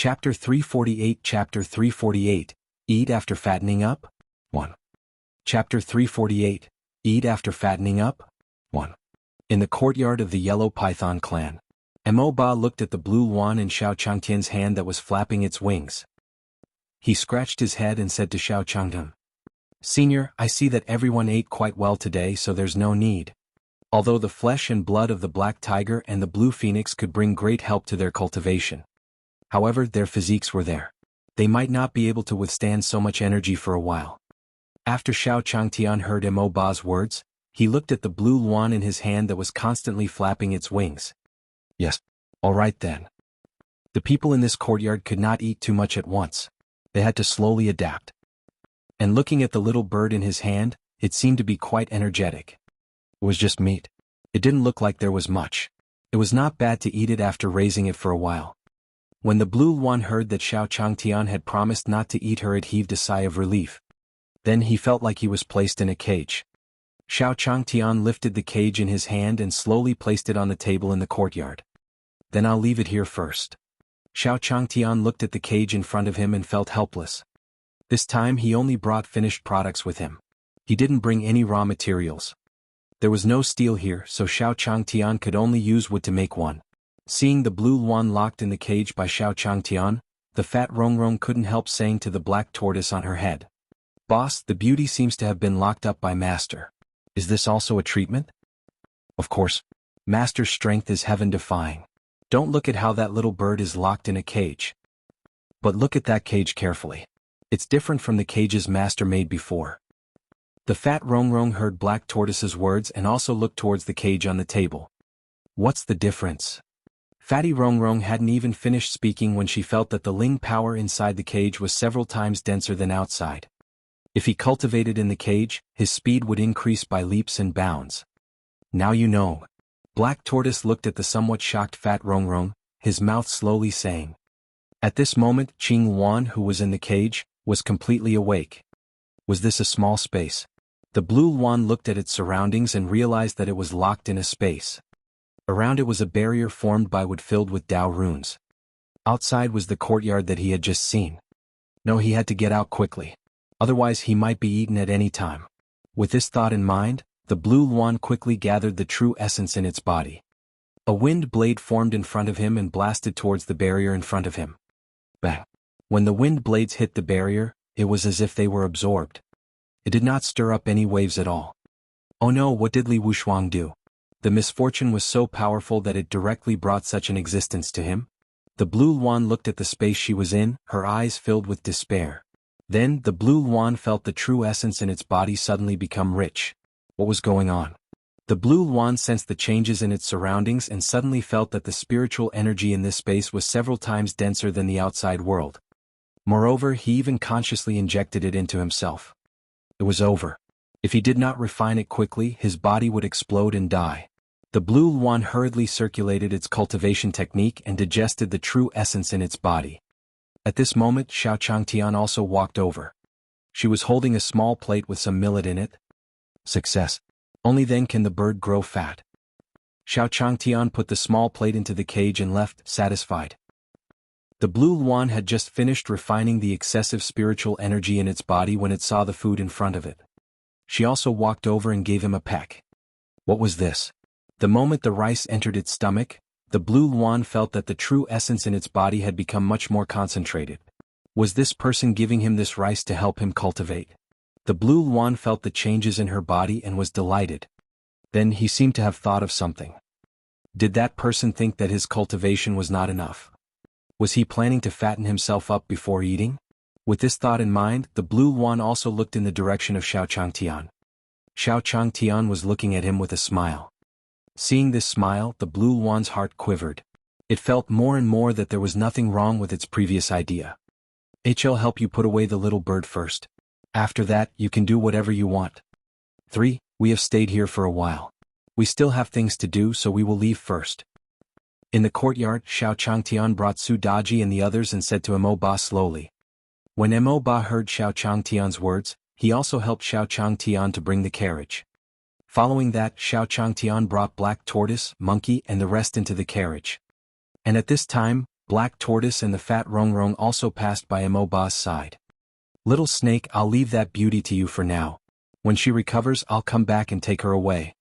Chapter 348 Chapter 348, Eat After Fattening Up? 1. Chapter 348, Eat After Fattening Up? 1. In the courtyard of the Yellow Python clan, Mo Ba looked at the blue wand in Xiao Changtian's hand that was flapping its wings. He scratched his head and said to Xiao Changtian, "Senior, I see that everyone ate quite well today, so there's no need. Although the flesh and blood of the black tiger and the blue phoenix could bring great help to their cultivation. However, their physiques were there. They might not be able to withstand so much energy for a while." After Xiao Changtian heard Mo Ba's words, he looked at the blue wand in his hand that was constantly flapping its wings. "Yes, all right then." The people in this courtyard could not eat too much at once. They had to slowly adapt. And looking at the little bird in his hand, it seemed to be quite energetic. It was just meat. It didn't look like there was much. It was not bad to eat it after raising it for a while. When the blue wand heard that Xiao Changtian had promised not to eat her, it heaved a sigh of relief. Then he felt like he was placed in a cage. Xiao Changtian lifted the cage in his hand and slowly placed it on the table in the courtyard. "Then I'll leave it here first." Xiao Changtian looked at the cage in front of him and felt helpless. This time he only brought finished products with him. He didn't bring any raw materials. There was no steel here, so Xiao Changtian could only use wood to make one. Seeing the blue wand locked in the cage by Xiao Changtian, the fat Rongrong couldn't help saying to the black tortoise on her head, "Boss, the beauty seems to have been locked up by Master. Is this also a treatment?" "Of course. Master's strength is heaven-defying. Don't look at how that little bird is locked in a cage. But look at that cage carefully. It's different from the cages Master made before." The fat Rongrong heard Black Tortoise's words and also looked towards the cage on the table. "What's the difference?" Fatty Rongrong hadn't even finished speaking when she felt that the Ling power inside the cage was several times denser than outside. If he cultivated in the cage, his speed would increase by leaps and bounds. "Now you know." Black Tortoise looked at the somewhat shocked fat Rongrong, his mouth slowly saying. At this moment, Qing Wan, who was in the cage, was completely awake. Was this a small space? The blue wand looked at its surroundings and realized that it was locked in a space. Around it was a barrier formed by wood filled with Dao runes. Outside was the courtyard that he had just seen. No, he had to get out quickly. Otherwise he might be eaten at any time. With this thought in mind, the blue wand quickly gathered the true essence in its body. A wind blade formed in front of him and blasted towards the barrier in front of him. Bang! When the wind blades hit the barrier, it was as if they were absorbed. It did not stir up any waves at all. Oh no, what did Li Wushuang do? The misfortune was so powerful that it directly brought such an existence to him. The blue wand looked at the space she was in, her eyes filled with despair. Then, the blue wand felt the true essence in its body suddenly become rich. What was going on? The blue wand sensed the changes in its surroundings and suddenly felt that the spiritual energy in this space was several times denser than the outside world. Moreover, he even consciously injected it into himself. It was over. If he did not refine it quickly, his body would explode and die. The blue wand hurriedly circulated its cultivation technique and digested the true essence in its body. At this moment, Xiao Changtian also walked over. She was holding a small plate with some millet in it. Success. Only then can the bird grow fat. Xiao Changtian put the small plate into the cage and left, satisfied. The blue wand had just finished refining the excessive spiritual energy in its body when it saw the food in front of it. She also walked over and gave him a peck. What was this? The moment the rice entered its stomach, the blue wand felt that the true essence in its body had become much more concentrated. Was this person giving him this rice to help him cultivate? The blue wand felt the changes in her body and was delighted. Then he seemed to have thought of something. Did that person think that his cultivation was not enough? Was he planning to fatten himself up before eating? With this thought in mind, the blue wand also looked in the direction of Xiao Changtian. Xiao Changtian was looking at him with a smile. Seeing this smile, the blue wand's heart quivered. It felt more and more that there was nothing wrong with its previous idea. "I'll help you put away the little bird first. After that, you can do whatever you want." 3. We have stayed here for a while. We still have things to do, so we will leave first. In the courtyard, Xiao Changtian brought Su Daji and the others and said to Mo Ba slowly. When Mo Ba heard Xiao Changtian's words, he also helped Xiao Changtian to bring the carriage. Following that, Xiao Changtian brought Black Tortoise, Monkey and the rest into the carriage. And at this time, Black Tortoise and the fat Rongrong also passed by Mo Ba's side. Little snake, I'll leave that beauty to you for now. When she recovers, I'll come back and take her away.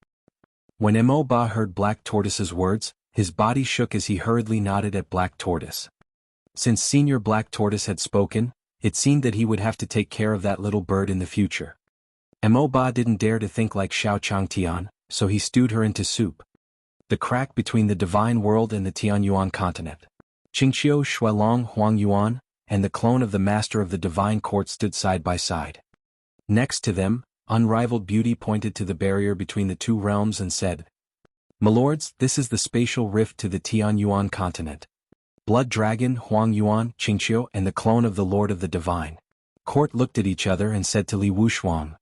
When Mo Ba heard Black Tortoise's words, his body shook as he hurriedly nodded at Black Tortoise. Since Senior Black Tortoise had spoken, it seemed that he would have to take care of that little bird in the future. Mo Ba didn't dare to think like Xiao Changtian, so he stewed her into soup. The crack between the divine world and the Tianyuan continent. Qingqiu Shuilong Huang Yuan, and the clone of the master of the divine court stood side by side. Next to them, unrivaled beauty pointed to the barrier between the two realms and said, "My lords, this is the spatial rift to the Tianyuan continent. Blood Dragon Huang Yuan Qingqiu and the clone of the Lord of the Divine Court looked at each other and said to Li Wushuang,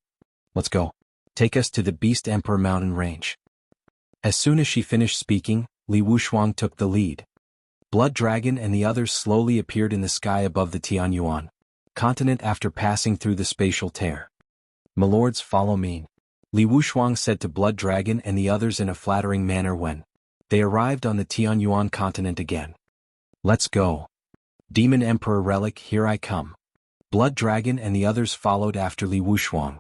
"Let's go. Take us to the Beast Emperor mountain range." As soon as she finished speaking, Li Wushuang took the lead. Blood Dragon and the others slowly appeared in the sky above the Tianyuan continent after passing through the spatial tear. "My lords, follow me," Li Wushuang said to Blood Dragon and the others in a flattering manner when they arrived on the Tianyuan continent again. "Let's go. Demon Emperor Relic, here I come." Blood Dragon and the others followed after Li Wushuang.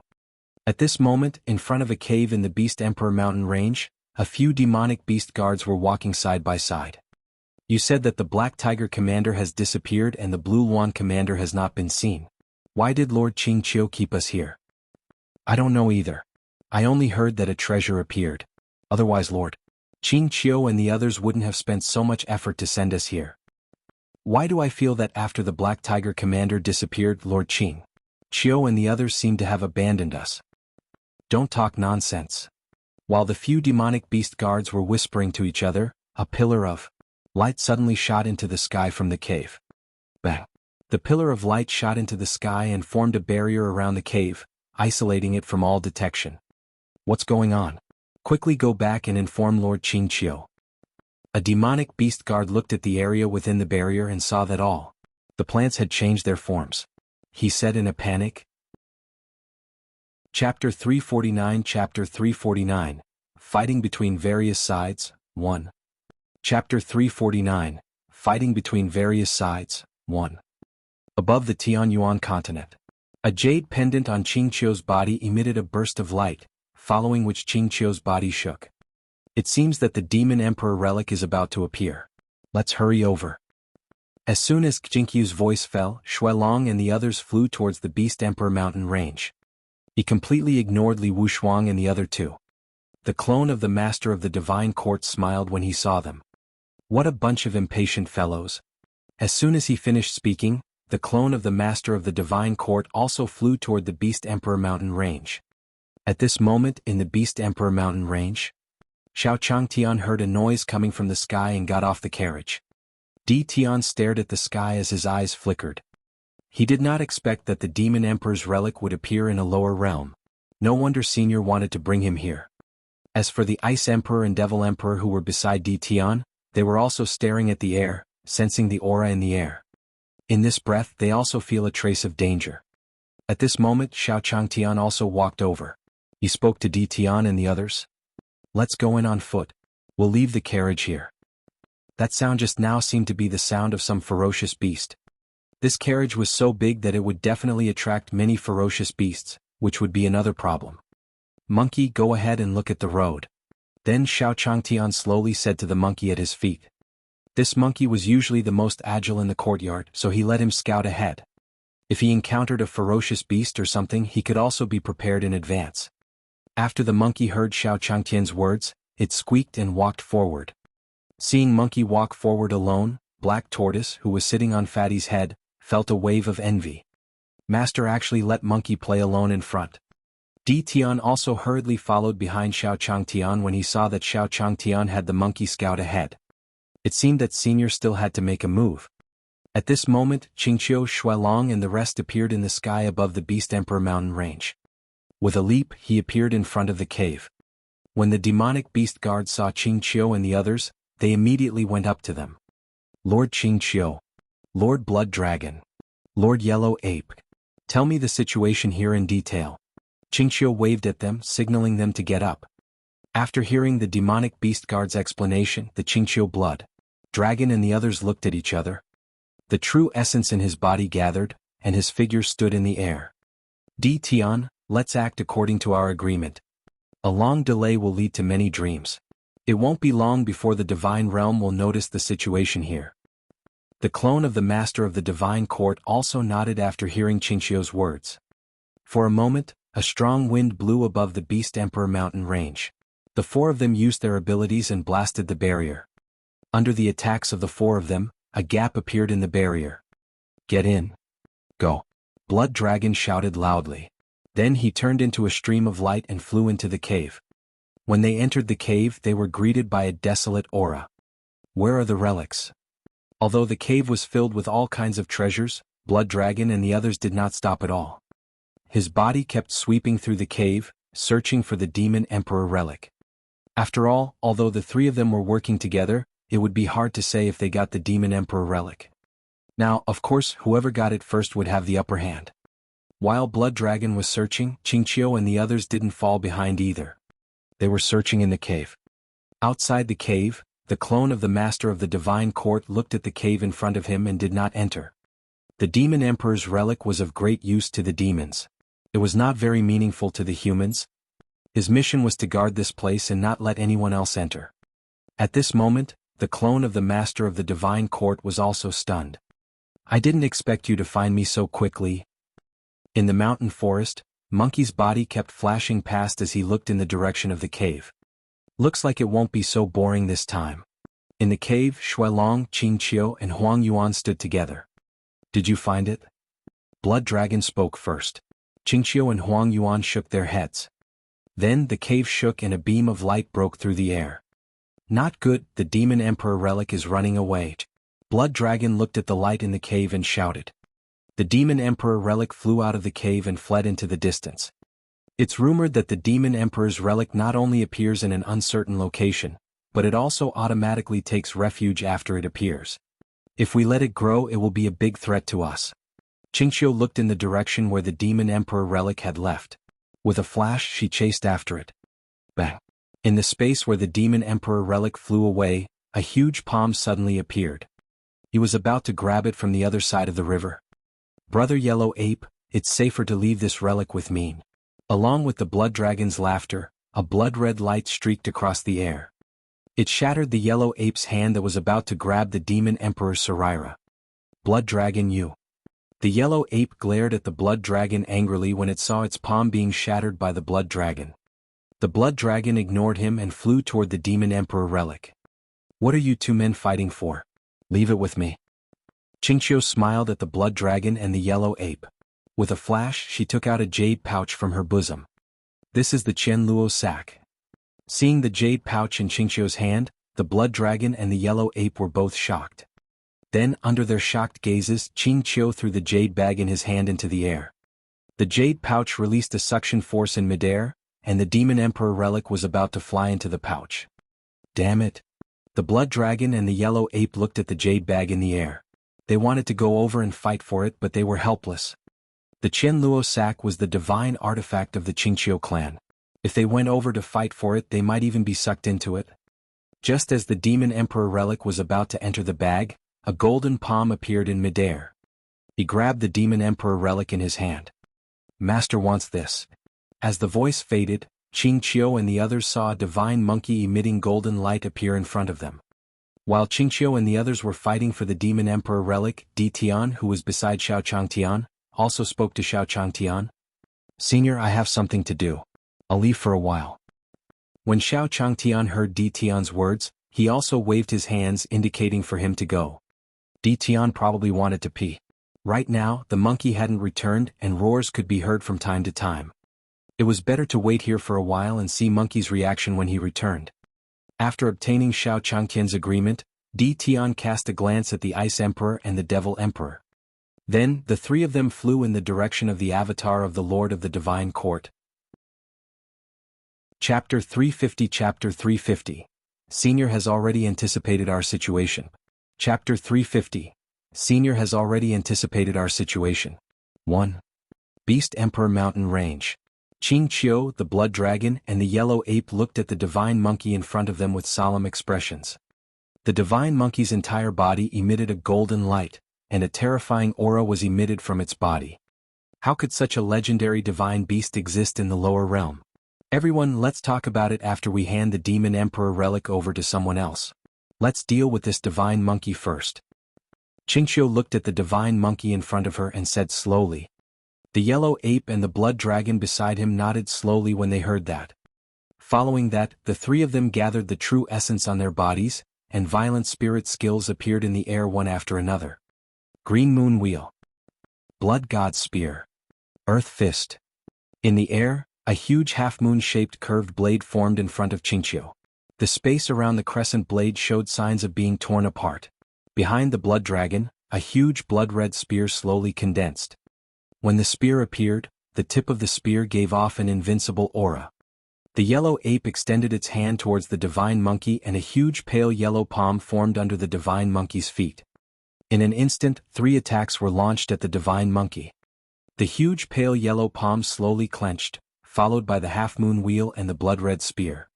At this moment, in front of a cave in the Beast Emperor mountain range, a few demonic beast guards were walking side by side. "You said that the Black Tiger commander has disappeared and the Blue Luan commander has not been seen. Why did Lord Qingqiu keep us here?" "I don't know either. I only heard that a treasure appeared. Otherwise Lord Qingqiu and the others wouldn't have spent so much effort to send us here." "Why do I feel that after the Black Tiger commander disappeared, Lord Qingqiu and the others seem to have abandoned us?" "Don't talk nonsense." While the few demonic beast guards were whispering to each other, a pillar of light suddenly shot into the sky from the cave. Bang! The pillar of light shot into the sky and formed a barrier around the cave, isolating it from all detection. "What's going on? Quickly go back and inform Lord Qingqiu." A demonic beast guard looked at the area within the barrier and saw that all the plants had changed their forms. He said in a panic. Chapter 349 Chapter 349, Fighting Between Various Sides, 1. Chapter 349, Fighting Between Various Sides, 1. Above the Tianyuan continent. A jade pendant on Qingqiu's body emitted a burst of light, following which Qingqiu's body shook. "It seems that the Demon Emperor relic is about to appear. Let's hurry over." As soon as Qingqiu's voice fell, Shuilong and the others flew towards the Beast Emperor mountain range. He completely ignored Li Wushuang and the other two. The clone of the master of the divine court smiled when he saw them. What a bunch of impatient fellows. As soon as he finished speaking, the clone of the master of the divine court also flew toward the Beast Emperor mountain range. At this moment in the Beast Emperor mountain range, Xiao Changtian heard a noise coming from the sky and got off the carriage. Di Tian stared at the sky as his eyes flickered. He did not expect that the Demon Emperor's relic would appear in a lower realm. No wonder Senior wanted to bring him here. As for the Ice Emperor and Devil Emperor who were beside Di Tian, they were also staring at the air, sensing the aura in the air. In this breath they also feel a trace of danger. At this moment Xiao Changtian also walked over. He spoke to Di Tian and the others. "Let's go in on foot. We'll leave the carriage here." That sound just now seemed to be the sound of some ferocious beast. This carriage was so big that it would definitely attract many ferocious beasts, which would be another problem. "Monkey, go ahead and look at the road." Then Xiao Changtian slowly said to the monkey at his feet. This monkey was usually the most agile in the courtyard, so he let him scout ahead. If he encountered a ferocious beast or something, he could also be prepared in advance. After the monkey heard Xiao Changtian's words, it squeaked and walked forward. Seeing Monkey walk forward alone, Black Tortoise, who was sitting on Fatty's head, felt a wave of envy. Master actually let Monkey play alone in front. Di Tian also hurriedly followed behind Xiao Changtian when he saw that Xiao Changtian had the monkey scout ahead. It seemed that Senior still had to make a move. At this moment, Qingqiu, Shuilong and the rest appeared in the sky above the Beast Emperor mountain range. With a leap, he appeared in front of the cave. When the demonic beast guard saw Qingqiu and the others, they immediately went up to them. "Lord Qingqiu, Lord Blood Dragon, Lord Yellow Ape, tell me the situation here in detail." Qingqiu waved at them, signaling them to get up. After hearing the demonic beast guard's explanation, the Qingqiu Blood Dragon and the others looked at each other. The true essence in his body gathered, and his figure stood in the air. Tian, let's act according to our agreement. A long delay will lead to many dreams. It won't be long before the divine realm will notice the situation here. The clone of the master of the divine court also nodded after hearing Qingqiu's words. For a moment, a strong wind blew above the Beast Emperor mountain range. The four of them used their abilities and blasted the barrier. Under the attacks of the four of them, a gap appeared in the barrier. Get in. Go. Blood Dragon shouted loudly. Then he turned into a stream of light and flew into the cave. When they entered the cave, they were greeted by a desolate aura. Where are the relics? Although the cave was filled with all kinds of treasures, Blood Dragon and the others did not stop at all. His body kept sweeping through the cave, searching for the Demon Emperor relic. After all, although the three of them were working together, it would be hard to say if they got the Demon Emperor relic. Now, of course, whoever got it first would have the upper hand. While Blood Dragon was searching, Qingqiu and the others didn't fall behind either. They were searching in the cave. Outside the cave, the clone of the master of the divine court looked at the cave in front of him and did not enter. The Demon Emperor's relic was of great use to the demons. It was not very meaningful to the humans. His mission was to guard this place and not let anyone else enter. At this moment, the clone of the master of the divine court was also stunned. I didn't expect you to find me so quickly. In the mountain forest, Monkey's body kept flashing past as he looked in the direction of the cave. Looks like it won't be so boring this time. In the cave, Shuilong, Qingqiu, and Huang Yuan stood together. Did you find it? Blood Dragon spoke first. Qingqiu and Huang Yuan shook their heads. Then the cave shook and a beam of light broke through the air. Not good, the Demon Emperor relic is running away. Blood Dragon looked at the light in the cave and shouted. The Demon Emperor relic flew out of the cave and fled into the distance. It's rumored that the Demon Emperor's relic not only appears in an uncertain location, but it also automatically takes refuge after it appears. If we let it grow, it will be a big threat to us. Qingqiu looked in the direction where the Demon Emperor relic had left. With a flash, she chased after it. Bang! In the space where the Demon Emperor relic flew away, a huge palm suddenly appeared. He was about to grab it from the other side of the river. Brother Yellow Ape, it's safer to leave this relic with me. Along with the Blood Dragon's laughter, a blood-red light streaked across the air. It shattered the Yellow Ape's hand that was about to grab the Demon Emperor's Sarira. Blood Dragon, you. The Yellow Ape glared at the Blood Dragon angrily when it saw its palm being shattered by the Blood Dragon. The Blood Dragon ignored him and flew toward the Demon Emperor relic. What are you two men fighting for? Leave it with me. Qingqiu smiled at the Blood Dragon and the Yellow Ape. With a flash, she took out a jade pouch from her bosom. This is the Qianluo sack. Seeing the jade pouch in Qingqiu's hand, the Blood Dragon and the Yellow Ape were both shocked. Then, under their shocked gazes, Qingqiu threw the jade bag in his hand into the air. The jade pouch released a suction force in midair, and the Demon Emperor relic was about to fly into the pouch. Damn it! The Blood Dragon and the Yellow Ape looked at the jade bag in the air. They wanted to go over and fight for it, but they were helpless. The Qianluo sack was the divine artifact of the Qingqiu clan. If they went over to fight for it, they might even be sucked into it. Just as the Demon Emperor relic was about to enter the bag, a golden palm appeared in midair. He grabbed the Demon Emperor relic in his hand. Master wants this. As the voice faded, Qingqiu and the others saw a divine monkey emitting golden light appear in front of them. While Qingqiu and the others were fighting for the Demon Emperor relic, Tian, who was beside Xiao Changtian, also spoke to Xiao Changtian. Senior, I have something to do. I'll leave for a while. When Xiao Changtian heard Tian's words, he also waved his hands indicating for him to go. Tian probably wanted to pee. Right now, the monkey hadn't returned and roars could be heard from time to time. It was better to wait here for a while and see Monkey's reaction when he returned. After obtaining Xiao Changtian's agreement, Tian cast a glance at the Ice Emperor and the Devil Emperor. Then, the three of them flew in the direction of the avatar of the Lord of the Divine Court. Chapter 350 Chapter 350. Senior has already anticipated our situation. Chapter 350. Senior has already anticipated our situation. 1. Beast Emperor Mountain Range. Qingqiu, the Blood Dragon, and the Yellow Ape looked at the divine monkey in front of them with solemn expressions. The divine monkey's entire body emitted a golden light, and a terrifying aura was emitted from its body. How could such a legendary divine beast exist in the lower realm? Everyone, let's talk about it after we hand the Demon Emperor relic over to someone else. Let's deal with this divine monkey first. Qingqiu looked at the divine monkey in front of her and said slowly. The yellow ape and the blood dragon beside him nodded slowly when they heard that. Following that, the three of them gathered the true essence on their bodies, and violent spirit skills appeared in the air one after another. Green Moon Wheel. Blood God Spear. Earth Fist. In the air, a huge half-moon-shaped curved blade formed in front of Qingqiu. The space around the crescent blade showed signs of being torn apart. Behind the blood dragon, a huge blood-red spear slowly condensed. When the spear appeared, the tip of the spear gave off an invincible aura. The yellow ape extended its hand towards the divine monkey and a huge pale yellow palm formed under the divine monkey's feet. In an instant, 3 attacks were launched at the divine monkey. The huge pale yellow palm slowly clenched, followed by the half-moon wheel and the blood-red spear.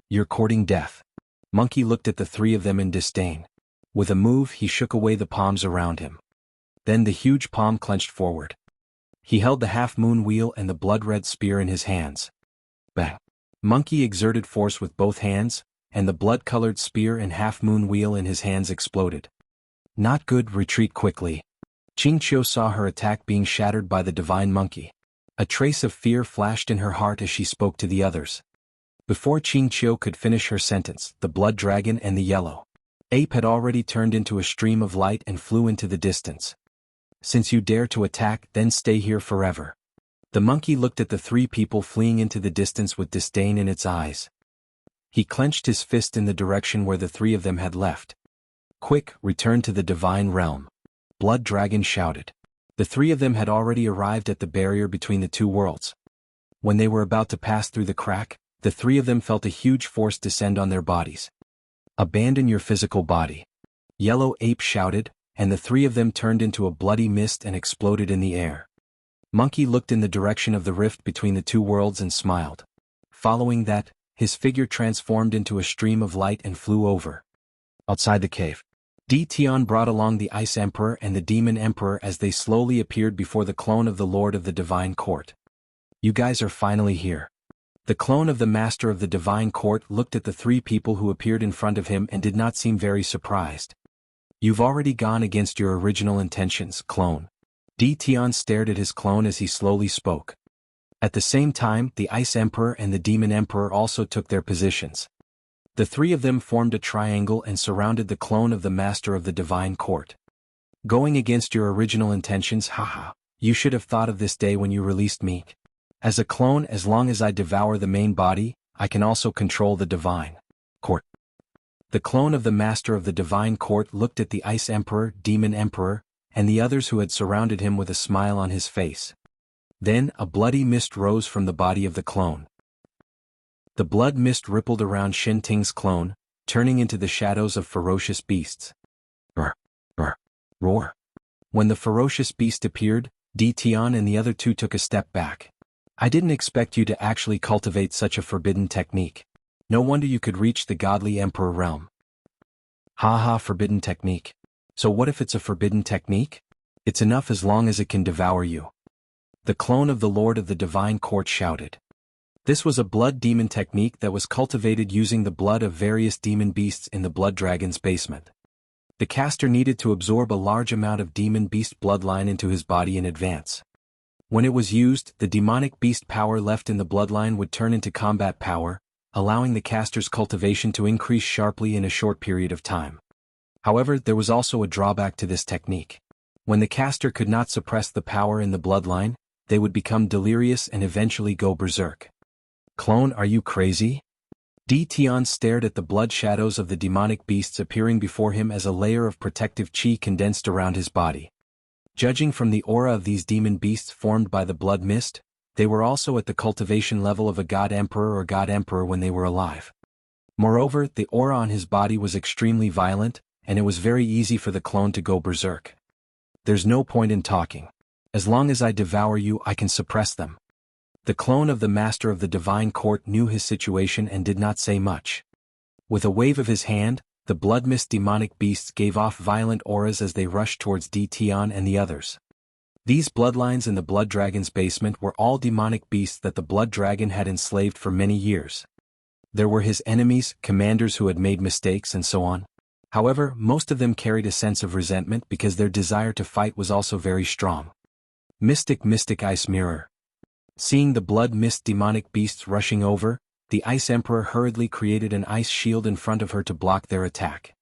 You're courting death. Monkey looked at the 3 of them in disdain. With a move, he shook away the palms around him. Then the huge palm clenched forward. He held the half-moon wheel and the blood-red spear in his hands. Bang! Monkey exerted force with both hands, and the blood-colored spear and half-moon wheel in his hands exploded. Not good, retreat quickly. Qingqiu saw her attack being shattered by the divine monkey. A trace of fear flashed in her heart as she spoke to the others. Before Qingqiu could finish her sentence, the blood dragon and the yellow ape had already turned into a stream of light and flew into the distance. Since you dare to attack, then stay here forever. The monkey looked at the 3 people fleeing into the distance with disdain in its eyes. He clenched his fist in the direction where the 3 of them had left. Quick, return to the divine realm. Blood Dragon shouted. The 3 of them had already arrived at the barrier between the 2 worlds. When they were about to pass through the crack, the 3 of them felt a huge force descend on their bodies. Abandon your physical body. Yellow Ape shouted, and the 3 of them turned into a bloody mist and exploded in the air. Monkey looked in the direction of the rift between the 2 worlds and smiled. Following that, his figure transformed into a stream of light and flew over. Outside the cave, Di Tian brought along the Ice Emperor and the Demon Emperor as they slowly appeared before the clone of the Lord of the Divine Court. You guys are finally here. The clone of the Master of the Divine Court looked at the 3 people who appeared in front of him and did not seem very surprised. You've already gone against your original intentions, clone. Di Tian stared at his clone as he slowly spoke. At the same time, the Ice Emperor and the Demon Emperor also took their positions. The 3 of them formed a triangle and surrounded the clone of the Master of the Divine Court. Going against your original intentions, haha, you should have thought of this day when you released me. As a clone, as long as I devour the main body, I can also control the Divine Court. The clone of the Master of the Divine Court looked at the Ice Emperor, Demon Emperor, and the others who had surrounded him with a smile on his face. Then, a bloody mist rose from the body of the clone. The blood mist rippled around Shin Ting's clone, turning into the shadows of ferocious beasts. Roar! Roar! Roar! When the ferocious beast appeared, Di Tian and the other 2 took a step back. I didn't expect you to actually cultivate such a forbidden technique. No wonder you could reach the godly Emperor realm. Haha, forbidden technique. So what if it's a forbidden technique? It's enough as long as it can devour you. The clone of the Lord of the Divine Court shouted. This was a blood demon technique that was cultivated using the blood of various demon beasts in the blood dragon's basement. The caster needed to absorb a large amount of demon beast bloodline into his body in advance. When it was used, the demonic beast power left in the bloodline would turn into combat power, allowing the caster's cultivation to increase sharply in a short period of time. However, there was also a drawback to this technique. When the caster could not suppress the power in the bloodline, they would become delirious and eventually go berserk. Clone, are you crazy? Di Tian stared at the blood shadows of the demonic beasts appearing before him as a layer of protective chi condensed around his body. Judging from the aura of these demon beasts formed by the blood mist, they were also at the cultivation level of a god emperor or god emperor when they were alive. Moreover, the aura on his body was extremely violent, and it was very easy for the clone to go berserk. There's no point in talking. As long as I devour you, I can suppress them. The clone of the Master of the Divine Court knew his situation and did not say much. With a wave of his hand, the blood mist demonic beasts gave off violent auras as they rushed towards Tion and the others. These bloodlines in the blood dragon's basement were all demonic beasts that the blood dragon had enslaved for many years. There were his enemies, commanders who had made mistakes and so on. However, most of them carried a sense of resentment because their desire to fight was also very strong. Mystic Ice Mirror. Seeing the blood mist demonic beasts rushing over, the Ice Emperor hurriedly created an ice shield in front of her to block their attack.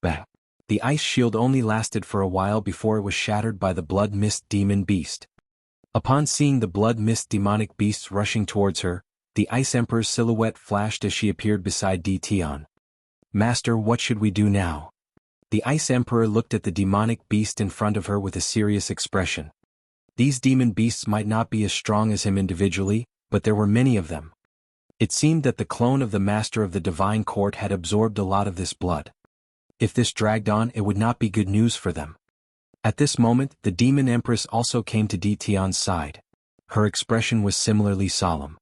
Bang! The ice shield only lasted for a while before it was shattered by the blood mist demon beast. Upon seeing the blood mist demonic beasts rushing towards her, the Ice Emperor's silhouette flashed as she appeared beside Tion. Master, what should we do now? The Ice Emperor looked at the demonic beast in front of her with a serious expression. These demon beasts might not be as strong as him individually, but there were many of them. It seemed that the clone of the Master of the Divine Court had absorbed a lot of this blood. If this dragged on, it would not be good news for them. At this moment, the Demon Empress also came to Tion's side. Her expression was similarly solemn.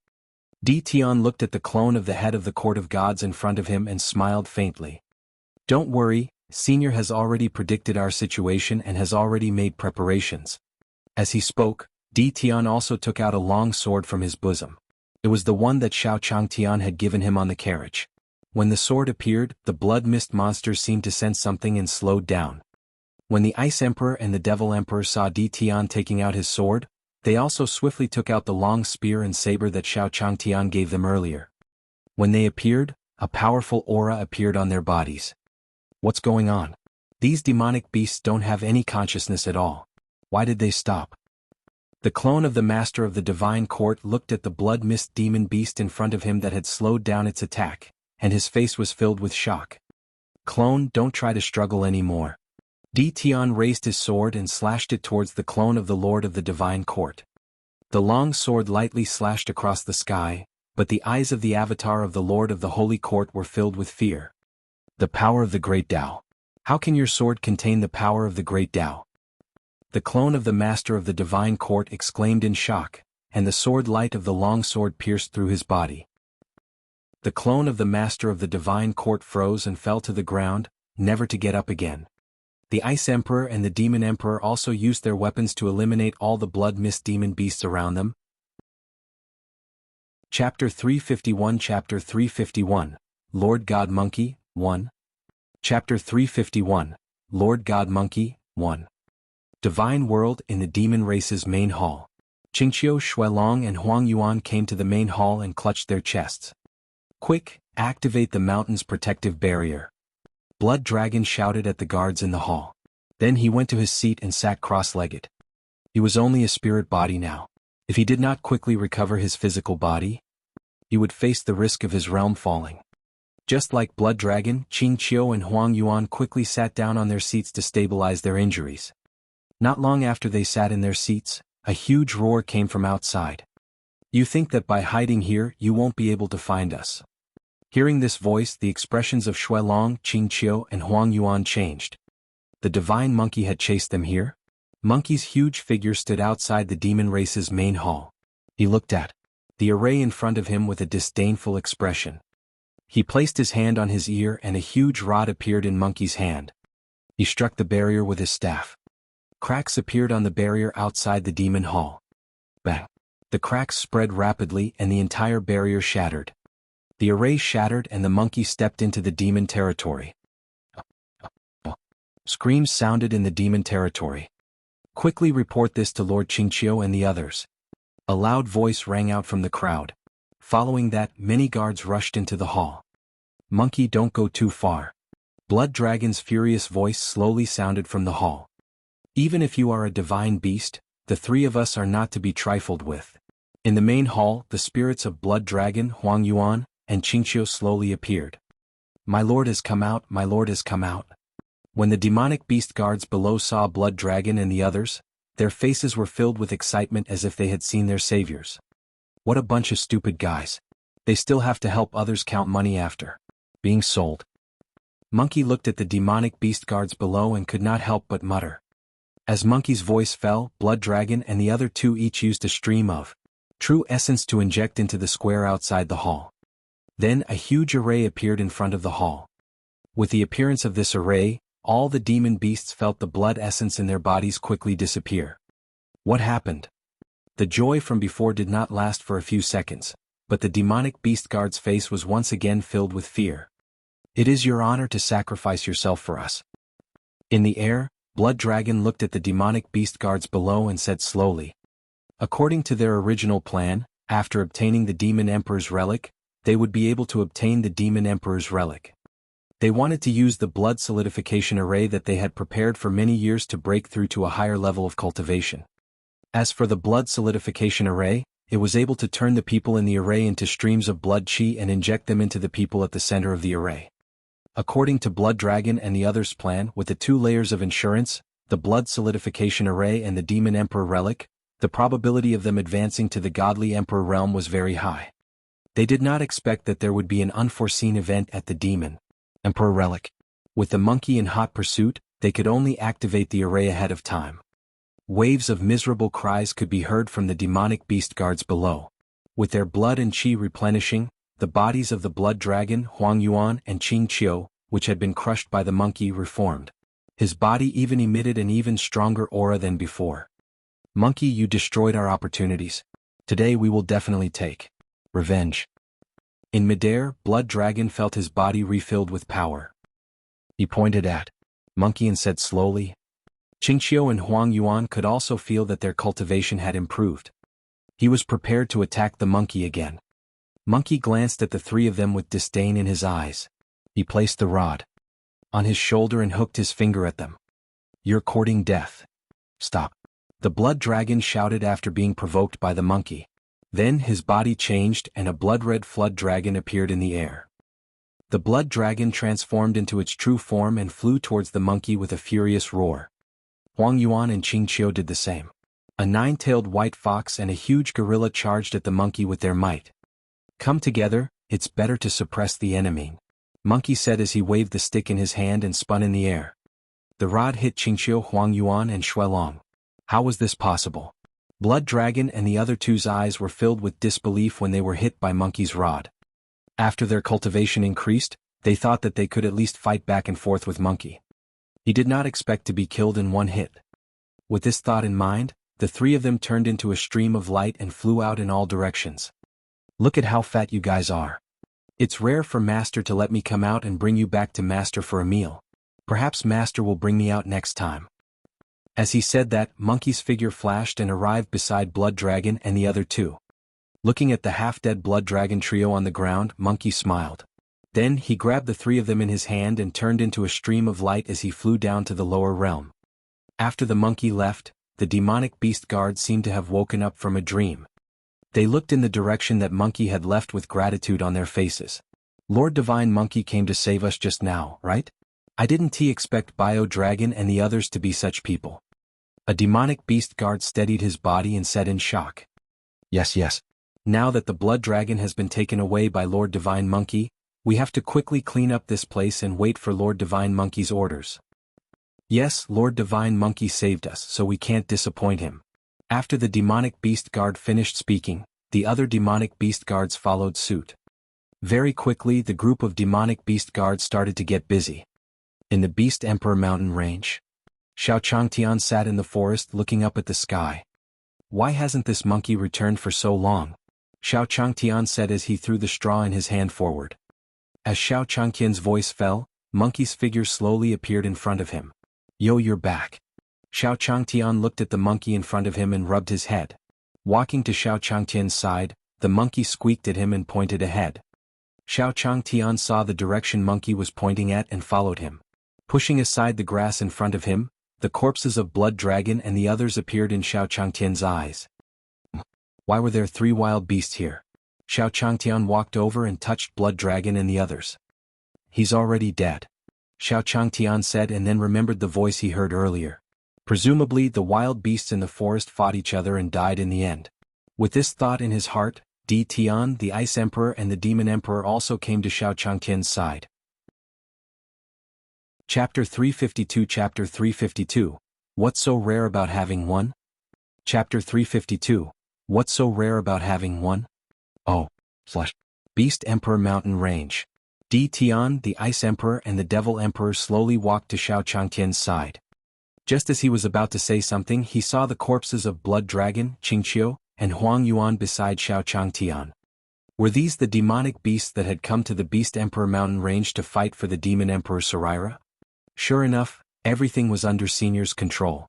Tion looked at the clone of the head of the Court of Gods in front of him and smiled faintly. Don't worry, Senior has already predicted our situation and has already made preparations. As he spoke, Tion also took out a long sword from his bosom. It was the one that Xiao Changtian had given him on the carriage. When the sword appeared, the blood mist monsters seemed to sense something and slowed down. When the Ice Emperor and the Devil Emperor saw Tion taking out his sword, they also swiftly took out the long spear and saber that Xiao Changtian gave them earlier. When they appeared, a powerful aura appeared on their bodies. What's going on? These demonic beasts don't have any consciousness at all. Why did they stop? The clone of the Master of the Divine Court looked at the blood mist demon beast in front of him that had slowed down its attack, and his face was filled with shock. Clone, don't try to struggle anymore. Tion raised his sword and slashed it towards the clone of the Lord of the Divine Court. The long sword lightly slashed across the sky, but the eyes of the avatar of the Lord of the Holy Court were filled with fear. The power of the Great Tao. How can your sword contain the power of the Great Tao? The clone of the Master of the Divine Court exclaimed in shock, and the sword light of the long sword pierced through his body. The clone of the Master of the Divine Court froze and fell to the ground, never to get up again. The Ice Emperor and the Demon Emperor also used their weapons to eliminate all the blood mist demon beasts around them. Chapter 351 Lord God Monkey, 1. Chapter 351, Lord God Monkey, 1. Divine World in the Demon Race's main hall. Qingqiu, Xuelong and Huang Yuan came to the main hall and clutched their chests. Quick, activate the mountain's protective barrier. Blood Dragon shouted at the guards in the hall. Then he went to his seat and sat cross-legged. He was only a spirit body now. If he did not quickly recover his physical body, he would face the risk of his realm falling. Just like Blood Dragon, Qingqiu and Huang Yuan quickly sat down on their seats to stabilize their injuries. Not long after they sat in their seats, a huge roar came from outside. You think that by hiding here you won't be able to find us. Hearing this voice, the expressions of Xuelong, Qingqiu and Huang Yuan changed. The divine monkey had chased them here? Monkey's huge figure stood outside the demon race's main hall. He looked at the array in front of him with a disdainful expression. He placed his hand on his ear and a huge rod appeared in Monkey's hand. He struck the barrier with his staff. Cracks appeared on the barrier outside the demon hall. Bang! The cracks spread rapidly and the entire barrier shattered. The array shattered and the monkey stepped into the demon territory. Screams sounded in the demon territory. Quickly report this to Lord Qingqiu and the others. A loud voice rang out from the crowd. Following that, many guards rushed into the hall. Monkey, don't go too far. Blood Dragon's furious voice slowly sounded from the hall. Even if you are a divine beast, the three of us are not to be trifled with. In the main hall, the spirits of Blood Dragon, Huang Yuan, and Qingqiu slowly appeared. My lord has come out, my lord has come out. When the demonic beast guards below saw Blood Dragon and the others, their faces were filled with excitement as if they had seen their saviors. What a bunch of stupid guys. They still have to help others count money after being sold. Monkey looked at the demonic beast guards below and could not help but mutter. As Monkey's voice fell, Blood Dragon and the other two each used a stream of true essence to inject into the square outside the hall. Then a huge array appeared in front of the hall. With the appearance of this array, all the demon beasts felt the blood essence in their bodies quickly disappear. What happened? The joy from before did not last for a few seconds, but the demonic beast guard's face was once again filled with fear. It is your honor to sacrifice yourself for us. In the air, Blood Dragon looked at the demonic beast guards below and said slowly. According to their original plan, after obtaining the Demon Emperor's relic, they would be able to obtain the Demon Emperor's relic. They wanted to use the blood solidification array that they had prepared for many years to break through to a higher level of cultivation. As for the blood solidification array, it was able to turn the people in the array into streams of blood chi and inject them into the people at the center of the array. According to Blood Dragon and the others' plan, with the 2 layers of insurance, the blood solidification array and the Demon Emperor relic, the probability of them advancing to the Godly Emperor realm was very high. They did not expect that there would be an unforeseen event at the Demon Emperor relic. With the monkey in hot pursuit, they could only activate the array ahead of time. Waves of miserable cries could be heard from the demonic beast guards below. With their blood and chi replenishing, the bodies of the Blood Dragon, Huang Yuan and Qing Qiu, which had been crushed by the monkey, reformed. His body even emitted an even stronger aura than before. Monkey, you destroyed our opportunities. Today we will definitely take revenge. In midair, Blood Dragon felt his body refilled with power. He pointed at Monkey and said slowly. Qing Qiu and Huang Yuan could also feel that their cultivation had improved. He was prepared to attack the monkey again. Monkey glanced at the 3 of them with disdain in his eyes. He placed the rod on his shoulder and hooked his finger at them. You're courting death. Stop. The Blood Dragon shouted after being provoked by the monkey. Then his body changed and a blood-red flood dragon appeared in the air. The Blood Dragon transformed into its true form and flew towards the monkey with a furious roar. Huang Yuan and Qing Qiu did the same. A 9-tailed white fox and a huge gorilla charged at the monkey with their might. Come together, it's better to suppress the enemy, Monkey said as he waved the stick in his hand and spun in the air. The rod hit Qing Qiu, Huang Yuan and Shuelong. How was this possible? Blood Dragon and the other 2's eyes were filled with disbelief when they were hit by Monkey's rod. After their cultivation increased, they thought that they could at least fight back and forth with Monkey. He did not expect to be killed in one hit. With this thought in mind, the 3 of them turned into a stream of light and flew out in all directions. Look at how fat you guys are. It's rare for Master to let me come out and bring you back to Master for a meal. Perhaps Master will bring me out next time. As he said that, Monkey's figure flashed and arrived beside Blood Dragon and the other 2. Looking at the half-dead Blood Dragon trio on the ground, Monkey smiled. Then he grabbed the 3 of them in his hand and turned into a stream of light as he flew down to the lower realm. After the monkey left, the demonic beast guard seemed to have woken up from a dream. They looked in the direction that Monkey had left with gratitude on their faces. Lord Divine Monkey came to save us just now, right? I didn't expect Bio Dragon and the others to be such people. A demonic beast guard steadied his body and said in shock. Yes. Now that the Blood Dragon has been taken away by Lord Divine Monkey, we have to quickly clean up this place and wait for Lord Divine Monkey's orders. Yes, Lord Divine Monkey saved us, so we can't disappoint him. After the demonic beast guard finished speaking, the other demonic beast guards followed suit. Very quickly the group of demonic beast guards started to get busy. In the Beast Emperor mountain range, Xiao Changtian sat in the forest looking up at the sky. Why hasn't this monkey returned for so long? Xiao Changtian said as he threw the straw in his hand forward. As Xiao Changtian's voice fell, Monkey's figure slowly appeared in front of him. Yo, you're back. Xiao Changtian looked at the monkey in front of him and rubbed his head. Walking to Xiao Changtian's side, the monkey squeaked at him and pointed ahead. Xiao Changtian saw the direction Monkey was pointing at and followed him. Pushing aside the grass in front of him, the corpses of Blood Dragon and the others appeared in Xiao Changtian's eyes. Why were there 3 wild beasts here? Xiao Changtian walked over and touched Blood Dragon and the others. He's already dead, Xiao Changtian said and then remembered the voice he heard earlier. Presumably the wild beasts in the forest fought each other and died in the end. With this thought in his heart, Di Tian, the Ice Emperor and the Demon Emperor also came to Xiao Changtian's side. Chapter 352 Chapter 352, What's so rare about having one? Chapter 352, What's so rare about having one? Beast Emperor Mountain Range. Di Tian, the Ice Emperor and the Devil Emperor slowly walked to Xiao Changtian's side. Just as he was about to say something, he saw the corpses of Blood Dragon, Qingqiu, and Huang Yuan beside Xiao Changtian. Were these the demonic beasts that had come to the Beast Emperor mountain range to fight for the Demon Emperor Saraira? Sure enough, everything was under Senior's control.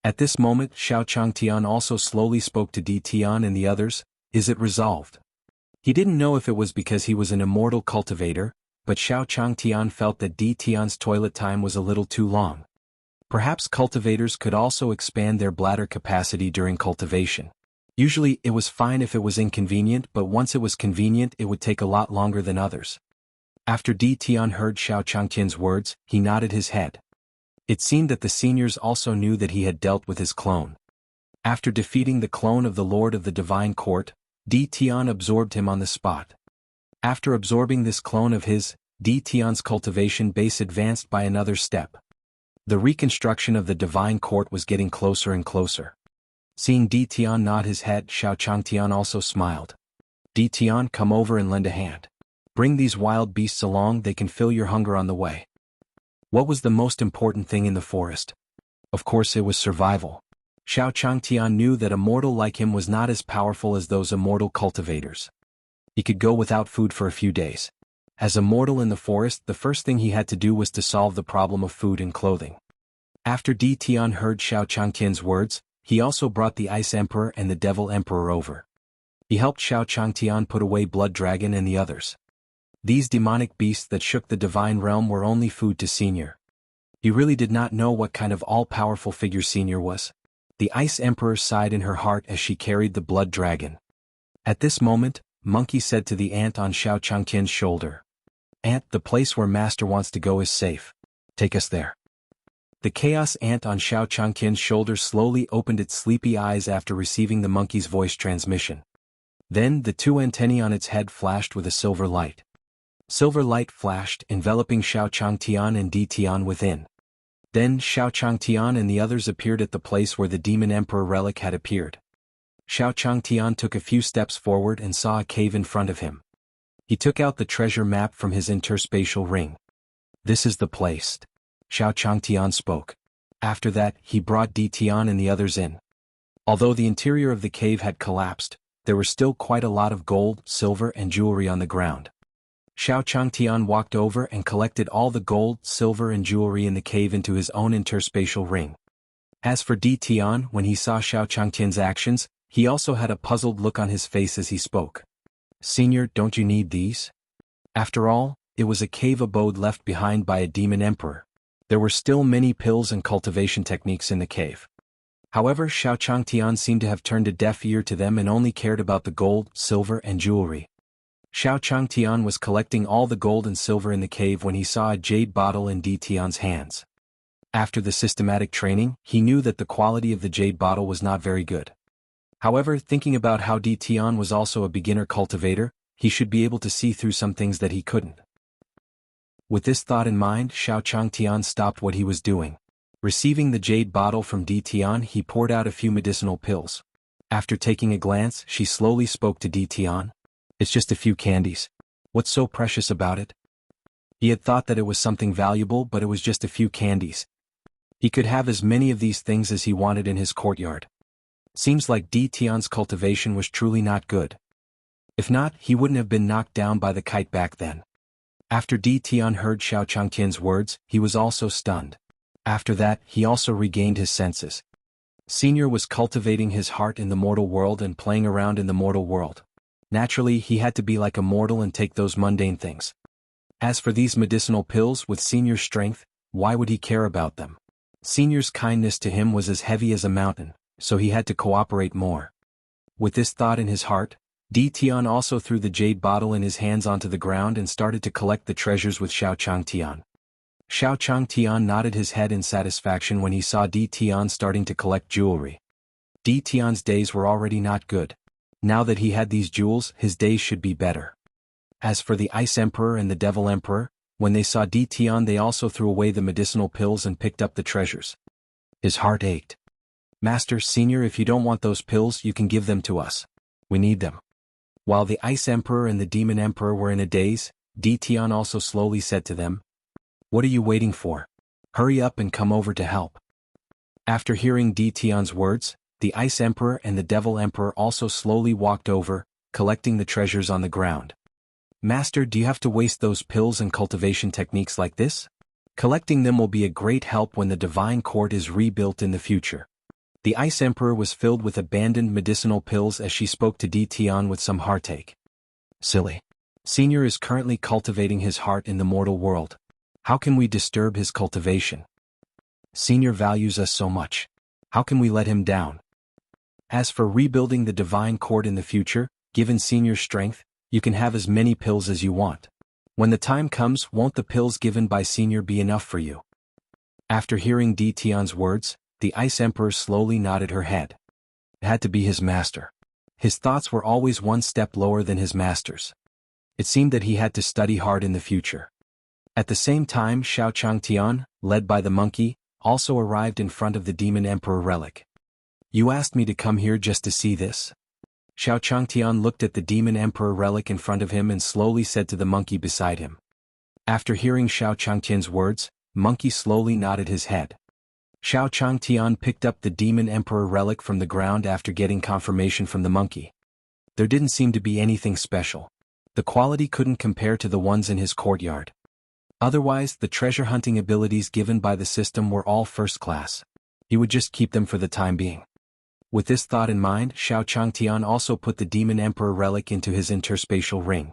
At this moment, Xiao Changtian also slowly spoke to Di Tian and the others. Is it resolved? He didn't know if it was because he was an immortal cultivator, but Xiao Changtian felt that Di Tian's toilet time was a little too long. Perhaps cultivators could also expand their bladder capacity during cultivation. Usually it was fine if it was inconvenient, but once it was convenient it would take a lot longer than others. After Di Tian heard Xiao Changtian's words, he nodded his head. It seemed that the seniors also knew that he had dealt with his clone. After defeating the clone of the Lord of the Divine Court, Di Tian absorbed him on the spot. After absorbing this clone of his, Di Tian's cultivation base advanced by another step. The reconstruction of the Divine Court was getting closer and closer. Seeing Di Tian nod his head, Xiao Changtian also smiled. Di Tian, come over and lend a hand. Bring these wild beasts along, they can fill your hunger on the way. What was the most important thing in the forest? Of course it was survival. Xiao Changtian knew that a mortal like him was not as powerful as those immortal cultivators. He could go without food for a few days. As a mortal in the forest, the first thing he had to do was to solve the problem of food and clothing. After Di Tian heard Xiao Changtian's words, he also brought the Ice Emperor and the Devil Emperor over. He helped Xiao Changtian put away Blood Dragon and the others. These demonic beasts that shook the divine realm were only food to Senior. He really did not know what kind of all-powerful figure Senior was. The Ice Emperor sighed in her heart as she carried the Blood Dragon. At this moment, Monkey said to the ant on Xiao Changtian's shoulder, "Ant, the place where Master wants to go is safe. Take us there." The Chaos Ant on Xiao Changtian's shoulder slowly opened its sleepy eyes after receiving the monkey's voice transmission. Then the two antennae on its head flashed with a silver light. Silver light flashed, enveloping Xiao Changtian and Di Tian within. Then Xiao Changtian and the others appeared at the place where the Demon Emperor relic had appeared. Xiao Changtian took a few steps forward and saw a cave in front of him. He took out the treasure map from his interspatial ring. "This is the place," Xiao Changtian spoke. After that, he brought Di Tian and the others in. Although the interior of the cave had collapsed, there was still quite a lot of gold, silver and jewelry on the ground. Xiao Changtian walked over and collected all the gold, silver and jewelry in the cave into his own interspatial ring. As for Di Tian, when he saw Xiao Changtian's actions, he also had a puzzled look on his face as he spoke. "Senior, don't you need these?" After all, it was a cave abode left behind by a demon emperor. There were still many pills and cultivation techniques in the cave. However, Xiao Changtian seemed to have turned a deaf ear to them and only cared about the gold, silver and jewelry. Xiao Changtian was collecting all the gold and silver in the cave when he saw a jade bottle in Di Tian's hands. After the systematic training, he knew that the quality of the jade bottle was not very good. However, thinking about how Di Tian was also a beginner cultivator, he should be able to see through some things that he couldn't. With this thought in mind, Xiao Changtian stopped what he was doing. Receiving the jade bottle from Di Tian, he poured out a few medicinal pills. After taking a glance, she slowly spoke to Di Tian. "It's just a few candies. What's so precious about it?" He had thought that it was something valuable, but it was just a few candies. He could have as many of these things as he wanted in his courtyard. Seems like Di Tian's cultivation was truly not good. If not, he wouldn't have been knocked down by the kite back then. After Di Tian heard Xiao Changtian's words, he was also stunned. After that, he also regained his senses. Senior was cultivating his heart in the mortal world and playing around in the mortal world. Naturally, he had to be like a mortal and take those mundane things. As for these medicinal pills with Senior's strength, why would he care about them? Senior's kindness to him was as heavy as a mountain, so he had to cooperate more. With this thought in his heart, Di Tian also threw the jade bottle in his hands onto the ground and started to collect the treasures with Xiao Changtian. Xiao Changtian nodded his head in satisfaction when he saw Di Tian starting to collect jewelry. Di Tian's days were already not good. Now that he had these jewels, his days should be better. As for the Ice Emperor and the Devil Emperor, when they saw Di Tian they also threw away the medicinal pills and picked up the treasures. His heart ached. "Master, Senior, if you don't want those pills, you can give them to us. We need them." While the Ice Emperor and the Demon Emperor were in a daze, Di Tian also slowly said to them, "What are you waiting for? Hurry up and come over to help." After hearing Di Tian's words, the Ice Emperor and the Devil Emperor also slowly walked over, collecting the treasures on the ground. "Master, do you have to waste those pills and cultivation techniques like this? Collecting them will be a great help when the Divine Court is rebuilt in the future." The Ice Emperor was filled with abandoned medicinal pills as she spoke to Di Tian with some heartache. "Silly. Senior is currently cultivating his heart in the mortal world. How can we disturb his cultivation? Senior values us so much. How can we let him down? As for rebuilding the Divine Court in the future, given Senior's strength, you can have as many pills as you want. When the time comes, won't the pills given by Senior be enough for you?" After hearing Di Tian's words, the Ice Emperor slowly nodded her head. It had to be his master. His thoughts were always one step lower than his master's. It seemed that he had to study hard in the future. At the same time, Xiao Changtian, led by the monkey, also arrived in front of the Demon Emperor relic. "You asked me to come here just to see this?" Xiao Changtian looked at the Demon Emperor relic in front of him and slowly said to the monkey beside him. After hearing Xiao Changtian's words, Monkey slowly nodded his head. Xiao Changtian picked up the Demon Emperor relic from the ground after getting confirmation from the monkey. There didn't seem to be anything special. The quality couldn't compare to the ones in his courtyard. Otherwise, the treasure hunting abilities given by the system were all first class. He would just keep them for the time being. With this thought in mind, Xiao Changtian also put the Demon Emperor relic into his interspatial ring.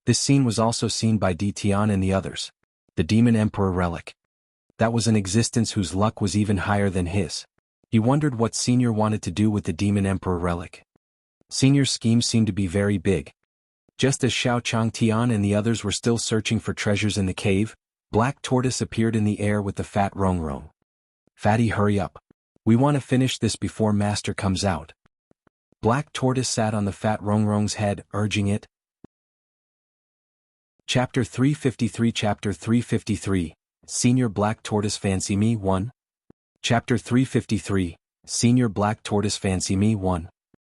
This scene was also seen by Di Tian and the others. The Demon Emperor relic. That was an existence whose luck was even higher than his. He wondered what Senior wanted to do with the Demon Emperor relic. Senior's scheme seemed to be very big. Just as Xiao Changtian and the others were still searching for treasures in the cave, Black Tortoise appeared in the air with the fat Rongrong. "Fatty, hurry up. We want to finish this before Master comes out." Black Tortoise sat on the fat Rongrong's head, urging it. Chapter 353 Chapter 353, Senior Black Tortoise Fancy Me 1. Chapter 353, Senior Black Tortoise Fancy Me 1.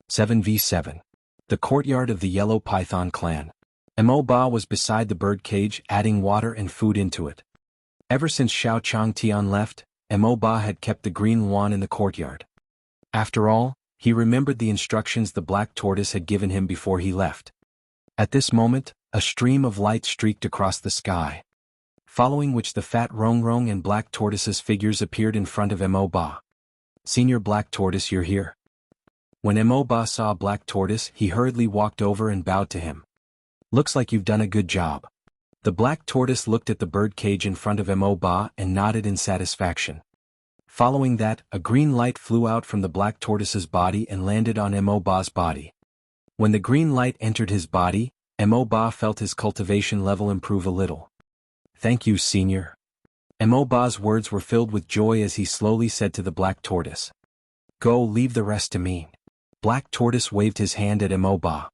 7v7. The courtyard of the Yellow Python clan. Mo Ba was beside the bird cage, adding water and food into it. Ever since Xiao Changtian left, Mo Ba had kept the green wand in the courtyard. After all, he remembered the instructions the Black Tortoise had given him before he left. At this moment, a stream of light streaked across the sky, following which the fat Rongrong and Black Tortoise's figures appeared in front of Mo Ba. "Senior Black Tortoise, you're here." When Mo Ba saw Black Tortoise, he hurriedly walked over and bowed to him. "Looks like you've done a good job." The Black Tortoise looked at the bird cage in front of Mo Ba and nodded in satisfaction. Following that, a green light flew out from the Black Tortoise's body and landed on Mo Ba's body. When the green light entered his body, Mo Ba felt his cultivation level improve a little. "Thank you, Senior." Mo Ba's words were filled with joy as he slowly said to the Black Tortoise. "Go, leave the rest to me." Black Tortoise waved his hand at Mo Ba.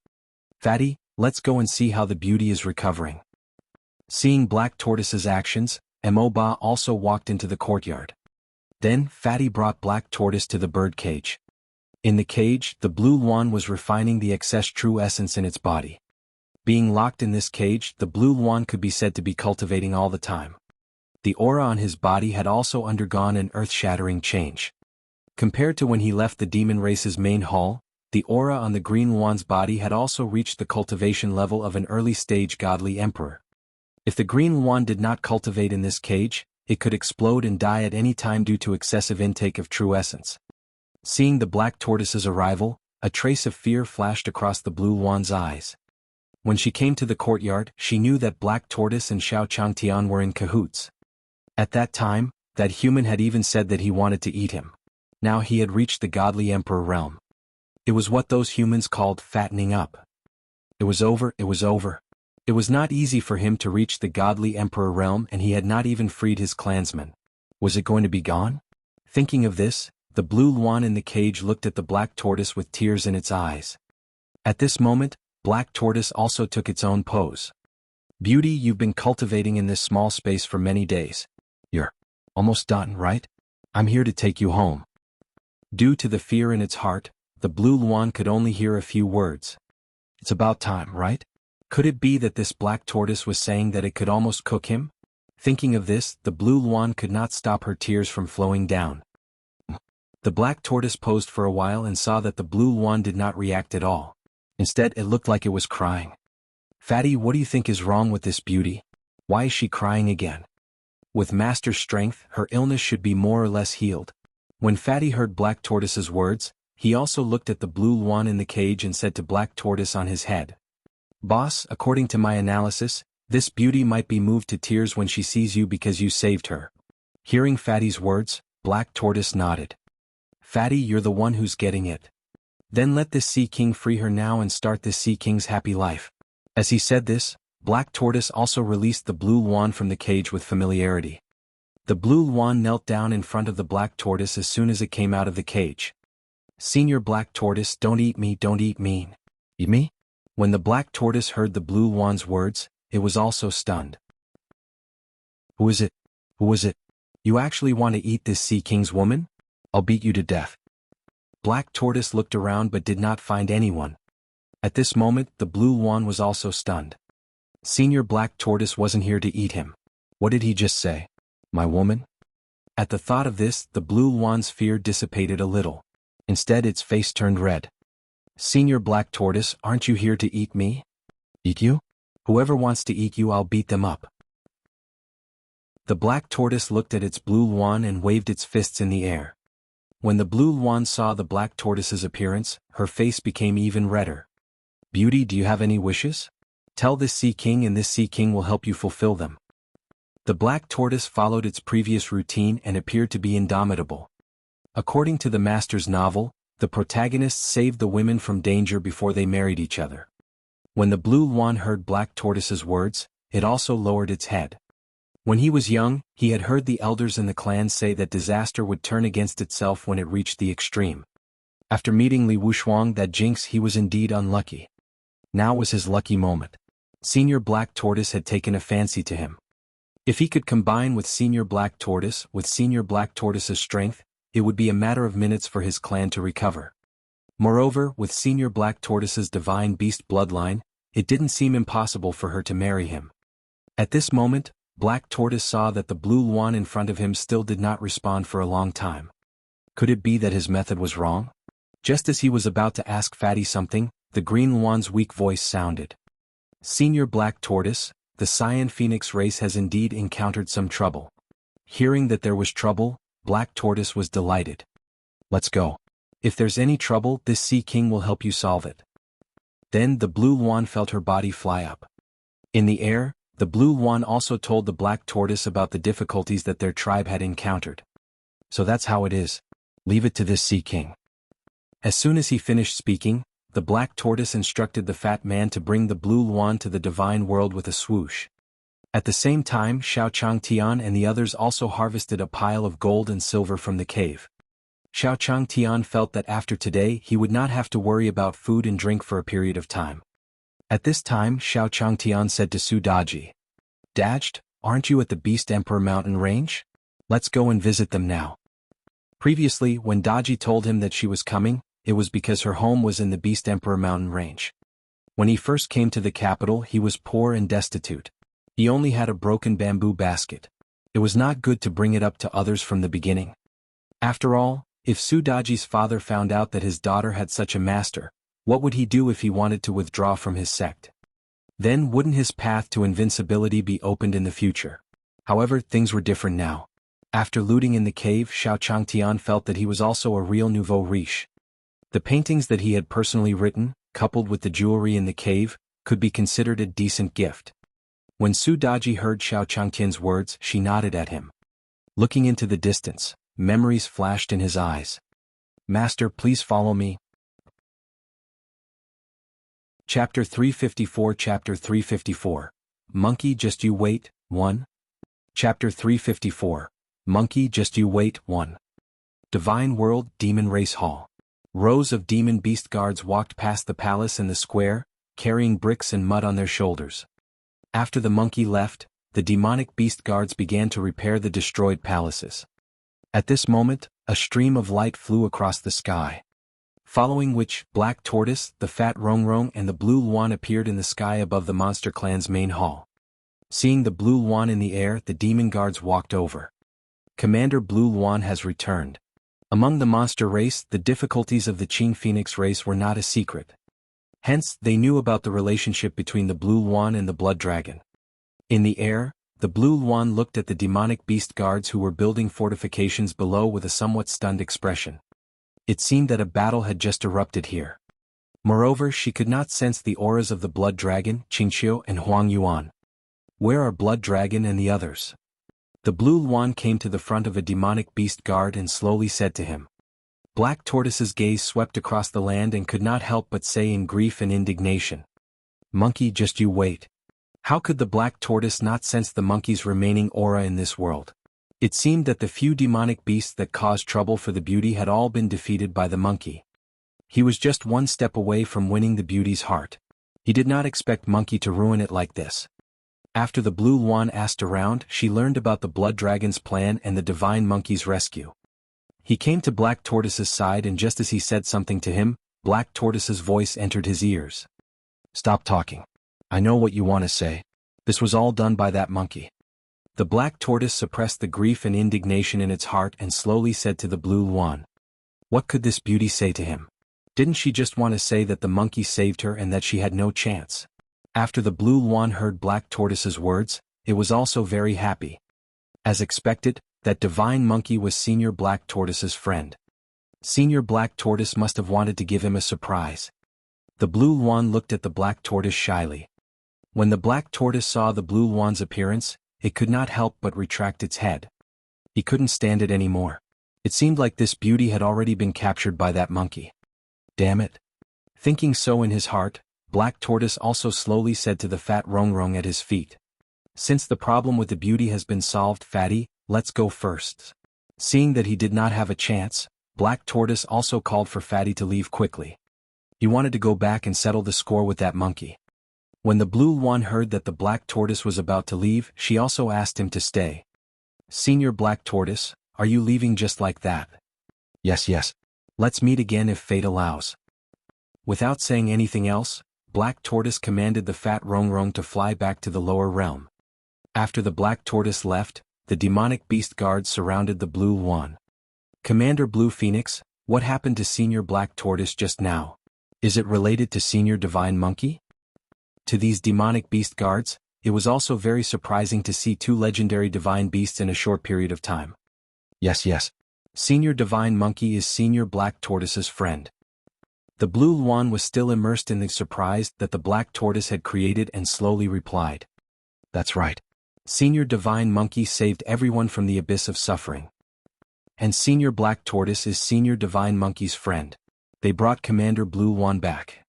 "Fatty, let's go and see how the beauty is recovering." Seeing Black Tortoise's actions, Mo Ba also walked into the courtyard. Then, Fatty brought Black Tortoise to the bird cage. In the cage, the blue Luan was refining the excess true essence in its body. Being locked in this cage, the blue Luan could be said to be cultivating all the time. The aura on his body had also undergone an earth-shattering change. Compared to when he left the demon race's main hall, the aura on the green Luan's body had also reached the cultivation level of an early-stage godly emperor. If the green Luan did not cultivate in this cage, it could explode and die at any time due to excessive intake of true essence. Seeing the Black Tortoise's arrival, a trace of fear flashed across the blue Luan's eyes. When she came to the courtyard, she knew that Black Tortoise and Xiao Changtian were in cahoots. At that time, that human had even said that he wanted to eat him. Now he had reached the godly emperor realm. It was what those humans called fattening up. It was over, it was over. It was not easy for him to reach the godly emperor realm, and he had not even freed his clansmen. Was it going to be gone? Thinking of this, the blue Luan in the cage looked at the Black Tortoise with tears in its eyes. At this moment, Black Tortoise also took its own pose. "Beauty, you've been cultivating in this small space for many days. You're almost done, right? I'm here to take you home." Due to the fear in its heart, the blue Luan could only hear a few words. "It's about time, right? Could it be that this black tortoise was saying that it could almost cook him? Thinking of this, the blue Luan could not stop her tears from flowing down. The black tortoise posed for a while and saw that the blue Luan did not react at all. Instead, it looked like it was crying. "Fatty, what do you think is wrong with this beauty? Why is she crying again?" With master strength, her illness should be more or less healed. When Fatty heard Black Tortoise's words, he also looked at the blue Luan in the cage and said to Black Tortoise on his head, "Boss, according to my analysis, this beauty might be moved to tears when she sees you because you saved her." Hearing Fatty's words, Black Tortoise nodded. "Fatty, you're the one who's getting it. Then let this Sea King free her now and start this Sea King's happy life." As he said this, Black Tortoise also released the blue Luan from the cage with familiarity. The blue Luan knelt down in front of the Black Tortoise as soon as it came out of the cage. "Senior Black Tortoise, don't eat me, don't eat me." "Eat me?" When the Black Tortoise heard the blue Luan's words, it was also stunned. "Who is it? Who is it? You actually want to eat this Sea King's woman? I'll beat you to death." Black Tortoise looked around but did not find anyone. At this moment, the blue Luan was also stunned. Senior Black Tortoise wasn't here to eat him. What did he just say? My woman? At the thought of this, the blue Luan's fear dissipated a little. Instead, its face turned red. "Senior Black Tortoise, aren't you here to eat me?" "Eat you? Whoever wants to eat you, I'll beat them up." The Black Tortoise looked at its blue Luan and waved its fists in the air. When the blue Luan saw the Black Tortoise's appearance, her face became even redder. "Beauty, do you have any wishes? Tell this Sea King and this Sea King will help you fulfill them." The Black Tortoise followed its previous routine and appeared to be indomitable. According to the master's novel, the protagonists saved the women from danger before they married each other. When the blue Luan heard Black Tortoise's words, it also lowered its head. When he was young, he had heard the elders in the clan say that disaster would turn against itself when it reached the extreme. After meeting Li Wushuang, that jinx, he was indeed unlucky. Now was his lucky moment. Senior Black Tortoise had taken a fancy to him. If he could combine with Senior Black Tortoise, with Senior Black Tortoise's strength, it would be a matter of minutes for his clan to recover. Moreover, with Senior Black Tortoise's divine beast bloodline, it didn't seem impossible for her to marry him. At this moment, Black Tortoise saw that the blue Luan in front of him still did not respond for a long time. Could it be that his method was wrong? Just as he was about to ask Fatty something, the green Luan's weak voice sounded. "Senior Black Tortoise, the Cyan Phoenix race has indeed encountered some trouble." Hearing that there was trouble, Black Tortoise was delighted. "Let's go. If there's any trouble, this Sea King will help you solve it." Then the blue Luan felt her body fly up. In the air, the blue Luan also told the Black Tortoise about the difficulties that their tribe had encountered. "So that's how it is. Leave it to this Sea King." As soon as he finished speaking, the Black Tortoise instructed the fat man to bring the blue Luan to the divine world with a swoosh. At the same time, Xiao Changtian and the others also harvested a pile of gold and silver from the cave. Xiao Changtian felt that after today he would not have to worry about food and drink for a period of time. At this time, Xiao Changtian said to Su Daji, "Dajt, aren't you at the Beast Emperor mountain range? Let's go and visit them now." Previously, when Daji told him that she was coming, it was because her home was in the Beast Emperor mountain range. When he first came to the capital, he was poor and destitute. He only had a broken bamboo basket. It was not good to bring it up to others from the beginning. After all, if Su Daji's father found out that his daughter had such a master, what would he do if he wanted to withdraw from his sect? Then wouldn't his path to invincibility be opened in the future? However, things were different now. After looting in the cave, Xiao Changtian felt that he was also a real nouveau riche. The paintings that he had personally written, coupled with the jewelry in the cave, could be considered a decent gift. When Su Daji heard Xiao Changtian's words, she nodded at him. Looking into the distance, memories flashed in his eyes. "Master, please follow me." Chapter 354 Chapter 354 Monkey Just You Wait, 1. Chapter 354 Monkey Just You Wait, 1. Divine World Demon Race Hall. Rows of demon beast guards walked past the palace and the square, carrying bricks and mud on their shoulders. After the monkey left, the demonic beast guards began to repair the destroyed palaces. At this moment, a stream of light flew across the sky. following which, Black Tortoise, the Fat Rongrong and the Blue Luan appeared in the sky above the monster clan's main hall. Seeing the Blue Luan in the air, the demon guards walked over. Commander Blue Luan has returned. Among the monster race, the difficulties of the Qing Phoenix race were not a secret. Hence, they knew about the relationship between the Blue Luan and the Blood Dragon. In the air, the Blue Luan looked at the demonic beast guards who were building fortifications below with a somewhat stunned expression. It seemed that a battle had just erupted here. Moreover, she could not sense the auras of the Blood Dragon, Qingqiu and Huang Yuan. Where are Blood Dragon and the others? The Blue Luan came to the front of a demonic beast guard and slowly said to him. Black Tortoise's gaze swept across the land and could not help but say in grief and indignation. Monkey, just you wait. How could the Black Tortoise not sense the monkey's remaining aura in this world? It seemed that the few demonic beasts that caused trouble for the beauty had all been defeated by the monkey. He was just one step away from winning the beauty's heart. He did not expect Monkey to ruin it like this. After the Blue Luan asked around, she learned about the Blood Dragon's plan and the Divine Monkey's rescue. He came to Black Tortoise's side and just as he said something to him, Black Tortoise's voice entered his ears. Stop talking. I know what you want to say. This was all done by that monkey. The Black Tortoise suppressed the grief and indignation in its heart and slowly said to the Blue Luan. What could this beauty say to him? Didn't she just want to say that the monkey saved her and that she had no chance? After the Blue Luan heard Black Tortoise's words, it was also very happy. As expected, that divine monkey was Senior Black Tortoise's friend. Senior Black Tortoise must have wanted to give him a surprise. The Blue Luan looked at the Black Tortoise shyly. When the Black Tortoise saw the Blue Luan's appearance, it could not help but retract its head. He couldn't stand it anymore. It seemed like this beauty had already been captured by that monkey. Damn it. Thinking so in his heart, Black Tortoise also slowly said to the Fat Rongrong at his feet. Since the problem with the beauty has been solved, Fatty, let's go first. Seeing that he did not have a chance, Black Tortoise also called for Fatty to leave quickly. He wanted to go back and settle the score with that monkey. When the Blue Luan heard that the Black Tortoise was about to leave, she also asked him to stay. Senior Black Tortoise, are you leaving just like that? Yes. Let's meet again if fate allows. Without saying anything else, Black Tortoise commanded the Fat Rongrong to fly back to the lower realm. After the Black Tortoise left, the demonic beast guards surrounded the Blue Luan. Commander Blue Phoenix, what happened to Senior Black Tortoise just now? Is it related to Senior Divine Monkey? To these demonic beast guards, it was also very surprising to see two legendary divine beasts in a short period of time. Yes. Senior Divine Monkey is Senior Black Tortoise's friend. The Blue Luan was still immersed in the surprise that the Black Tortoise had created and slowly replied. That's right. Senior Divine Monkey saved everyone from the abyss of suffering. And Senior Black Tortoise is Senior Divine Monkey's friend. They brought Commander Blue Luan back.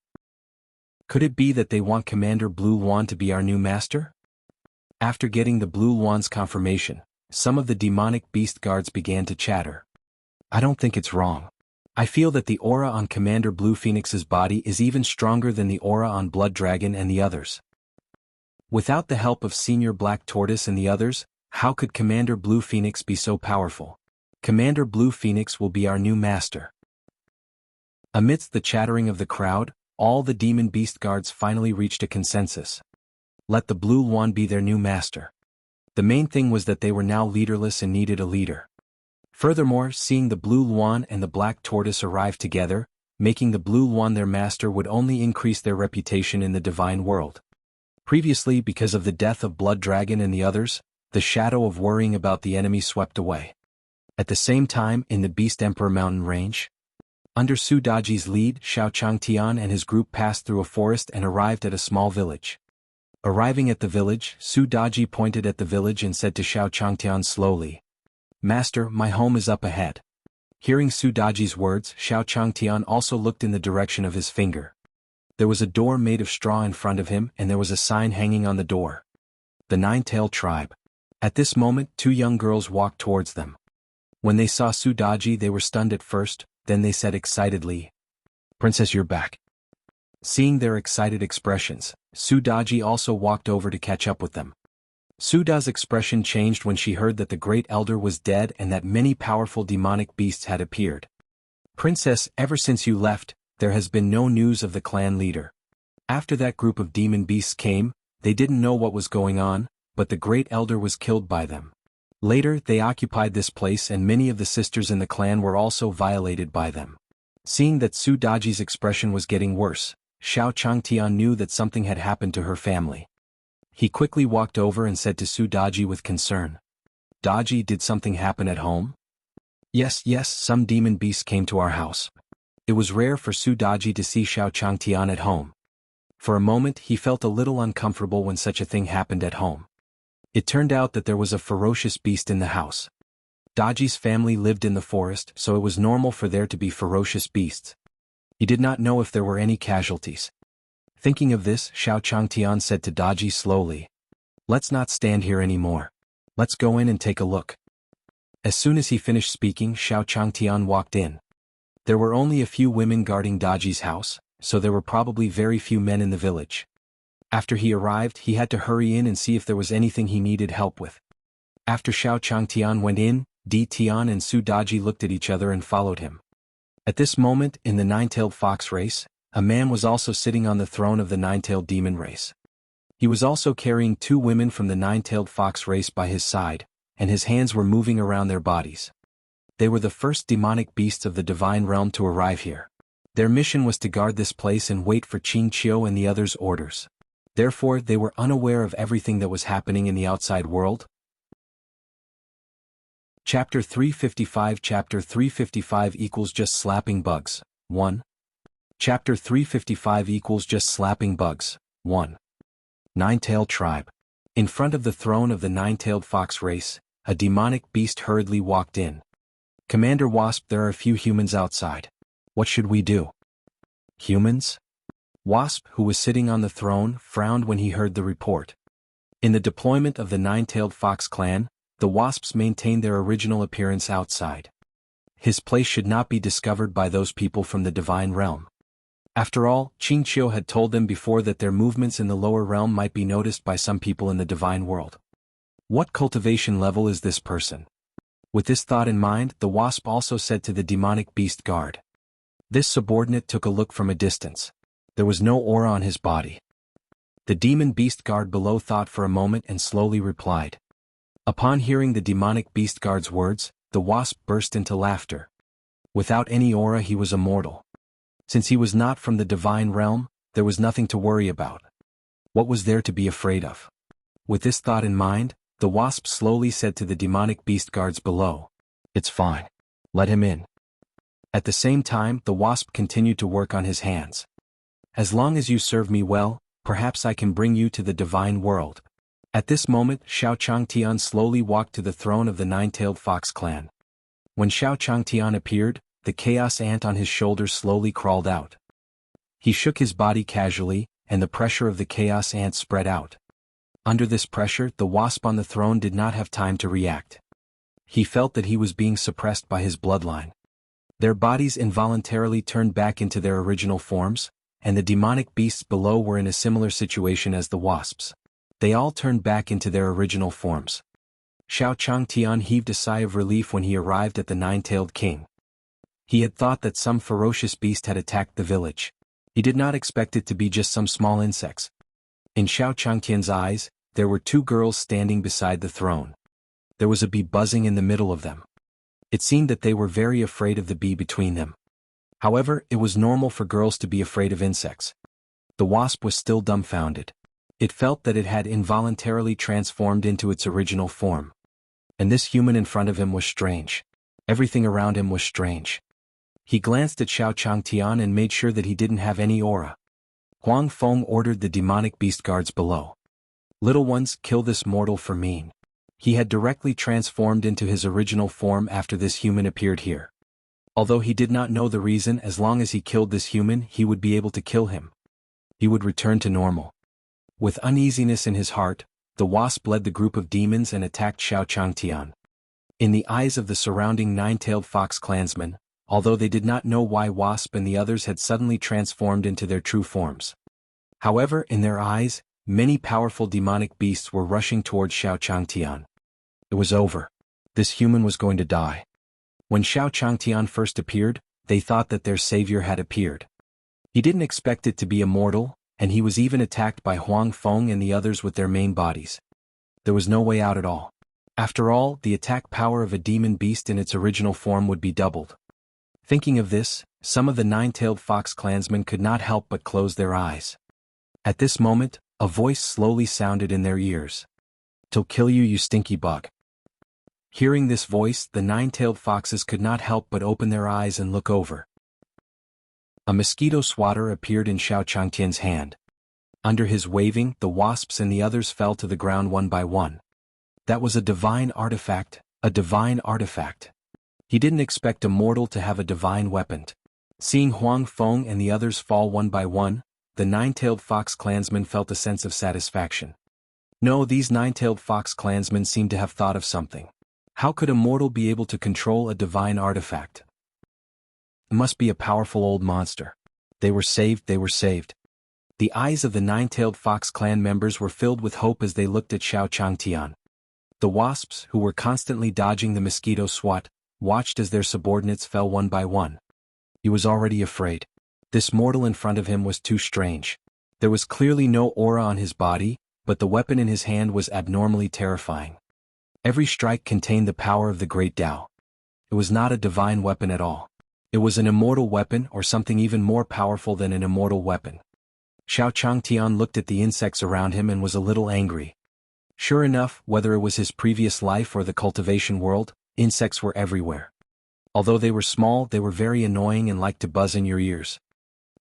Could it be that they want Commander Blue Luan to be our new master? After getting the Blue Luan's confirmation, some of the demonic beast guards began to chatter. I don't think it's wrong. I feel that the aura on Commander Blue Phoenix's body is even stronger than the aura on Blood Dragon and the others. Without the help of Senior Black Tortoise and the others, how could Commander Blue Phoenix be so powerful? Commander Blue Phoenix will be our new master. Amidst the chattering of the crowd, all the demon beast guards finally reached a consensus. Let the Blue Luan be their new master. The main thing was that they were now leaderless and needed a leader. Furthermore, seeing the Blue Luan and the Black Tortoise arrive together, making the Blue Luan their master would only increase their reputation in the divine world. Previously, because of the death of Blood Dragon and the others, the shadow of worrying about the enemy swept away. At the same time, in the Beast Emperor mountain range, under Su Daji's lead, Xiao Changtian and his group passed through a forest and arrived at a small village. Arriving at the village, Su Daji pointed at the village and said to Xiao Changtian slowly, Master, my home is up ahead. Hearing Su Daji's words, Xiao Changtian also looked in the direction of his finger. There was a door made of straw in front of him and there was a sign hanging on the door. The Nine-Tailed Tribe. At this moment, two young girls walked towards them. When they saw Su Daji, they were stunned at first, then they said excitedly, Princess, you're back. Seeing their excited expressions, Su Daji also walked over to catch up with them. Su Da's expression changed when she heard that the Great Elder was dead and that many powerful demonic beasts had appeared. Princess, ever since you left, there has been no news of the clan leader. After that group of demon beasts came, they didn't know what was going on, but the great elder was killed by them. Later they occupied this place and many of the sisters in the clan were also violated by them. Seeing that Su Daji's expression was getting worse, Xiao Changtian knew that something had happened to her family. He quickly walked over and said to Su Daji with concern, "Daji, did something happen at home?" Yes, some demon beasts came to our house." It was rare for Su Daji to see Xiao Changtian at home. For a moment he felt a little uncomfortable when such a thing happened at home. It turned out that there was a ferocious beast in the house. Daji's family lived in the forest, so it was normal for there to be ferocious beasts. He did not know if there were any casualties. Thinking of this, Xiao Changtian said to Daji slowly, "Let's not stand here anymore. Let's go in and take a look." As soon as he finished speaking, Xiao Changtian walked in. There were only a few women guarding Daji's house, so there were probably very few men in the village. After he arrived, he had to hurry in and see if there was anything he needed help with. After Xiao Changtian went in, Di Tian and Su Daji looked at each other and followed him. At this moment, in the nine-tailed fox race, a man was also sitting on the throne of the nine-tailed demon race. He was also carrying two women from the nine-tailed fox race by his side, and his hands were moving around their bodies. They were the first demonic beasts of the divine realm to arrive here. Their mission was to guard this place and wait for Qing Qiu and the others' orders. Therefore, they were unaware of everything that was happening in the outside world. Chapter 355 Chapter 355 equals just slapping bugs. 1. Chapter 355 equals just slapping bugs. 1. Nine-tailed tribe. In front of the throne of the nine-tailed fox race, a demonic beast hurriedly walked in. "Commander Wasp, there are a few humans outside. What should we do?" "Humans?" Wasp, who was sitting on the throne, frowned when he heard the report. In the deployment of the nine-tailed fox clan, the wasps maintained their original appearance outside. His place should not be discovered by those people from the divine realm. After all, Qing Qiu had told them before that their movements in the lower realm might be noticed by some people in the divine world. What cultivation level is this person? With this thought in mind, the wasp also said to the demonic beast guard. This subordinate took a look from a distance. There was no aura on his body. The demon beast guard below thought for a moment and slowly replied. Upon hearing the demonic beast guard's words, the wasp burst into laughter. Without any aura, he was immortal. Since he was not from the divine realm, there was nothing to worry about. What was there to be afraid of? With this thought in mind, the wasp slowly said to the demonic beast guards below, "It's fine. Let him in." At the same time, the wasp continued to work on his hands. "As long as you serve me well, perhaps I can bring you to the divine world." At this moment, Xiao Changtian slowly walked to the throne of the nine-tailed fox clan. When Xiao Changtian appeared, the chaos ant on his shoulders slowly crawled out. He shook his body casually, and the pressure of the chaos ant spread out. Under this pressure, the wasp on the throne did not have time to react. He felt that he was being suppressed by his bloodline. Their bodies involuntarily turned back into their original forms, and the demonic beasts below were in a similar situation as the wasps. They all turned back into their original forms. Xiao Changtian heaved a sigh of relief when he arrived at the nine-tailed king. He had thought that some ferocious beast had attacked the village. He did not expect it to be just some small insects. In Xiao Changtian's eyes, there were two girls standing beside the throne. There was a bee buzzing in the middle of them. It seemed that they were very afraid of the bee between them. However, it was normal for girls to be afraid of insects. The wasp was still dumbfounded. It felt that it had involuntarily transformed into its original form. And this human in front of him was strange. Everything around him was strange. He glanced at Xiao Changtian and made sure that he didn't have any aura. Huang Feng ordered the demonic beast guards below. "Little ones, kill this mortal for me." He had directly transformed into his original form after this human appeared here. Although he did not know the reason, as long as he killed this human, he would be able to kill him. He would return to normal. With uneasiness in his heart, the wasp led the group of demons and attacked Xiao Changtian. In the eyes of the surrounding nine-tailed fox clansmen, although they did not know why Wasp and the others had suddenly transformed into their true forms. However, in their eyes, many powerful demonic beasts were rushing towards Xiao Changtian. It was over. This human was going to die. When Xiao Changtian first appeared, they thought that their savior had appeared. He didn't expect it to be immortal, and he was even attacked by Huang Feng and the others with their main bodies. There was no way out at all. After all, the attack power of a demon beast in its original form would be doubled. Thinking of this, some of the nine-tailed fox clansmen could not help but close their eyes. At this moment, a voice slowly sounded in their ears. "Till kill you, you stinky bug." Hearing this voice, the nine-tailed foxes could not help but open their eyes and look over. A mosquito swatter appeared in Xiao Changtian's hand. Under his waving, the wasps and the others fell to the ground one by one. That was a divine artifact, a divine artifact. He didn't expect a mortal to have a divine weapon. Seeing Huang Feng and the others fall one by one, the nine-tailed fox clansmen felt a sense of satisfaction. No, these nine-tailed fox clansmen seemed to have thought of something. How could a mortal be able to control a divine artifact? It must be a powerful old monster. They were saved, they were saved. The eyes of the nine-tailed fox clan members were filled with hope as they looked at Xiao Changtian. The wasps, who were constantly dodging the mosquito swat, watched as their subordinates fell one by one. He was already afraid. This mortal in front of him was too strange. There was clearly no aura on his body, but the weapon in his hand was abnormally terrifying. Every strike contained the power of the great Tao. It was not a divine weapon at all. It was an immortal weapon or something even more powerful than an immortal weapon. Xiao Changtian looked at the insects around him and was a little angry. Sure enough, whether it was his previous life or the cultivation world, insects were everywhere. Although they were small, they were very annoying and liked to buzz in your ears.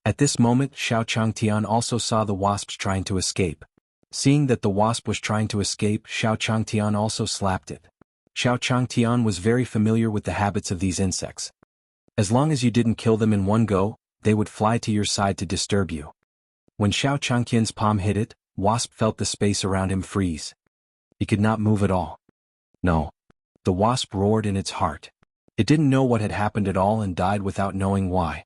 At this moment, Xiao Changtian also saw the wasps trying to escape. Seeing that the wasp was trying to escape, Xiao Changtian also slapped it. Xiao Changtian was very familiar with the habits of these insects. As long as you didn't kill them in one go, they would fly to your side to disturb you. When Xiao Changtian's palm hit it, Wasp felt the space around him freeze. He could not move at all. No. The wasp roared in its heart. It didn't know what had happened at all and died without knowing why.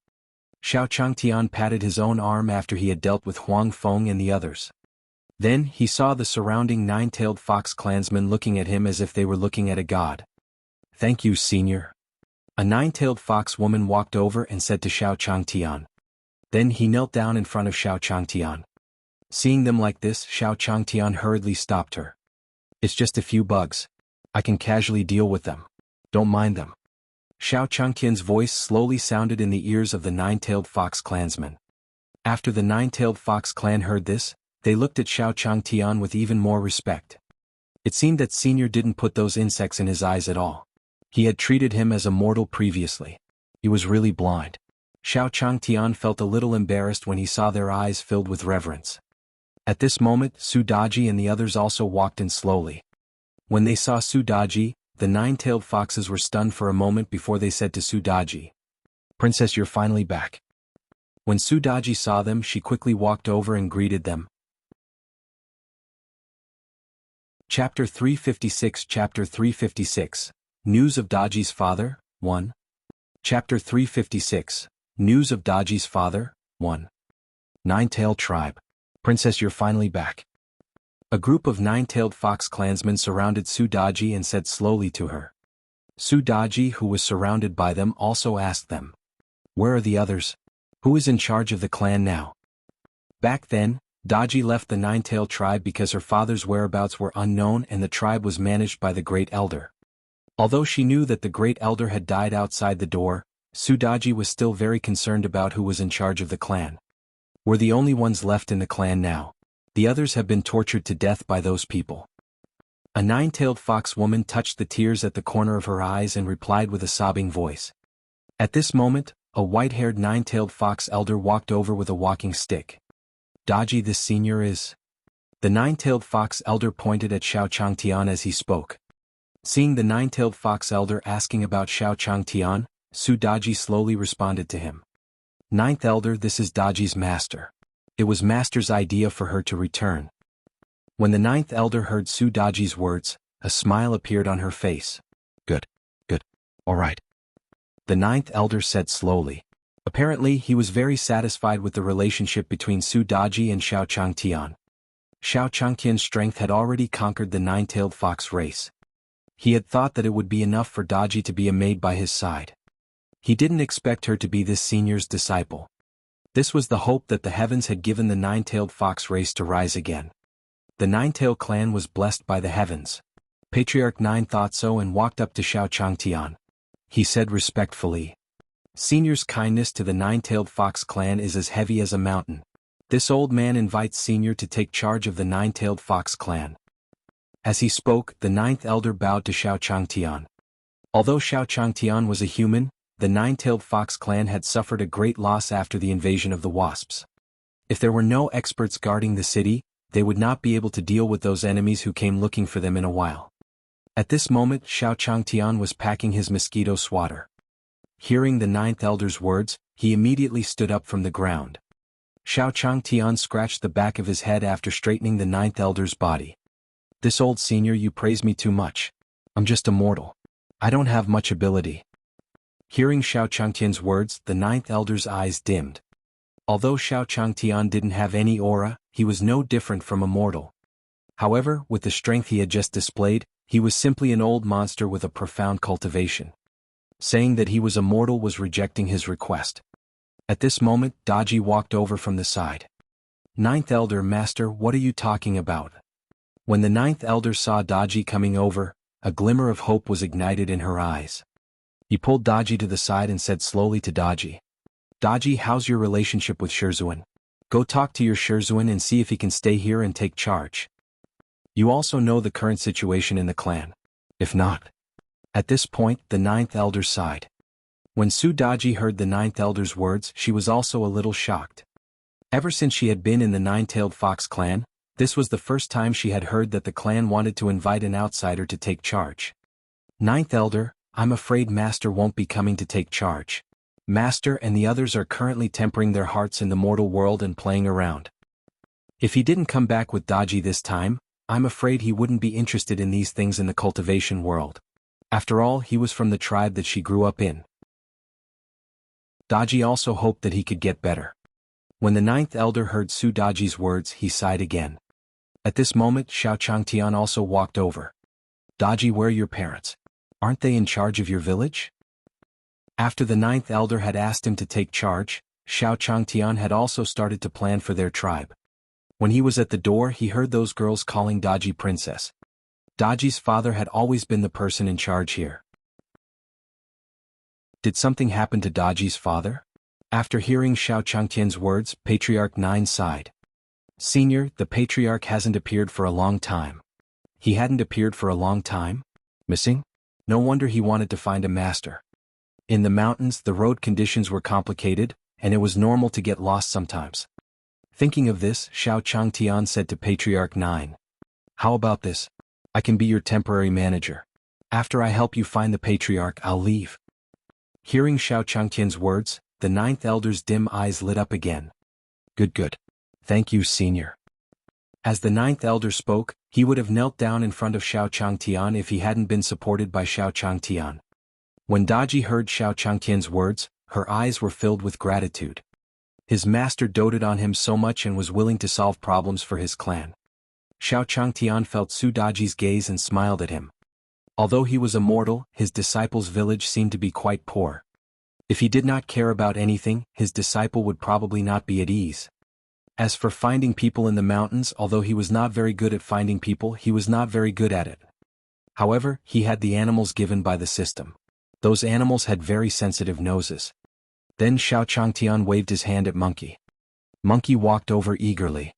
Xiao Changtian patted his own arm after he had dealt with Huang Feng and the others. Then he saw the surrounding nine-tailed fox clansmen looking at him as if they were looking at a god. "Thank you, senior." A nine-tailed fox woman walked over and said to Xiao Changtian. Then he knelt down in front of Xiao Changtian. Seeing them like this, Xiao Changtian hurriedly stopped her. "It's just a few bugs. I can casually deal with them. Don't mind them." Xiao Changtian's voice slowly sounded in the ears of the nine-tailed fox clansmen. After the nine-tailed fox clan heard this, they looked at Xiao Changtian with even more respect. It seemed that Senior didn't put those insects in his eyes at all. He had treated him as a mortal previously. He was really blind. Xiao Changtian felt a little embarrassed when he saw their eyes filled with reverence. At this moment, Su Daji and the others also walked in slowly. When they saw Su Daji, the nine-tailed foxes were stunned for a moment before they said to Su Daji, "Princess, you're finally back." When Su Daji saw them, she quickly walked over and greeted them. Chapter 356 Chapter 356 News of Daji's Father, 1. Chapter 356 News of Daji's Father, 1. Nine-Tailed Tribe. "Princess, you're finally back." A group of nine-tailed fox clansmen surrounded Su Daji and said slowly to her. Su Daji, who was surrounded by them, also asked them, "Where are the others? Who is in charge of the clan now?" Back then, Daji left the nine-tailed tribe because her father's whereabouts were unknown and the tribe was managed by the Great Elder. Although she knew that the Great Elder had died outside the door, Su Daji was still very concerned about who was in charge of the clan. We're the only ones left in the clan now. The others have been tortured to death by those people. A nine-tailed fox woman touched the tears at the corner of her eyes and replied with a sobbing voice. At this moment, a white-haired nine-tailed fox elder walked over with a walking stick. "Daji, this senior is..." The nine-tailed fox elder pointed at Xiao Changtian as he spoke. Seeing the nine-tailed fox elder asking about Xiao Changtian, Su Daji slowly responded to him. "Ninth elder, this is Daji's master." It was master's idea for her to return. When the ninth elder heard Su Daji's words, a smile appeared on her face. Good. All right." The ninth elder said slowly. Apparently, he was very satisfied with the relationship between Su Daji and Xiao Changtian. Xiao Changtian's strength had already conquered the nine-tailed fox race. He had thought that it would be enough for Daji to be a maid by his side. He didn't expect her to be this senior's disciple. This was the hope that the heavens had given the nine-tailed fox race to rise again. The Nine-Tail clan was blessed by the heavens. Patriarch 9 thought so and walked up to Xiao Changtian. He said respectfully, "Senior's kindness to the Nine-Tailed Fox clan is as heavy as a mountain. This old man invites Senior to take charge of the Nine-Tailed Fox clan." As he spoke, the ninth elder bowed to Xiao Changtian. Although Xiao Changtian was a human, the Nine-Tailed Fox clan had suffered a great loss after the invasion of the wasps. If there were no experts guarding the city, they would not be able to deal with those enemies who came looking for them in a while. At this moment, Xiao Changtian was packing his mosquito swatter. Hearing the ninth elder's words, he immediately stood up from the ground. Xiao Changtian scratched the back of his head after straightening the ninth elder's body. "This old senior, you praise me too much. I'm just a mortal. I don't have much ability." Hearing Xiao Changtian's words, the ninth elder's eyes dimmed. Although Xiao Changtian didn't have any aura, he was no different from a mortal. However, with the strength he had just displayed, he was simply an old monster with a profound cultivation. Saying that he was a mortal was rejecting his request. At this moment, Daji walked over from the side. "Ninth elder, master, what are you talking about?" When the ninth elder saw Daji coming over, a glimmer of hope was ignited in her eyes. He pulled Daji to the side and said slowly to Daji, "Daji, how's your relationship with Shirzuan? Go talk to your Shirzuan and see if he can stay here and take charge. You also know the current situation in the clan. If not..." At this point, the ninth elder sighed. When Su Daji heard the ninth elder's words, she was also a little shocked. Ever since she had been in the Nine-Tailed Fox clan, this was the first time she had heard that the clan wanted to invite an outsider to take charge. "Ninth elder, I'm afraid Master won't be coming to take charge. Master and the others are currently tempering their hearts in the mortal world and playing around. If he didn't come back with Daji this time, I'm afraid he wouldn't be interested in these things in the cultivation world. After all, he was from the tribe that she grew up in." Daji also hoped that he could get better. When the ninth elder heard Su Daji's words, he sighed again. At this moment, Xiao Changtian also walked over. "Daji, where are your parents? Aren't they in charge of your village?" After the ninth elder had asked him to take charge, Xiao Changtian had also started to plan for their tribe. When he was at the door, he heard those girls calling Daji princess. Daji's father had always been the person in charge here. Did something happen to Daji's father? After hearing Xiao Changtian's words, Patriarch 9 sighed. "Senior, the patriarch hasn't appeared for a long time." He hadn't appeared for a long time? Missing? No wonder he wanted to find a master. In the mountains, the road conditions were complicated, and it was normal to get lost sometimes. Thinking of this, Xiao Changtian said to Patriarch 9. "How about this? I can be your temporary manager. After I help you find the patriarch, I'll leave." Hearing Xiao Changtian's words, the ninth elder's dim eyes lit up again. Good. Thank you, senior." As the ninth elder spoke, he would have knelt down in front of Xiao Changtian if he hadn't been supported by Xiao Changtian. When Daji heard Xiao Changtian's words, her eyes were filled with gratitude. His master doted on him so much and was willing to solve problems for his clan. Xiao Changtian felt Su Daji's gaze and smiled at him. Although he was a mortal, his disciple's village seemed to be quite poor. If he did not care about anything, his disciple would probably not be at ease. As for finding people in the mountains, although he was not very good at finding people, he was not very good at it. However, he had the animals given by the system. Those animals had very sensitive noses. Then Xiao Changtian waved his hand at Monkey. Monkey walked over eagerly.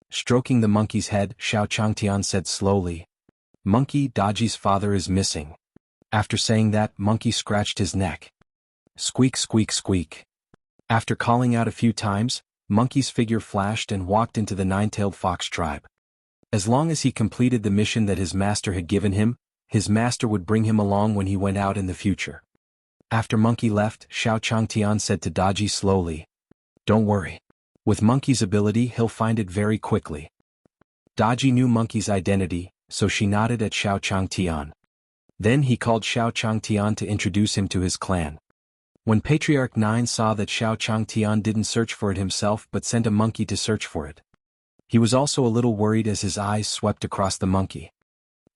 Stroking the monkey's head, Xiao Changtian said slowly, "Monkey, Daji's father is missing." After saying that, Monkey scratched his neck. Squeak, squeak, squeak. After calling out a few times, Monkey's figure flashed and walked into the Nine-Tailed Fox tribe. As long as he completed the mission that his master had given him, his master would bring him along when he went out in the future. After Monkey left, Xiao Changtian said to Daji slowly, "Don't worry. With Monkey's ability, he'll find it very quickly." Daji knew Monkey's identity, so she nodded at Xiao Changtian. Then he called Xiao Changtian to introduce him to his clan. When Patriarch 9 saw that Xiao Changtian didn't search for it himself but sent a monkey to search for it, he was also a little worried as his eyes swept across the monkey.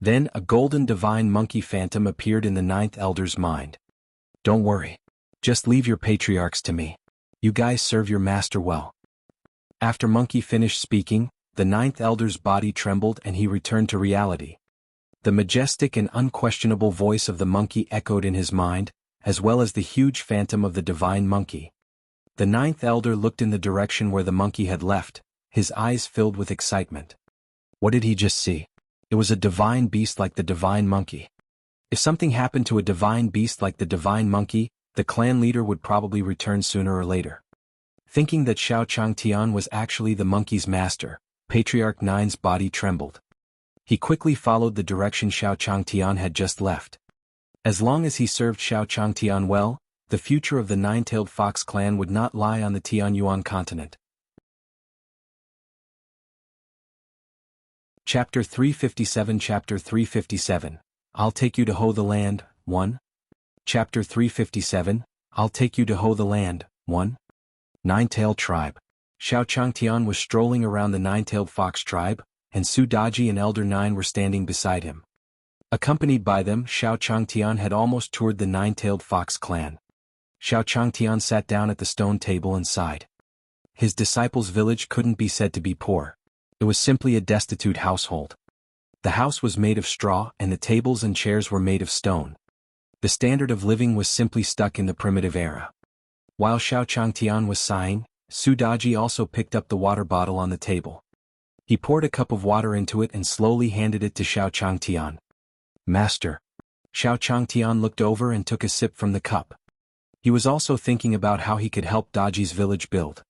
Then a golden divine monkey phantom appeared in the ninth elder's mind. "Don't worry. Just leave your patriarchs to me. You guys serve your master well. After Monkey finished speaking, the ninth elder's body trembled and he returned to reality. The majestic and unquestionable voice of the monkey echoed in his mind, as well as the huge phantom of the divine monkey. The ninth elder looked in the direction where the monkey had left, his eyes filled with excitement. What did he just see? It was a divine beast like the divine monkey. If something happened to a divine beast like the divine monkey, the clan leader would probably return sooner or later. Thinking that Xiao Changtian was actually the monkey's master, Patriarch Nine's body trembled. He quickly followed the direction Xiao Changtian had just left. As long as he served Xiao Changtian well, the future of the Nine-Tailed Fox clan would not lie on the Tianyuan continent. Chapter 357 Chapter 357, I'll take you to hoe the land, 1. Chapter 357, I'll take you to hoe the land, 1. Nine-Tailed Tribe. Xiao Changtian was strolling around the Nine-Tailed Fox tribe, and Su Daji and Elder Nine were standing beside him. Accompanied by them, Xiao Changtian had almost toured the Nine-Tailed Fox clan. Xiao Changtian sat down at the stone table and sighed. His disciples' village couldn't be said to be poor. It was simply a destitute household. The house was made of straw and the tables and chairs were made of stone. The standard of living was simply stuck in the primitive era. While Xiao Changtian was sighing, Su Daji also picked up the water bottle on the table. He poured a cup of water into it and slowly handed it to Xiao Changtian. Master. Xiao Changtian looked over and took a sip from the cup. He was also thinking about how he could help Daji's village build.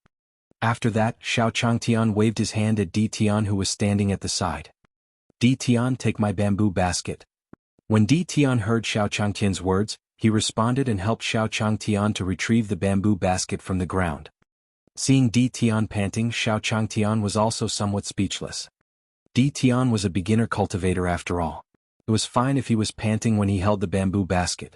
After that, Xiao Changtian waved his hand at Di Tian who was standing at the side. Di Tian, take my bamboo basket. When Di Tian heard Xiao Changtian's words, he responded and helped Xiao Changtian to retrieve the bamboo basket from the ground. Seeing Di Tian panting, Xiao Changtian was also somewhat speechless. Di Tian was a beginner cultivator after all. It was fine if he was panting when he held the bamboo basket.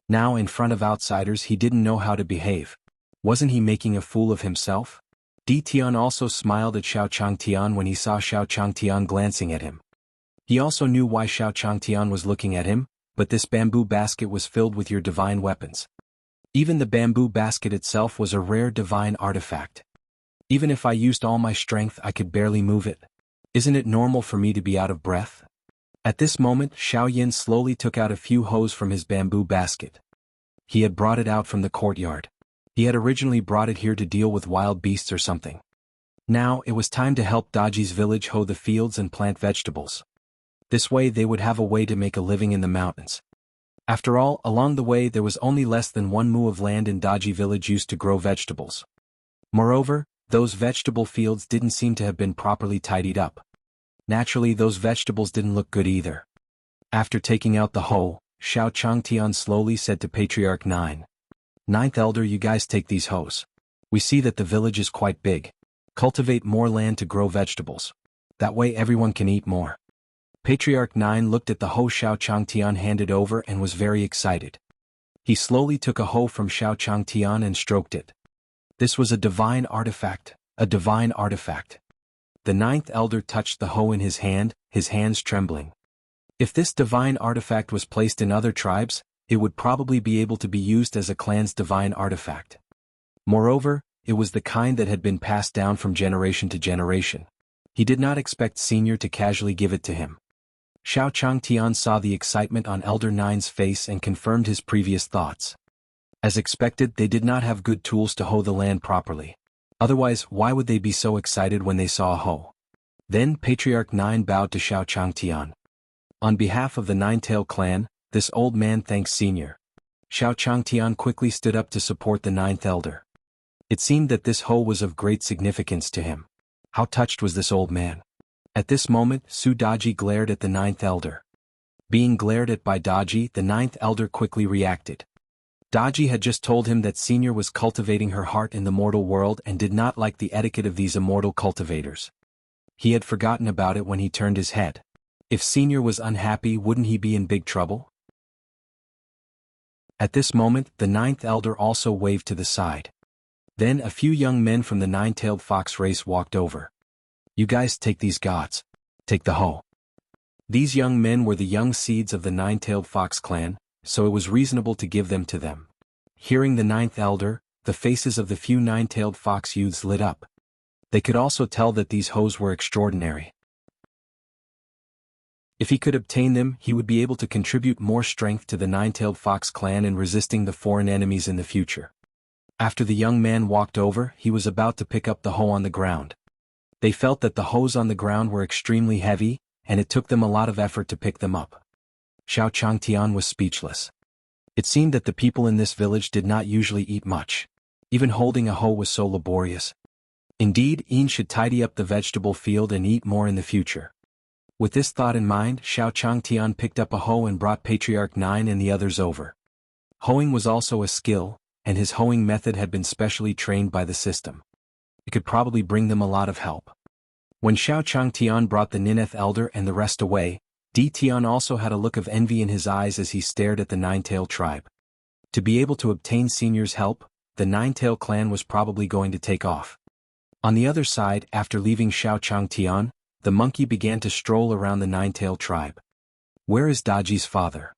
Now in front of outsiders he didn't know how to behave. Wasn't he making a fool of himself? Di Tian also smiled at Xiao Changtian when he saw Xiao Changtian glancing at him. He also knew why Xiao Changtian was looking at him, but this bamboo basket was filled with your divine weapons. Even the bamboo basket itself was a rare divine artifact. Even if I used all my strength I could barely move it. Isn't it normal for me to be out of breath? At this moment Xiao Yin slowly took out a few hoes from his bamboo basket. He had brought it out from the courtyard. He had originally brought it here to deal with wild beasts or something. Now it was time to help Daji's village hoe the fields and plant vegetables. This way they would have a way to make a living in the mountains. After all, along the way there was only less than 1 mu of land in Daji village used to grow vegetables. Moreover, those vegetable fields didn't seem to have been properly tidied up. Naturally, those vegetables didn't look good either. After taking out the hoe, Xiao Changtian slowly said to Patriarch 9. Ninth Elder, you guys take these hoes. We see that the village is quite big. Cultivate more land to grow vegetables. That way everyone can eat more. Patriarch 9 looked at the hoe Xiao Changtian handed over and was very excited. He slowly took a hoe from Xiao Changtian and stroked it. This was a divine artifact, a divine artifact. The ninth elder touched the hoe in his hands trembling. If this divine artifact was placed in other tribes, it would probably be able to be used as a clan's divine artifact. Moreover, it was the kind that had been passed down from generation to generation. He did not expect Senior to casually give it to him. Xiao Changtian saw the excitement on Elder Nine's face and confirmed his previous thoughts. As expected, they did not have good tools to hoe the land properly. Otherwise, why would they be so excited when they saw a hoe? Then Patriarch 9 bowed to Xiao Changtian. On behalf of the Nine-Tailed clan, this old man thanks Senior. Xiao Changtian quickly stood up to support the ninth elder. It seemed that this hoe was of great significance to him. How touched was this old man? At this moment, Su Daji glared at the ninth elder. Being glared at by Daji, the ninth elder quickly reacted. Daji had just told him that Senior was cultivating her heart in the mortal world and did not like the etiquette of these immortal cultivators. He had forgotten about it when he turned his head. If Senior was unhappy, wouldn't he be in big trouble? At this moment, the ninth elder also waved to the side. Then a few young men from the nine-tailed fox race walked over. You guys take these gods. Take the hoe. These young men were the young seeds of the nine-tailed fox clan, so it was reasonable to give them to them. Hearing the ninth elder, the faces of the few nine-tailed fox youths lit up. They could also tell that these hoes were extraordinary. If he could obtain them, he would be able to contribute more strength to the nine-tailed fox clan in resisting the foreign enemies in the future. After the young man walked over, he was about to pick up the hoe on the ground. They felt that the hoes on the ground were extremely heavy, and it took them a lot of effort to pick them up. Xiao Changtian was speechless. It seemed that the people in this village did not usually eat much. Even holding a hoe was so laborious. Indeed, Yin should tidy up the vegetable field and eat more in the future. With this thought in mind, Xiao Changtian picked up a hoe and brought Patriarch 9 and the others over. Hoeing was also a skill, and his hoeing method had been specially trained by the system. It could probably bring them a lot of help. When Xiao Changtian brought the Nineth Elder and the rest away, Di Tian also had a look of envy in his eyes as he stared at the Nine-Tail tribe. To be able to obtain Senior's help, the Nine-Tail clan was probably going to take off. On the other side, after leaving Xiao Changtian, the monkey began to stroll around the Nine-Tail tribe. "Where is Daji's father?"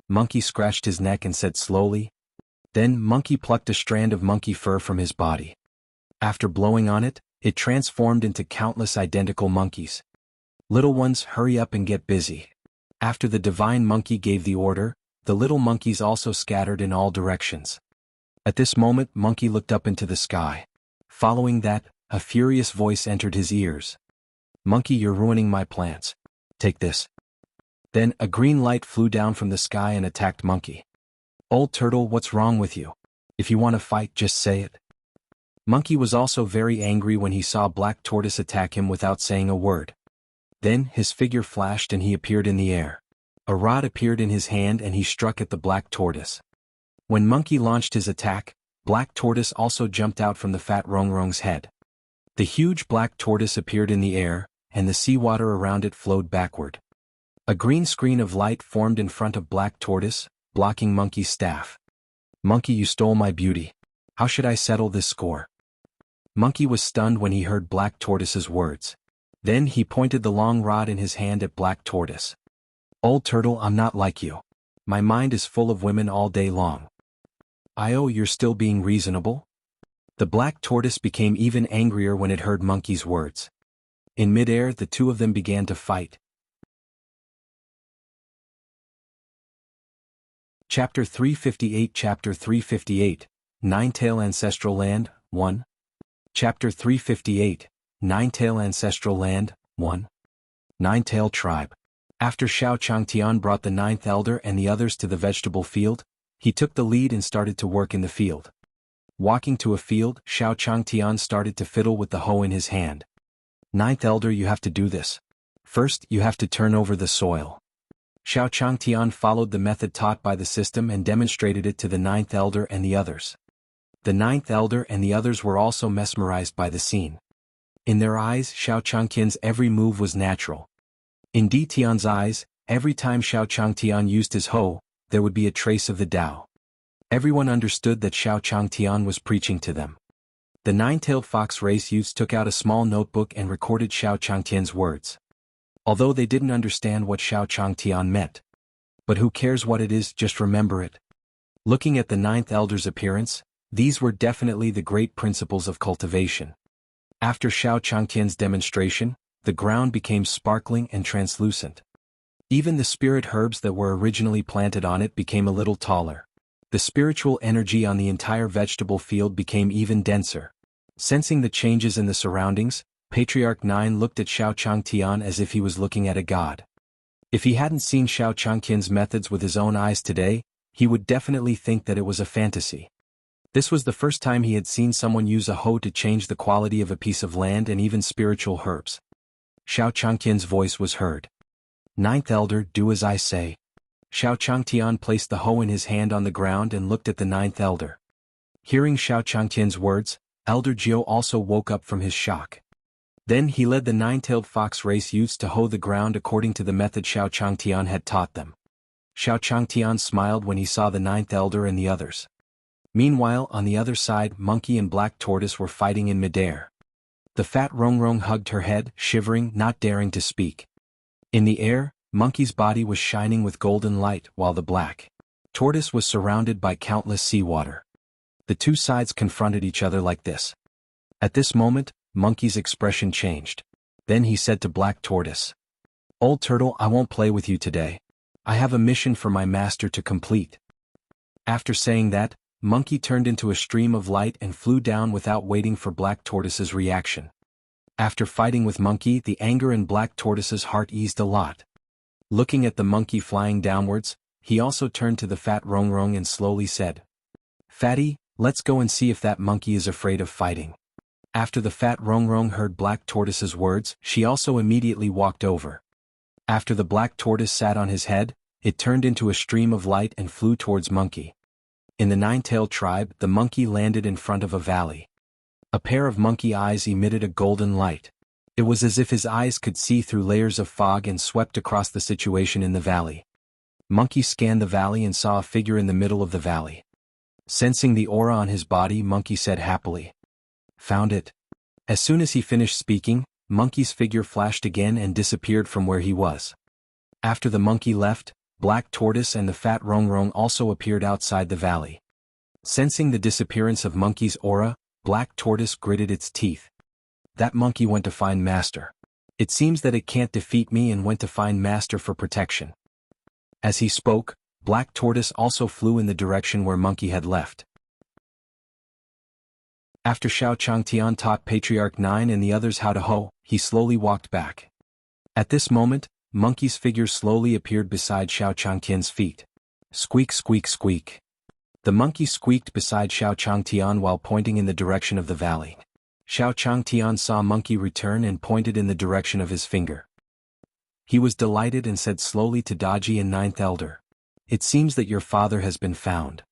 Monkey scratched his neck and said slowly. Then Monkey plucked a strand of monkey fur from his body. After blowing on it, it transformed into countless identical monkeys. "Little ones, hurry up and get busy." After the divine monkey gave the order, the little monkeys also scattered in all directions. At this moment, Monkey looked up into the sky. Following that, a furious voice entered his ears. "Monkey, you're ruining my plants. Take this." Then a green light flew down from the sky and attacked Monkey. "Old Turtle, what's wrong with you? If you want to fight, just say it." Monkey was also very angry when he saw Black Tortoise attack him without saying a word. Then his figure flashed and he appeared in the air. A rod appeared in his hand and he struck at the Black Tortoise. When Monkey launched his attack, Black Tortoise also jumped out from the fat Rongrong's head. The huge Black Tortoise appeared in the air, and the seawater around it flowed backward. A green screen of light formed in front of Black Tortoise, blocking Monkey's staff. "Monkey, you stole my beauty. How should I settle this score?" Monkey was stunned when he heard Black Tortoise's words. Then he pointed the long rod in his hand at Black Tortoise. "Old Turtle, I'm not like you. My mind is full of women all day long." "Io, you're still being reasonable?" The Black Tortoise became even angrier when it heard Monkey's words. In midair, the two of them began to fight. Chapter 358 Nine-Tail Ancestral Land, 1. Chapter 358, Nine-Tail Ancestral Land, 1. Nine-Tail Tribe. After Xiao Changtian brought the Ninth Elder and the others to the vegetable field, he took the lead and started to work in the field. Walking to a field, Xiao Changtian started to fiddle with the hoe in his hand. "Ninth Elder, you have to do this. First, you have to turn over the soil." Xiao Changtian followed the method taught by the system and demonstrated it to the Ninth Elder and the others. The Ninth Elder and the others were also mesmerized by the scene. In their eyes, Xiao Changtian's every move was natural. In Di Tian's eyes, every time Xiao Changtian used his hoe, there would be a trace of the Tao. Everyone understood that Xiao Changtian was preaching to them. The nine-tailed fox race youths took out a small notebook and recorded Xiao Changtian's words. Although they didn't understand what Xiao Changtian meant. But who cares what it is, just remember it. Looking at the Ninth Elder's appearance, these were definitely the great principles of cultivation. After Xiao Changtian's demonstration, the ground became sparkling and translucent. Even the spirit herbs that were originally planted on it became a little taller. The spiritual energy on the entire vegetable field became even denser. Sensing the changes in the surroundings, Patriarch 9 looked at Xiao Changtian as if he was looking at a god. If he hadn't seen Xiao Changtian's methods with his own eyes today, he would definitely think that it was a fantasy. This was the first time he had seen someone use a hoe to change the quality of a piece of land and even spiritual herbs. Xiao Changtian's voice was heard. "Ninth Elder, do as I say." Xiao Changtian placed the hoe in his hand on the ground and looked at the Ninth Elder. Hearing Xiao Changtian's words, Elder Jiu also woke up from his shock. Then he led the nine-tailed fox race youths to hoe the ground according to the method Xiao Changtian had taught them. Xiao Changtian smiled when he saw the Ninth Elder and the others. Meanwhile, on the other side, Monkey and Black Tortoise were fighting in midair. The fat Rongrong hugged her head, shivering, not daring to speak. In the air, Monkey's body was shining with golden light while the Black Tortoise was surrounded by countless seawater. The two sides confronted each other like this. At this moment, Monkey's expression changed. Then he said to Black Tortoise, "Old Turtle, I won't play with you today. I have a mission for my master to complete." After saying that, Monkey turned into a stream of light and flew down without waiting for Black Tortoise's reaction. After fighting with Monkey, the anger in Black Tortoise's heart eased a lot. Looking at the monkey flying downwards, he also turned to the fat Rongrong and slowly said, "Fatty, let's go and see if that monkey is afraid of fighting." After the fat Rongrong heard Black Tortoise's words, she also immediately walked over. After the Black Tortoise sat on his head, it turned into a stream of light and flew towards Monkey. In the nine-tailed tribe, the monkey landed in front of a valley. A pair of monkey eyes emitted a golden light. It was as if his eyes could see through layers of fog and swept across the situation in the valley. Monkey scanned the valley and saw a figure in the middle of the valley. Sensing the aura on his body, Monkey said happily, "Found it." As soon as he finished speaking, Monkey's figure flashed again and disappeared from where he was. After the monkey left, Black Tortoise and the fat Rongrong also appeared outside the valley. Sensing the disappearance of Monkey's aura, Black Tortoise gritted its teeth. "That monkey went to find Master. It seems that it can't defeat me and went to find Master for protection." As he spoke, Black Tortoise also flew in the direction where Monkey had left. After Xiao Changtian taught Patriarch 9 and the others how to hoe, he slowly walked back. At this moment, Monkey's figure slowly appeared beside Xiao Changtian's feet. Squeak, squeak, squeak. The monkey squeaked beside Xiao Changtian while pointing in the direction of the valley. Xiao Changtian saw Monkey return and pointed in the direction of his finger. He was delighted and said slowly to Daji and Ninth Elder, "It seems that your father has been found."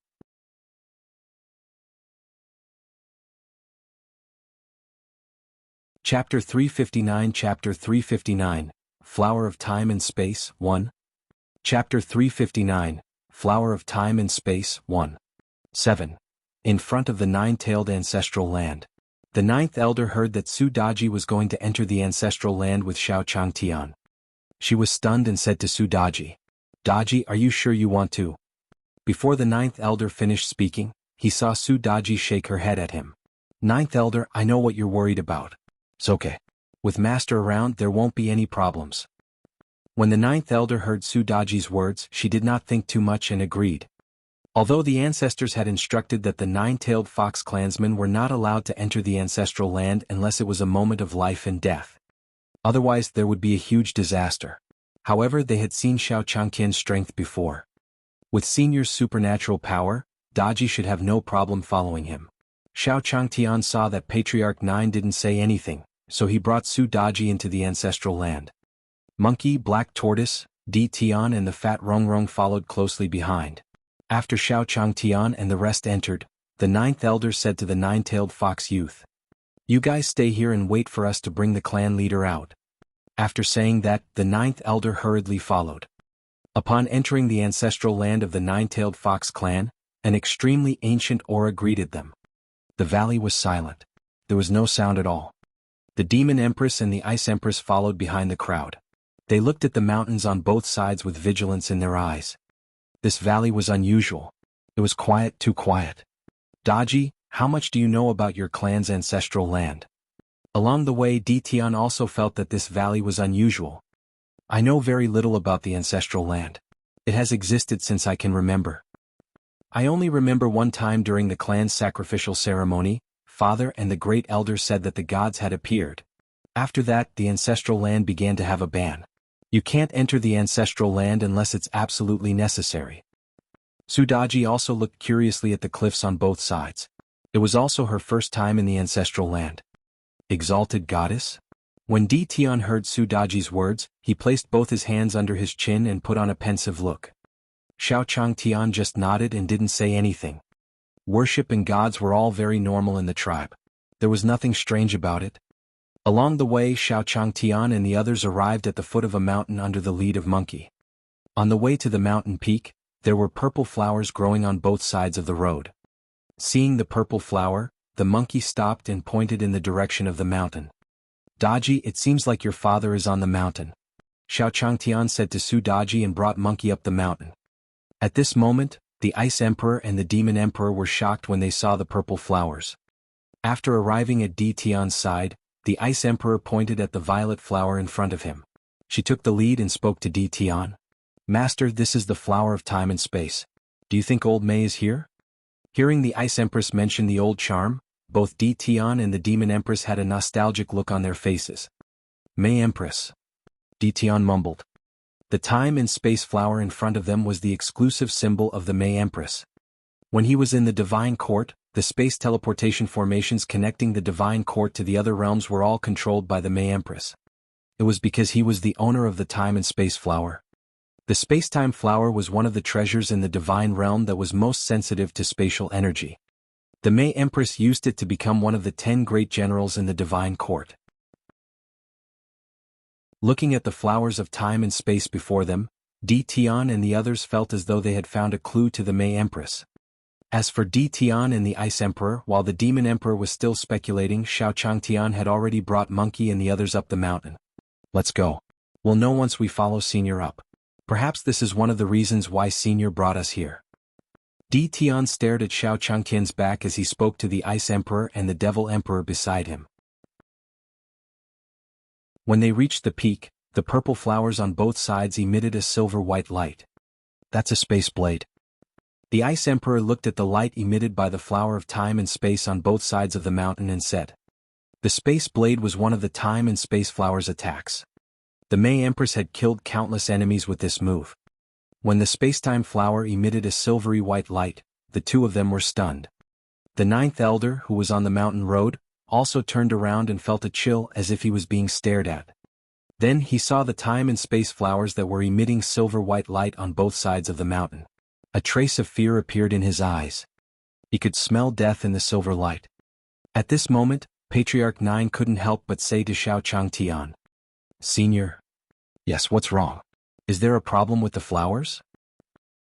Chapter 359 Chapter 359, Flower of Time and Space, 1. Chapter 359, Flower of Time and Space, 1. 7. In front of the nine-tailed ancestral land. The ninth elder heard that Su Daji was going to enter the ancestral land with Xiao Changtian. She was stunned and said to Su Daji, "Daji, are you sure you want to?" Before the ninth elder finished speaking, he saw Su Daji shake her head at him. "Ninth elder, I know what you're worried about. It's okay. With Master around, there won't be any problems." When the ninth elder heard Su Daji's words, she did not think too much and agreed. Although the ancestors had instructed that the nine-tailed fox clansmen were not allowed to enter the ancestral land unless it was a moment of life and death. Otherwise there would be a huge disaster. However, they had seen Xiao Changtian's strength before. With Senior's supernatural power, Daji should have no problem following him. Xiao Changtian saw that Patriarch 9 didn't say anything, so he brought Su Daji into the ancestral land. Monkey, Black Tortoise, Di Tian and the fat Rongrong followed closely behind. After Xiao Changtian and the rest entered, the ninth elder said to the nine-tailed fox youth, "You guys stay here and wait for us to bring the clan leader out." After saying that, the ninth elder hurriedly followed. Upon entering the ancestral land of the nine-tailed fox clan, an extremely ancient aura greeted them. The valley was silent. There was no sound at all. The Demon Empress and the Ice Empress followed behind the crowd. They looked at the mountains on both sides with vigilance in their eyes. This valley was unusual. It was quiet, too quiet. "Daji, how much do you know about your clan's ancestral land?" Along the way, Di Tian also felt that this valley was unusual. "I know very little about the ancestral land. It has existed since I can remember. I only remember one time during the clan's sacrificial ceremony, Father and the Great Elder said that the gods had appeared. After that, the ancestral land began to have a ban. You can't enter the ancestral land unless it's absolutely necessary." Su Daji also looked curiously at the cliffs on both sides. It was also her first time in the ancestral land. Exalted Goddess? When Di Tian heard Su Daji's words, he placed both his hands under his chin and put on a pensive look. Xiao Changtian just nodded and didn't say anything. Worship and gods were all very normal in the tribe. There was nothing strange about it. Along the way, Xiao Changtian and the others arrived at the foot of a mountain under the lead of Monkey. On the way to the mountain peak, there were purple flowers growing on both sides of the road. Seeing the purple flower, the monkey stopped and pointed in the direction of the mountain. "Daji, it seems like your father is on the mountain," Xiao Changtian said to Su Daji and brought Monkey up the mountain. At this moment, the Ice Emperor and the Demon Emperor were shocked when they saw the purple flowers. After arriving at Di Tian's side, the Ice Emperor pointed at the violet flower in front of him. She took the lead and spoke to Di Tian. "Master, this is the flower of time and space. Do you think old Mei is here?" Hearing the Ice Empress mention the old charm, both Di Tian and the Demon Empress had a nostalgic look on their faces. "Mei Empress," Di Tian mumbled. The time and space flower in front of them was the exclusive symbol of the Mei Empress. When he was in the Divine Court, the space teleportation formations connecting the Divine Court to the other realms were all controlled by the Mei Empress. It was because he was the owner of the time and space flower. The space-time flower was one of the treasures in the Divine Realm that was most sensitive to spatial energy. The Mei Empress used it to become one of the 10 great generals in the Divine Court. Looking at the flowers of time and space before them, Di Tian and the others felt as though they had found a clue to the Mei Empress. As for Di Tian and the Ice Emperor, while the Demon Emperor was still speculating, Xiao Changtian had already brought Monkey and the others up the mountain. "Let's go. We'll know once we follow Senior up. Perhaps this is one of the reasons why Senior brought us here." Di Tian stared at Xiao Changtian's back as he spoke to the Ice Emperor and the Devil Emperor beside him. When they reached the peak, the purple flowers on both sides emitted a silver-white light. "That's a space blade." The Ice Emperor looked at the light emitted by the flower of time and space on both sides of the mountain and said, "The space blade was one of the time and space flower's attacks. The Mei Empress had killed countless enemies with this move. When the space-time flower emitted a silvery white light, the two of them were stunned. The ninth elder, who was on the mountain road, also turned around and felt a chill as if he was being stared at. Then he saw the time and space flowers that were emitting silver-white light on both sides of the mountain. A trace of fear appeared in his eyes. He could smell death in the silver light. At this moment, Patriarch 9 couldn't help but say to Xiao Changtian, "Senior." "Yes, what's wrong? Is there a problem with the flowers?"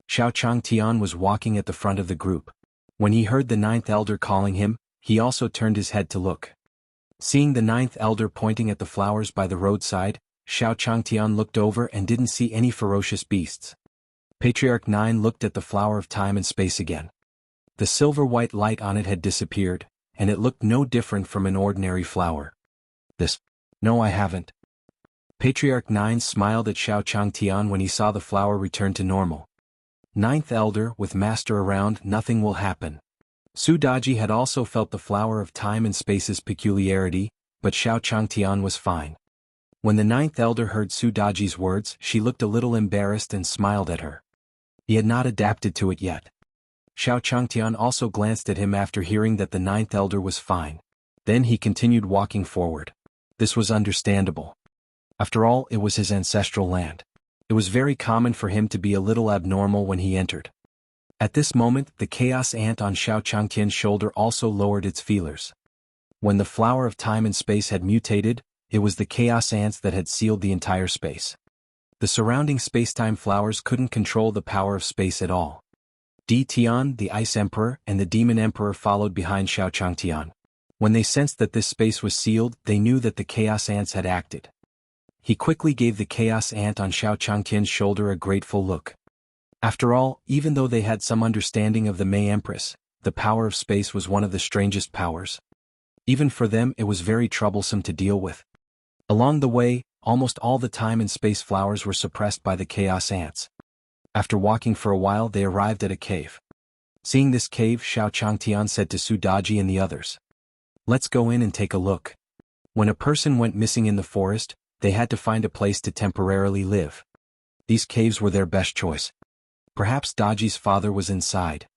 Xiao Changtian was walking at the front of the group. When he heard the ninth elder calling him, he also turned his head to look. Seeing the ninth elder pointing at the flowers by the roadside, Xiao Changtian looked over and didn't see any ferocious beasts. Patriarch 9 looked at the flower of time and space again. The silver-white light on it had disappeared, and it looked no different from an ordinary flower. "No, I haven't." Patriarch 9 smiled at Xiao Changtian when he saw the flower return to normal. "Ninth elder, with master around, nothing will happen." Su Daji had also felt the flower of time and space's peculiarity, but Xiao Changtian was fine. When the ninth elder heard Su Daji's words, she looked a little embarrassed and smiled at her. He had not adapted to it yet. Xiao Changtian also glanced at him after hearing that the ninth elder was fine. Then he continued walking forward. This was understandable. After all, it was his ancestral land. It was very common for him to be a little abnormal when he entered. At this moment, the chaos ant on Xiao Changtian's shoulder also lowered its feelers. When the flower of time and space had mutated, it was the chaos ants that had sealed the entire space. The surrounding space-time flowers couldn't control the power of space at all. Di Tian, the Ice Emperor, and the Demon Emperor followed behind Xiao Changtian. When they sensed that this space was sealed, they knew that the chaos ants had acted. He quickly gave the chaos ant on Xiao Changtian's shoulder a grateful look. After all, even though they had some understanding of the Mei Empress, the power of space was one of the strangest powers. Even for them, it was very troublesome to deal with. Along the way, almost all the time and space flowers were suppressed by the chaos ants. After walking for a while, they arrived at a cave. Seeing this cave, Xiao Changtian said to Su Daji and the others, "Let's go in and take a look." When a person went missing in the forest, they had to find a place to temporarily live. These caves were their best choice. Perhaps Daji's father was inside.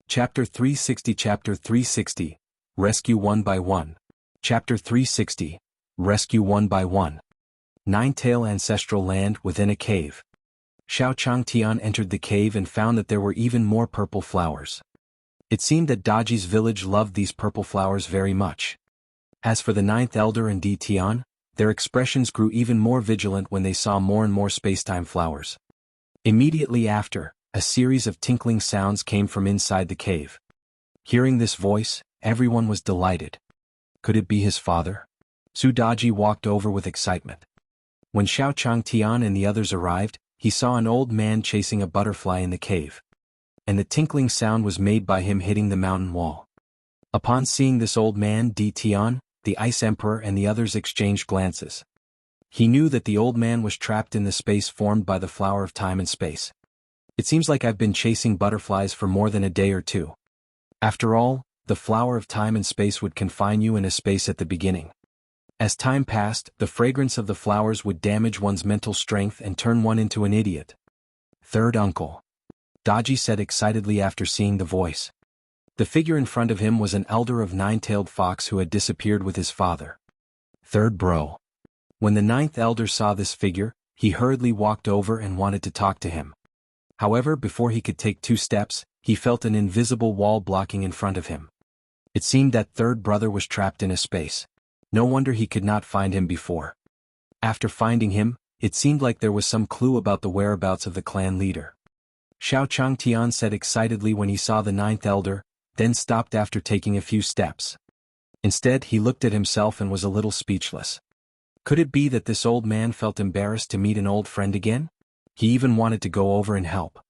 Chapter 360 Rescue One by One. Chapter 360 Rescue One by One. Nine-Tail Ancestral Land within a cave. Xiao Changtian entered the cave and found that there were even more purple flowers. It seemed that Daji's village loved these purple flowers very much. As for the ninth elder and Di Tian, their expressions grew even more vigilant when they saw more and more spacetime flowers. Immediately after, a series of tinkling sounds came from inside the cave. Hearing this voice, everyone was delighted. Could it be his father? Su Daji walked over with excitement. When Xiao Changtian and the others arrived, he saw an old man chasing a butterfly in the cave. And the tinkling sound was made by him hitting the mountain wall. Upon seeing this old man, Di Tian, the Ice Emperor and the others exchanged glances. He knew that the old man was trapped in the space formed by the flower of time and space. It seems like I've been chasing butterflies for more than a day or two. After all, the flower of time and space would confine you in a space at the beginning. As time passed, the fragrance of the flowers would damage one's mental strength and turn one into an idiot. Third uncle. Daji said excitedly after seeing the voice. The figure in front of him was an elder of nine-tailed fox who had disappeared with his father. Third bro. When the ninth elder saw this figure, he hurriedly walked over and wanted to talk to him. However, before he could take 2 steps, he felt an invisible wall blocking in front of him. It seemed that third brother was trapped in a space. No wonder he could not find him before. After finding him, it seemed like there was some clue about the whereabouts of the clan leader. Xiao Changtian said excitedly when he saw the ninth elder, then stopped after taking a few steps. Instead, he looked at himself and was a little speechless. Could it be that this old man felt embarrassed to meet an old friend again? He even wanted to go over and help.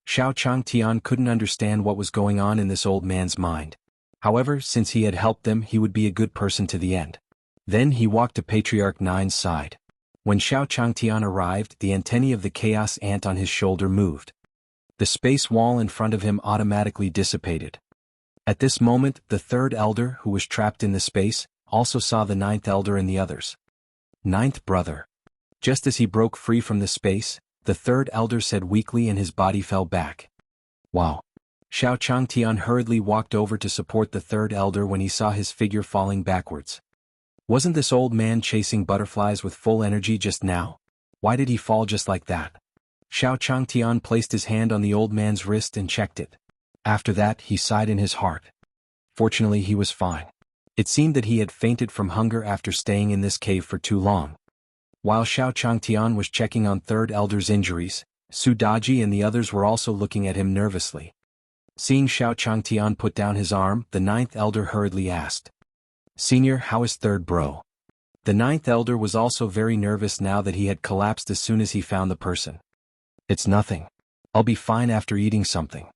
Xiao Changtian couldn't understand what was going on in this old man's mind. However, since he had helped them, he would be a good person to the end. Then he walked to Patriarch Nine's side. When Xiao Changtian arrived, the antennae of the chaos ant on his shoulder moved. The space wall in front of him automatically dissipated. At this moment, the third elder, who was trapped in the space, also saw the ninth elder and the others. Ninth brother. Just as he broke free from the space, the third elder said weakly and his body fell back. Wow. Xiao Changtian hurriedly walked over to support the third elder when he saw his figure falling backwards. Wasn't this old man chasing butterflies with full energy just now? Why did he fall just like that? Xiao Changtian placed his hand on the old man's wrist and checked it. After that, he sighed in his heart. Fortunately, he was fine. It seemed that he had fainted from hunger after staying in this cave for too long. While Xiao Changtian was checking on third elder's injuries, Su Daji and the others were also looking at him nervously. Seeing Xiao Changtian put down his arm, the ninth elder hurriedly asked, "Senior, how is third bro?" The ninth elder was also very nervous now that he had collapsed as soon as he found the person. "It's nothing. I'll be fine after eating something."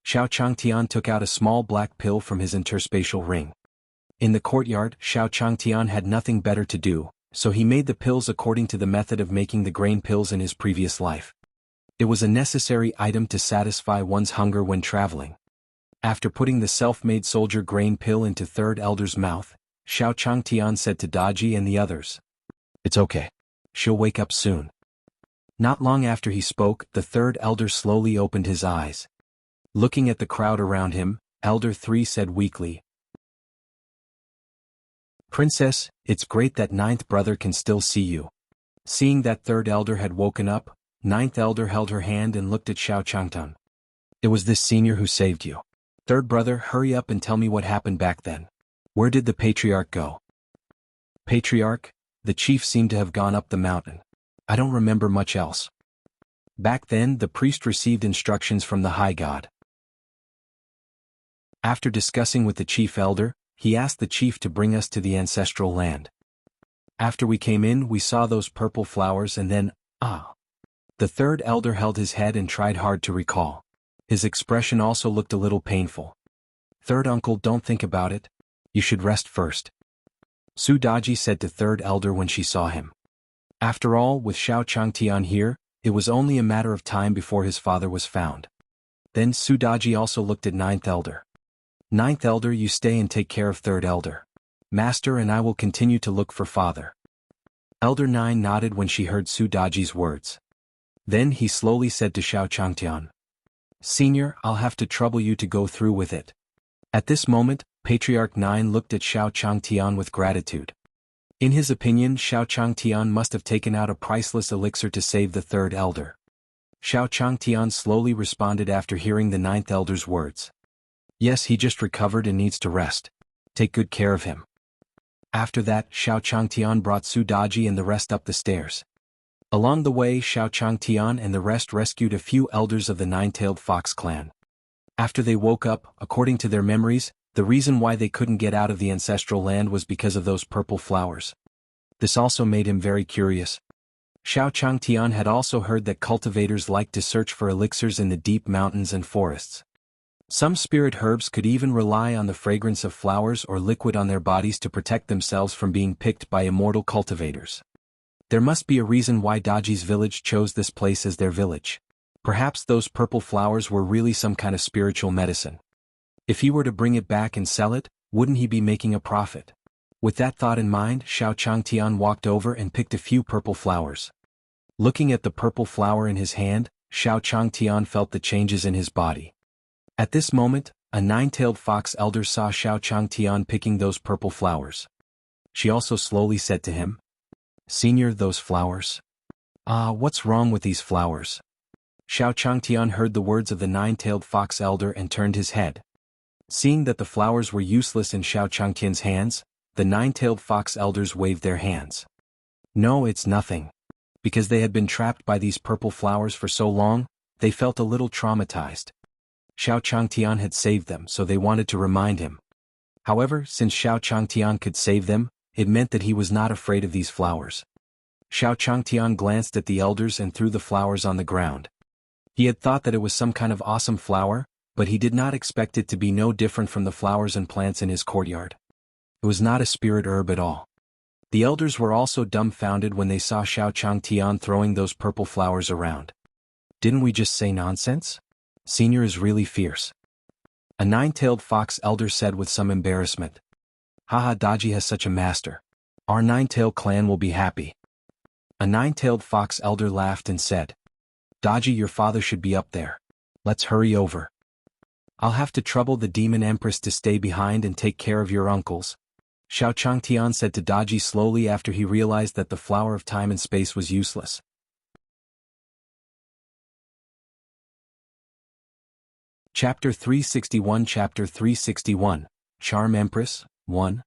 Xiao Changtian took out a small black pill from his interspatial ring. In the courtyard, Xiao Changtian had nothing better to do, so he made the pills according to the method of making the grain pills in his previous life. It was a necessary item to satisfy one's hunger when traveling. After putting the self-made soldier grain pill into third elder's mouth, Xiao Changtian said to Daji and the others, "It's okay. She'll wake up soon." Not long after he spoke, the third elder slowly opened his eyes. Looking at the crowd around him, Elder 3 said weakly, "Princess, it's great that ninth brother can still see you." Seeing that third elder had woken up, ninth elder held her hand and looked at Xiao Changtian. "It was this senior who saved you. Third brother, hurry up and tell me what happened back then. Where did the patriarch go?" "Patriarch? The chief seemed to have gone up the mountain. I don't remember much else." Back then, the priest received instructions from the high god. After discussing with the chief elder, he asked the chief to bring us to the ancestral land. After we came in, we saw those purple flowers and then, The third elder held his head and tried hard to recall. His expression also looked a little painful. "Third uncle, don't think about it. You should rest first," Su Daji said to third elder when she saw him. After all, with Xiao Changtian here, it was only a matter of time before his father was found. Then Su Daji also looked at ninth elder. "Ninth elder, you stay and take care of third elder. Master and I will continue to look for father." Elder 9 nodded when she heard Su Daji's words. Then he slowly said to Xiao Changtian, "Senior, I'll have to trouble you to go through with it." At this moment, Patriarch 9 looked at Xiao Changtian with gratitude. In his opinion, Xiao Changtian must have taken out a priceless elixir to save the third elder. Xiao Changtian slowly responded after hearing the ninth elder's words. "Yes, he just recovered and needs to rest. Take good care of him." After that, Xiao Changtian brought Su Daji and the rest up the stairs. Along the way, Xiao Changtian and the rest rescued a few elders of the nine-tailed fox clan. After they woke up, according to their memories, the reason why they couldn't get out of the ancestral land was because of those purple flowers. This also made him very curious. Xiao Changtian had also heard that cultivators liked to search for elixirs in the deep mountains and forests. Some spirit herbs could even rely on the fragrance of flowers or liquid on their bodies to protect themselves from being picked by immortal cultivators. There must be a reason why Daji's village chose this place as their village. Perhaps those purple flowers were really some kind of spiritual medicine. If he were to bring it back and sell it, wouldn't he be making a profit? With that thought in mind, Xiao Changtian walked over and picked a few purple flowers. Looking at the purple flower in his hand, Xiao Changtian felt the changes in his body. At this moment, a nine-tailed fox elder saw Xiao Changtian picking those purple flowers. She also slowly said to him, "Senior, those flowers? What's wrong with these flowers?" Xiao Changtian heard the words of the nine-tailed fox elder and turned his head. Seeing that the flowers were useless in Xiao Changtian's hands, the nine-tailed fox elders waved their hands. "No, it's nothing." Because they had been trapped by these purple flowers for so long, they felt a little traumatized. Xiao Changtian had saved them, so they wanted to remind him. However, since Xiao Changtian could save them, it meant that he was not afraid of these flowers. Xiao Changtian glanced at the elders and threw the flowers on the ground. He had thought that it was some kind of awesome flower, but he did not expect it to be no different from the flowers and plants in his courtyard. It was not a spirit herb at all. The elders were also dumbfounded when they saw Xiao Changtian throwing those purple flowers around. "Didn't we just say nonsense? Senior is really fierce." A nine-tailed fox elder said with some embarrassment. "Haha, Daji has such a master. Our nine-tailed clan will be happy." A nine-tailed fox elder laughed and said, "Daji, your father should be up there. Let's hurry over. I'll have to trouble the demon empress to stay behind and take care of your uncles." Xiao Changtian said to Daji slowly after he realized that the flower of time and space was useless. Chapter 361 Chapter 361, Charm Empress, 1.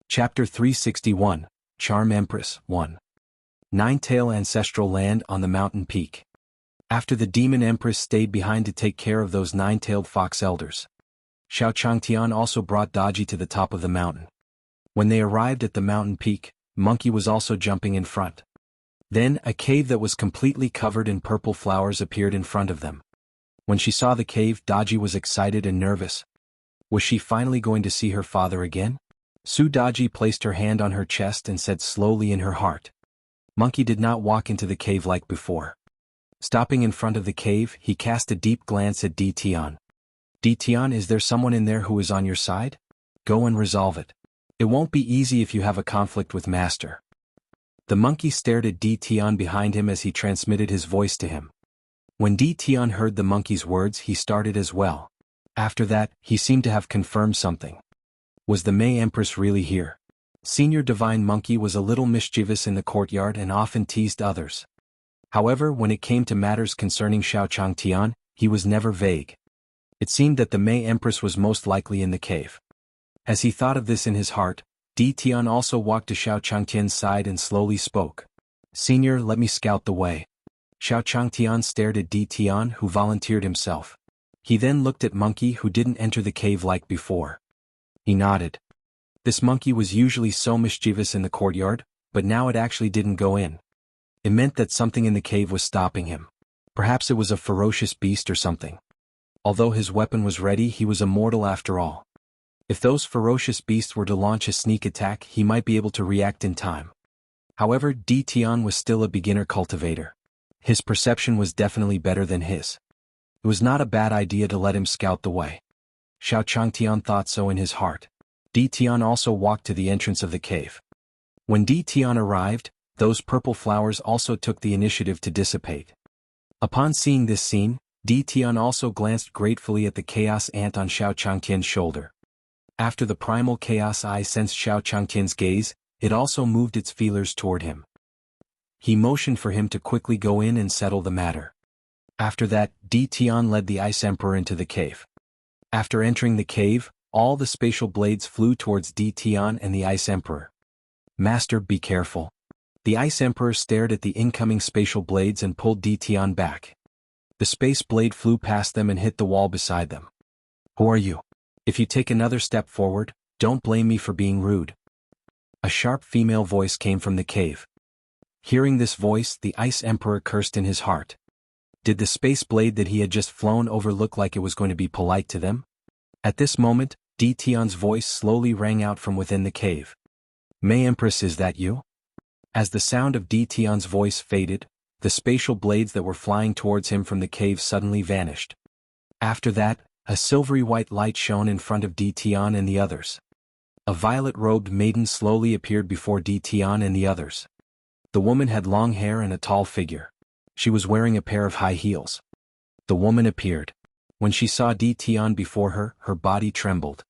Chapter 361, Charm Empress, 1. Nine-Tail Ancestral Land on the Mountain Peak. After the Demon Empress stayed behind to take care of those nine-tailed fox elders, Xiao Changtian also brought Daji to the top of the mountain. When they arrived at the mountain peak, Monkey was also jumping in front. Then, a cave that was completely covered in purple flowers appeared in front of them. When she saw the cave, Daji was excited and nervous. Was she finally going to see her father again? Su Daji placed her hand on her chest and said slowly in her heart. Monkey did not walk into the cave like before. Stopping in front of the cave, he cast a deep glance at Di Tian. "Di Tian, is there someone in there who is on your side? Go and resolve it. It won't be easy if you have a conflict with Master." The monkey stared at Di Tian behind him as he transmitted his voice to him. When Di Tian heard the monkey's words, he started as well. After that, he seemed to have confirmed something. Was the May Empress really here? Senior Divine Monkey was a little mischievous in the courtyard and often teased others. However, when it came to matters concerning Xiao Changtian, he was never vague. It seemed that the May Empress was most likely in the cave. As he thought of this in his heart, Di Tian also walked to Xiao Changtian's side and slowly spoke. "Senior, let me scout the way." Xiao Changtian stared at Di Tian, who volunteered himself. He then looked at Monkey, who didn't enter the cave like before. He nodded. This monkey was usually so mischievous in the courtyard, but now it actually didn't go in. It meant that something in the cave was stopping him. Perhaps it was a ferocious beast or something. Although his weapon was ready, he was immortal after all. If those ferocious beasts were to launch a sneak attack, he might be able to react in time. However, Di Tian was still a beginner cultivator. His perception was definitely better than his. It was not a bad idea to let him scout the way. Xiao Changtian thought so in his heart. Di Tian also walked to the entrance of the cave. When Di Tian arrived, those purple flowers also took the initiative to dissipate. Upon seeing this scene, Di Tian also glanced gratefully at the chaos ant on Xiao Changtian's shoulder. After the primal chaos eye sensed Xiao Changtian's gaze, it also moved its feelers toward him. He motioned for him to quickly go in and settle the matter. After that, Di Tian led the Ice Emperor into the cave. After entering the cave, all the spatial blades flew towards Di Tian and the Ice Emperor. "Master, be careful." The Ice Emperor stared at the incoming spatial blades and pulled Di Tian back. The space blade flew past them and hit the wall beside them. "Who are you? If you take another step forward, don't blame me for being rude." A sharp female voice came from the cave. Hearing this voice, the Ice Emperor cursed in his heart. Did the space blade that he had just flown over look like it was going to be polite to them? At this moment, Di Tian's voice slowly rang out from within the cave. May Empress, is that you? As the sound of Di Tian's voice faded, the spatial blades that were flying towards him from the cave suddenly vanished. After that, a silvery white light shone in front of Di Tian and the others. A violet-robed maiden slowly appeared before Di Tian and the others. The woman had long hair and a tall figure. She was wearing a pair of high heels. The woman appeared. When she saw Di Tian before her, her body trembled.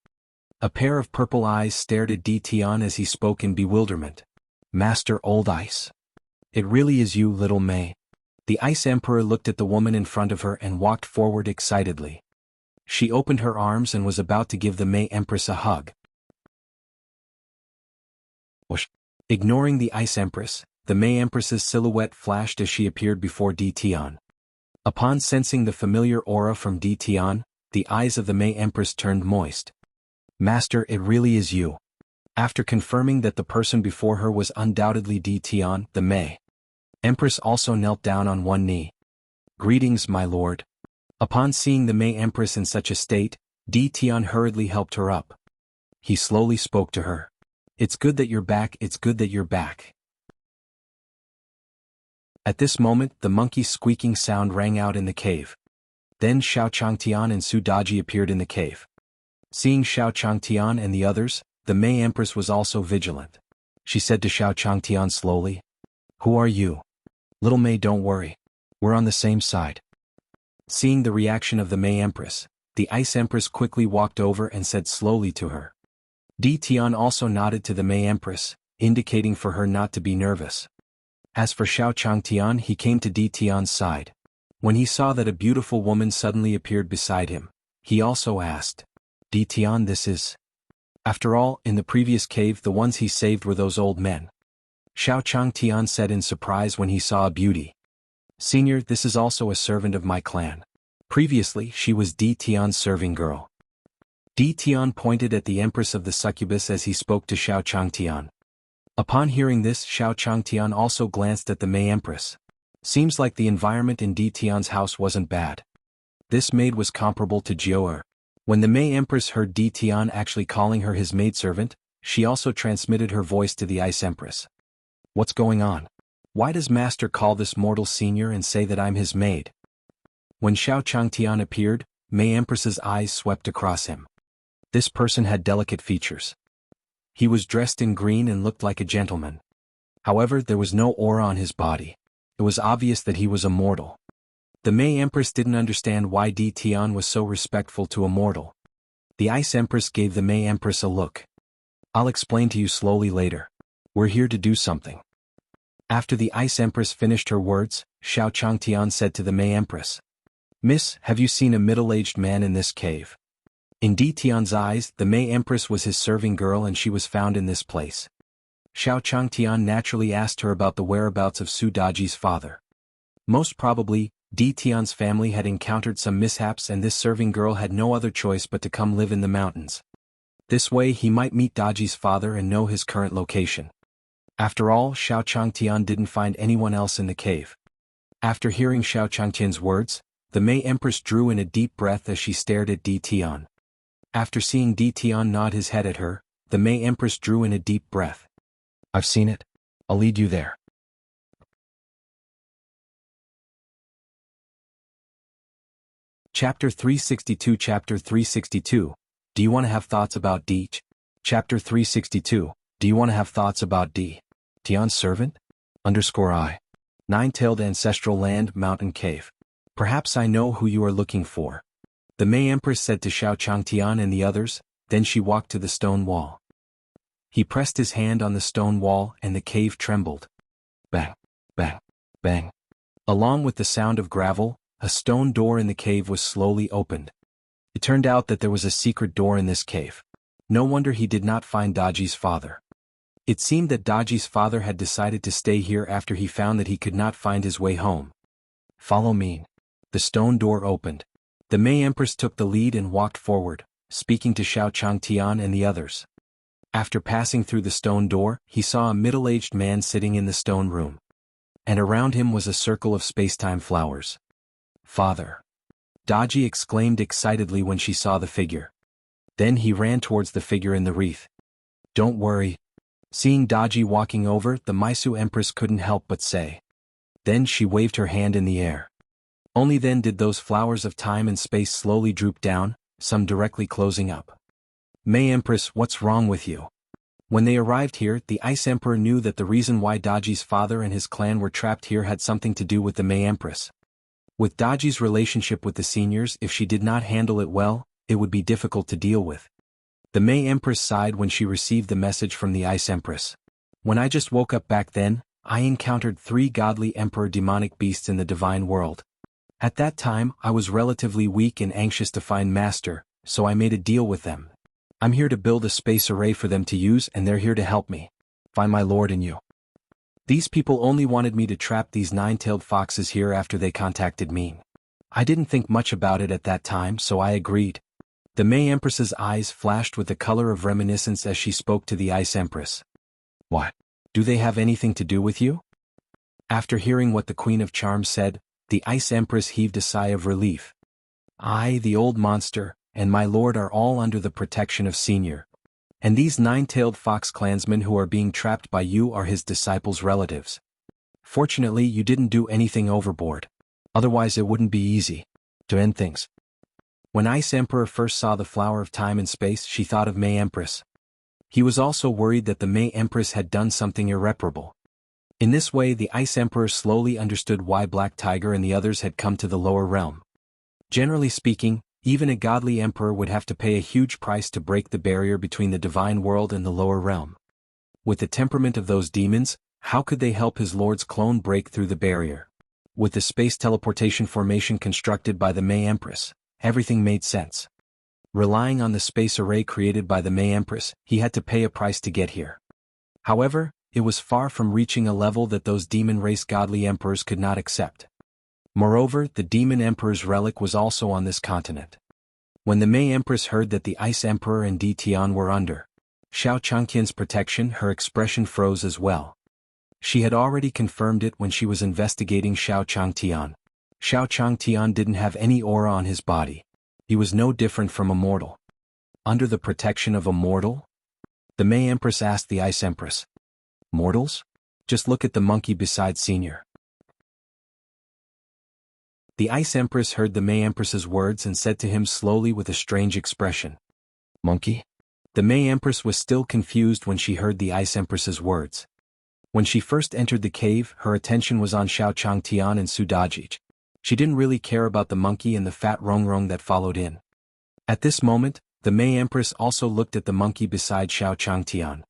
A pair of purple eyes stared at Di Tian as he spoke in bewilderment. Master Old Ice. It really is you, little May. The Ice Emperor looked at the woman in front of her and walked forward excitedly. She opened her arms and was about to give the May Empress a hug. Whoosh. Ignoring the Ice Empress, the May Empress's silhouette flashed as she appeared before Di Tian. Upon sensing the familiar aura from Di Tian, the eyes of the May Empress turned moist. Master, it really is you. After confirming that the person before her was undoubtedly Di Tian, the May Empress also knelt down on one knee. Greetings, my lord. Upon seeing the May Empress in such a state, Di Tian hurriedly helped her up. He slowly spoke to her. It's good that you're back, it's good that you're back. At this moment, the monkey's squeaking sound rang out in the cave. Then Xiao Changtian and Su Daji appeared in the cave. Seeing Xiao Changtian and the others, the May Empress was also vigilant. She said to Xiao Changtian slowly, "Who are you? Little May, don't worry. We're on the same side." Seeing the reaction of the May Empress, the Ice Empress quickly walked over and said slowly to her. Di Tian also nodded to the May Empress, indicating for her not to be nervous. As for Xiao Changtian, he came to Di Tian's side. When he saw that a beautiful woman suddenly appeared beside him, he also asked, Di Tian, this is... After all, in the previous cave the ones he saved were those old men. Xiao Changtian said in surprise when he saw a beauty. Senior, this is also a servant of my clan. Previously she was Di Tian's serving girl. Di Tian pointed at the Empress of the Succubus as he spoke to Xiao Changtian. Upon hearing this, Xiao Changtian also glanced at the May Empress. Seems like the environment in Di Tian's house wasn't bad. This maid was comparable to Jiao. When the May Empress heard Di Tian actually calling her his maidservant, she also transmitted her voice to the Ice Empress. What's going on? Why does Master call this mortal senior and say that I'm his maid? When Xiao Changtian appeared, May Empress's eyes swept across him. This person had delicate features. He was dressed in green and looked like a gentleman. However, there was no aura on his body. It was obvious that he was a mortal. The May Empress didn't understand why Di Tian was so respectful to a mortal. The Ice Empress gave the May Empress a look. I'll explain to you slowly later. We're here to do something. After the Ice Empress finished her words, Xiao Changtian said to the May Empress, Miss, have you seen a middle-aged man in this cave? In Di Tian's eyes, the May Empress was his serving girl and she was found in this place. Xiao Changtian naturally asked her about the whereabouts of Su Daji's father. Most probably, Di Tian's family had encountered some mishaps and this serving girl had no other choice but to come live in the mountains. This way he might meet Daji's father and know his current location. After all, Xiao Changtian didn't find anyone else in the cave. After hearing Xiao Changtian's words, the May Empress drew in a deep breath as she stared at Di Tian. After seeing Di Tian nod his head at her, the May Empress drew in a deep breath. I've seen it. I'll lead you there. Chapter 362 Chapter 362, Do you want to have thoughts about Di? Chapter 362, Do you want to have thoughts about Di Tian's servant? _I. Nine-tailed ancestral land, mountain cave. Perhaps I know who you are looking for. The May Empress said to Xiao Changtian and the others, then she walked to the stone wall. He pressed his hand on the stone wall and the cave trembled. Bang, bang, bang. Along with the sound of gravel, a stone door in the cave was slowly opened. It turned out that there was a secret door in this cave. No wonder he did not find Daji's father. It seemed that Daji's father had decided to stay here after he found that he could not find his way home. Follow me. The stone door opened. The May Empress took the lead and walked forward, speaking to Xiao Changtian and the others. After passing through the stone door, he saw a middle-aged man sitting in the stone room. and around him was a circle of spacetime flowers. "Father!" Daji exclaimed excitedly when she saw the figure. Then he ran towards the figure in the wreath. "Don't worry." Seeing Daji walking over, the Maisu Empress couldn't help but say. Then she waved her hand in the air. Only then did those flowers of time and space slowly droop down, some directly closing up. "May Empress, what's wrong with you?" When they arrived here, the Ice Emperor knew that the reason why Daji's father and his clan were trapped here had something to do with the May Empress. With Daji's relationship with the seniors, if she did not handle it well, it would be difficult to deal with. The May Empress sighed when she received the message from the Ice Empress. "When I just woke up back then, I encountered 3 godly emperor demonic beasts in the divine world. At that time, I was relatively weak and anxious to find master, so I made a deal with them. I'm here to build a space array for them to use, and they're here to help me find my lord and you. These people only wanted me to trap these 9-tailed foxes here after they contacted me. I didn't think much about it at that time, so I agreed." The May Empress's eyes flashed with the color of reminiscence as she spoke to the Ice Empress. "What? Do they have anything to do with you?" After hearing what the Queen of Charms said, the Ice Empress heaved a sigh of relief. "I, the old monster, and my lord are all under the protection of Senior. And these 9-tailed fox clansmen who are being trapped by you are his disciples' relatives. Fortunately, you didn't do anything overboard. Otherwise it wouldn't be easy to end things." When Ice Emperor first saw the flower of time and space, she thought of May Empress. He was also worried that the May Empress had done something irreparable. In this way, the Ice Emperor slowly understood why Black Tiger and the others had come to the lower realm. Generally speaking, even a godly emperor would have to pay a huge price to break the barrier between the divine world and the lower realm. With the temperament of those demons, how could they help his lord's clone break through the barrier? With the space teleportation formation constructed by the May Empress, everything made sense. Relying on the space array created by the May Empress, he had to pay a price to get here. However, it was far from reaching a level that those demon race godly emperors could not accept. Moreover, the demon emperor's relic was also on this continent. When the May Empress heard that the Ice Emperor and Di Tian were under Xiao Changtian's protection, her expression froze as well. She had already confirmed it when she was investigating Xiao Changtian. Xiao Changtian didn't have any aura on his body. He was no different from a mortal. Under the protection of a mortal? The May Empress asked the Ice Empress. "Mortals? Just look at the monkey beside Senior." The Ice Empress heard the May Empress's words and said to him slowly with a strange expression. "Monkey?" The May Empress was still confused when she heard the Ice Empress's words. When she first entered the cave, her attention was on Xiao Changtian and Sudajij. She didn't really care about the monkey and the fat Rongrong that followed in. At this moment, the May Empress also looked at the monkey beside Xiao Changtian.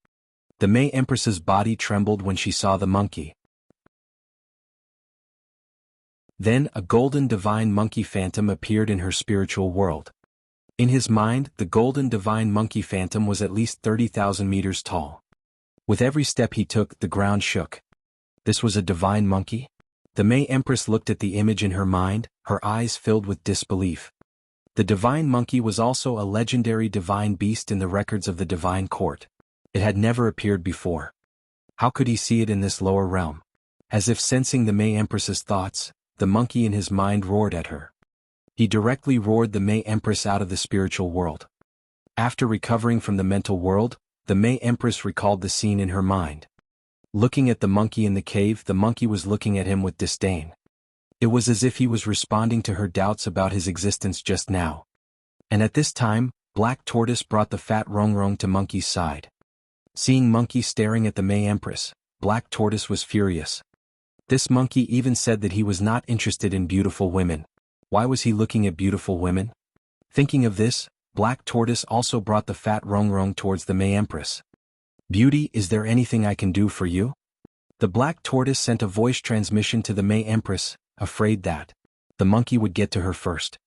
The May Empress's body trembled when she saw the monkey. Then a golden divine monkey phantom appeared in her spiritual world. In his mind, the golden divine monkey phantom was at least 30,000 meters tall. With every step he took, the ground shook. This was a divine monkey? The May Empress looked at the image in her mind, her eyes filled with disbelief. The divine monkey was also a legendary divine beast in the records of the divine court. It had never appeared before. How could he see it in this lower realm? As if sensing the May Empress's thoughts, the monkey in his mind roared at her. He directly roared the May Empress out of the spiritual world. After recovering from the mental world, the May Empress recalled the scene in her mind. Looking at the monkey in the cave, the monkey was looking at him with disdain. It was as if he was responding to her doubts about his existence just now. And at this time, Black Tortoise brought the fat Rongrong to Monkey's side. Seeing Monkey staring at the May Empress, Black Tortoise was furious. This monkey even said that he was not interested in beautiful women. Why was he looking at beautiful women? Thinking of this, Black Tortoise also brought the fat Rongrong towards the May Empress. "Beauty, is there anything I can do for you?" The Black Tortoise sent a voice transmission to the May Empress, afraid that the monkey would get to her first.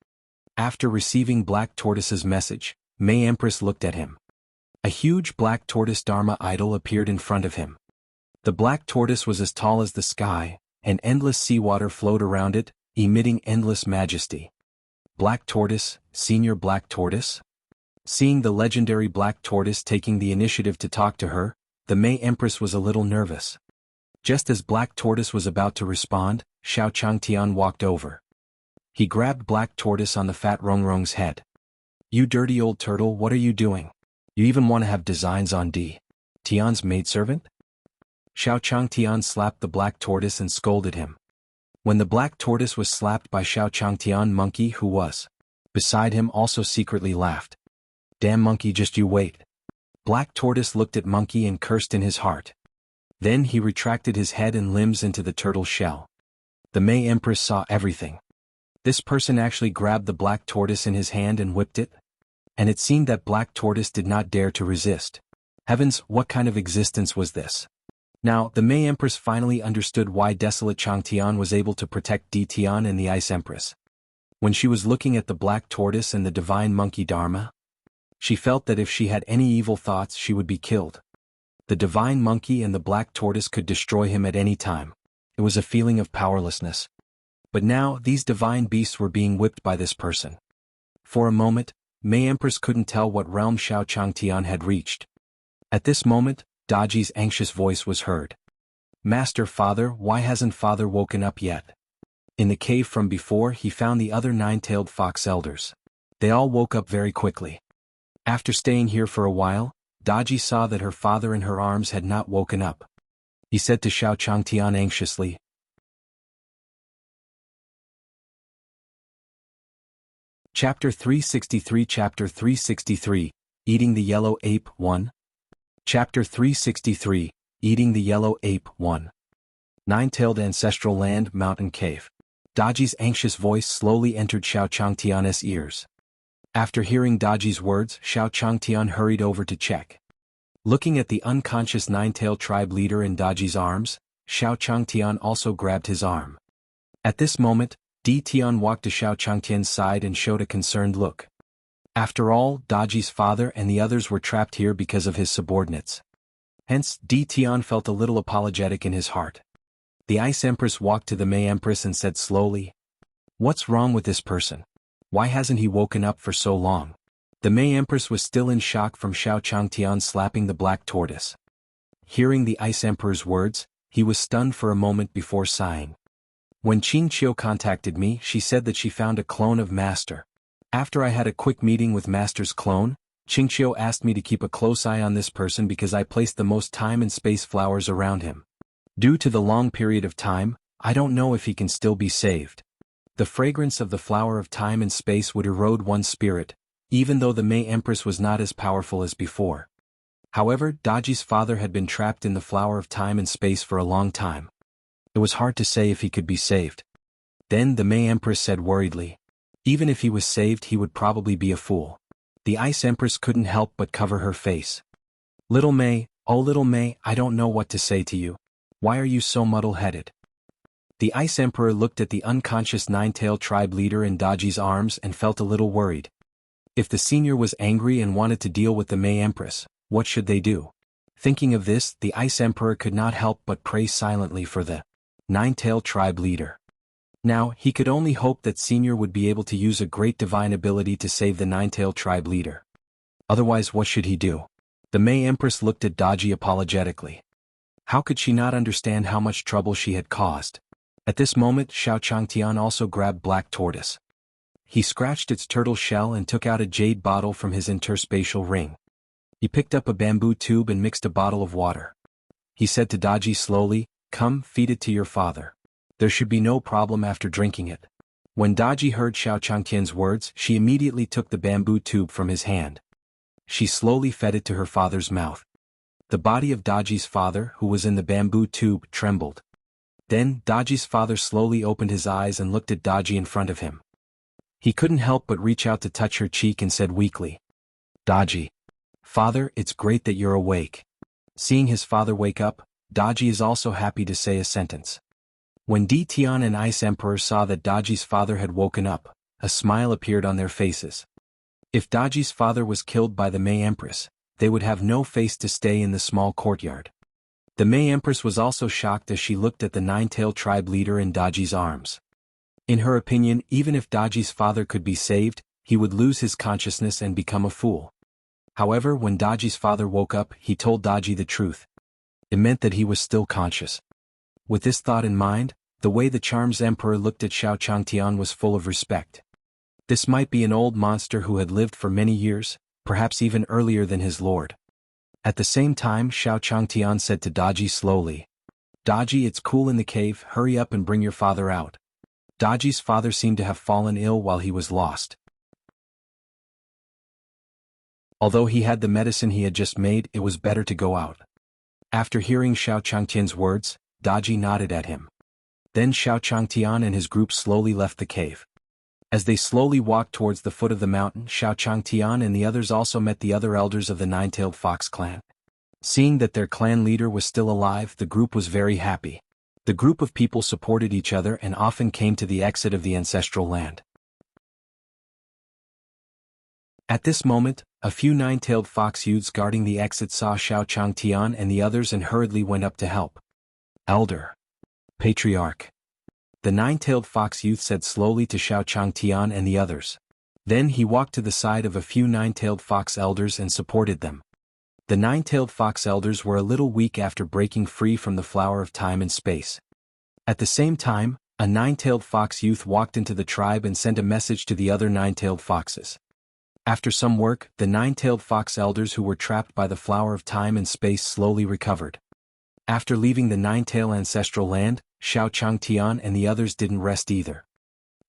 After receiving Black Tortoise's message, May Empress looked at him. A huge Black Tortoise Dharma idol appeared in front of him. The Black Tortoise was as tall as the sky, and endless seawater flowed around it, emitting endless majesty. Black Tortoise, Senior Black Tortoise? Seeing the legendary Black Tortoise taking the initiative to talk to her, the May Empress was a little nervous. Just as Black Tortoise was about to respond, Xiao Changtian walked over. He grabbed Black Tortoise on the fat Rongrong's head. "You dirty old turtle, what are you doing? You even want to have designs on D. Tian's maidservant?" Xiao Changtian slapped the Black Tortoise and scolded him. When the Black Tortoise was slapped by Xiao Changtian, Monkey, who was beside him, also secretly laughed. "Damn Monkey, just you wait." Black Tortoise looked at Monkey and cursed in his heart. Then he retracted his head and limbs into the turtle's shell. The May Empress saw everything. This person actually grabbed the Black Tortoise in his hand and whipped it. And it seemed that Black Tortoise did not dare to resist. Heavens, what kind of existence was this? Now, the May Empress finally understood why Desolate Changtian was able to protect Di Tian and the Ice Empress. When she was looking at the Black Tortoise and the Divine Monkey Dharma, she felt that if she had any evil thoughts she would be killed. The Divine Monkey and the Black Tortoise could destroy him at any time. It was a feeling of powerlessness. But now, these divine beasts were being whipped by this person. For a moment, May Empress couldn't tell what realm Xiao Changtian had reached. At this moment, Daji's anxious voice was heard. "Master, Father, why hasn't Father woken up yet?" In the cave from before, he found the other 9-tailed fox elders. They all woke up very quickly. After staying here for a while, Daji saw that her father in her arms had not woken up. He said to Xiao Changtian anxiously, Chapter 363 Eating the Yellow Ape 1 Chapter 363 Eating the Yellow Ape 1 Nine-tailed Ancestral Land Mountain Cave. Daji's anxious voice slowly entered Xiao Changtian's ears. After hearing Daji's words, Xiao Changtian hurried over to check. Looking at the unconscious nine-tailed tribe leader in Daji's arms, Xiao Changtian also grabbed his arm. At this moment, Di Tian walked to Xiao Changtian's side and showed a concerned look. After all, Daji's father and the others were trapped here because of his subordinates. Hence, Di Tian felt a little apologetic in his heart. The Ice Empress walked to the May Empress and said slowly, "What's wrong with this person? Why hasn't he woken up for so long?" The May Empress was still in shock from Xiao Changtian slapping the Black Tortoise. Hearing the Ice Emperor's words, he was stunned for a moment before sighing. "When Qingqiu contacted me, she said that she found a clone of Master. After I had a quick meeting with Master's clone, Qingqiu asked me to keep a close eye on this person because I placed the most time and space flowers around him. Due to the long period of time, I don't know if he can still be saved. The fragrance of the flower of time and space would erode one's spirit, even though the May Empress was not as powerful as before. However, Daji's father had been trapped in the flower of time and space for a long time. It was hard to say if he could be saved." Then the May Empress said worriedly, "Even if he was saved, he would probably be a fool." The Ice Empress couldn't help but cover her face. "Little May, oh little May, I don't know what to say to you. Why are you so muddle-headed?" The Ice Emperor looked at the unconscious nine-tailed tribe leader in Daji's arms and felt a little worried. If the senior was angry and wanted to deal with the May Empress, what should they do? Thinking of this, the Ice Emperor could not help but pray silently for the nine-tailed tribe leader. Now, he could only hope that Senior would be able to use a great divine ability to save the nine-tailed tribe leader. Otherwise, what should he do? The May Empress looked at Daji apologetically. How could she not understand how much trouble she had caused? At this moment, Xiao Changtian also grabbed Black Tortoise. He scratched its turtle shell and took out a jade bottle from his interspatial ring. He picked up a bamboo tube and mixed a bottle of water. He said to Daji slowly, "Come, feed it to your father. There should be no problem after drinking it." When Daji heard Xiao Changtian's words, she immediately took the bamboo tube from his hand. She slowly fed it to her father's mouth. The body of Daji's father, who was in the bamboo tube, trembled. Then, Daji's father slowly opened his eyes and looked at Daji in front of him. He couldn't help but reach out to touch her cheek and said weakly, "Daji. Father, it's great that you're awake." Seeing his father wake up, Daji is also happy to say a sentence. When Di Tian and Ice Emperor saw that Daji's father had woken up, a smile appeared on their faces. If Daji's father was killed by the May Empress, they would have no face to stay in the small courtyard. The May Empress was also shocked as she looked at the nine-tailed tribe leader in Daji's arms. In her opinion, even if Daji's father could be saved, he would lose his consciousness and become a fool. However, when Daji's father woke up, he told Daji the truth. It meant that he was still conscious. With this thought in mind, the way the Charms Emperor looked at Xiao Changtian was full of respect. This might be an old monster who had lived for many years, perhaps even earlier than his lord. At the same time, Xiao Changtian said to Daji slowly, "Daji, it's cool in the cave, hurry up and bring your father out." Daji's father seemed to have fallen ill while he was lost. Although he had the medicine he had just made, it was better to go out. After hearing Xiao Changtian's words, Daji nodded at him. Then Xiao Changtian and his group slowly left the cave. As they slowly walked towards the foot of the mountain, Xiao Changtian and the others also met the other elders of the Nine-Tailed Fox clan. Seeing that their clan leader was still alive, the group was very happy. The group of people supported each other and often came to the exit of the ancestral land. At this moment, a few nine-tailed fox youths guarding the exit saw Xiao Changtian and the others and hurriedly went up to help. "Elder. Patriarch." The nine-tailed fox youth said slowly to Xiao Changtian and the others. Then he walked to the side of a few nine-tailed fox elders and supported them. The nine-tailed fox elders were a little weak after breaking free from the flower of time and space. At the same time, a nine-tailed fox youth walked into the tribe and sent a message to the other nine-tailed foxes. After some work, the nine-tailed fox elders who were trapped by the flower of time and space slowly recovered. After leaving the nine-tail ancestral land, Xiao Changtian and the others didn't rest either.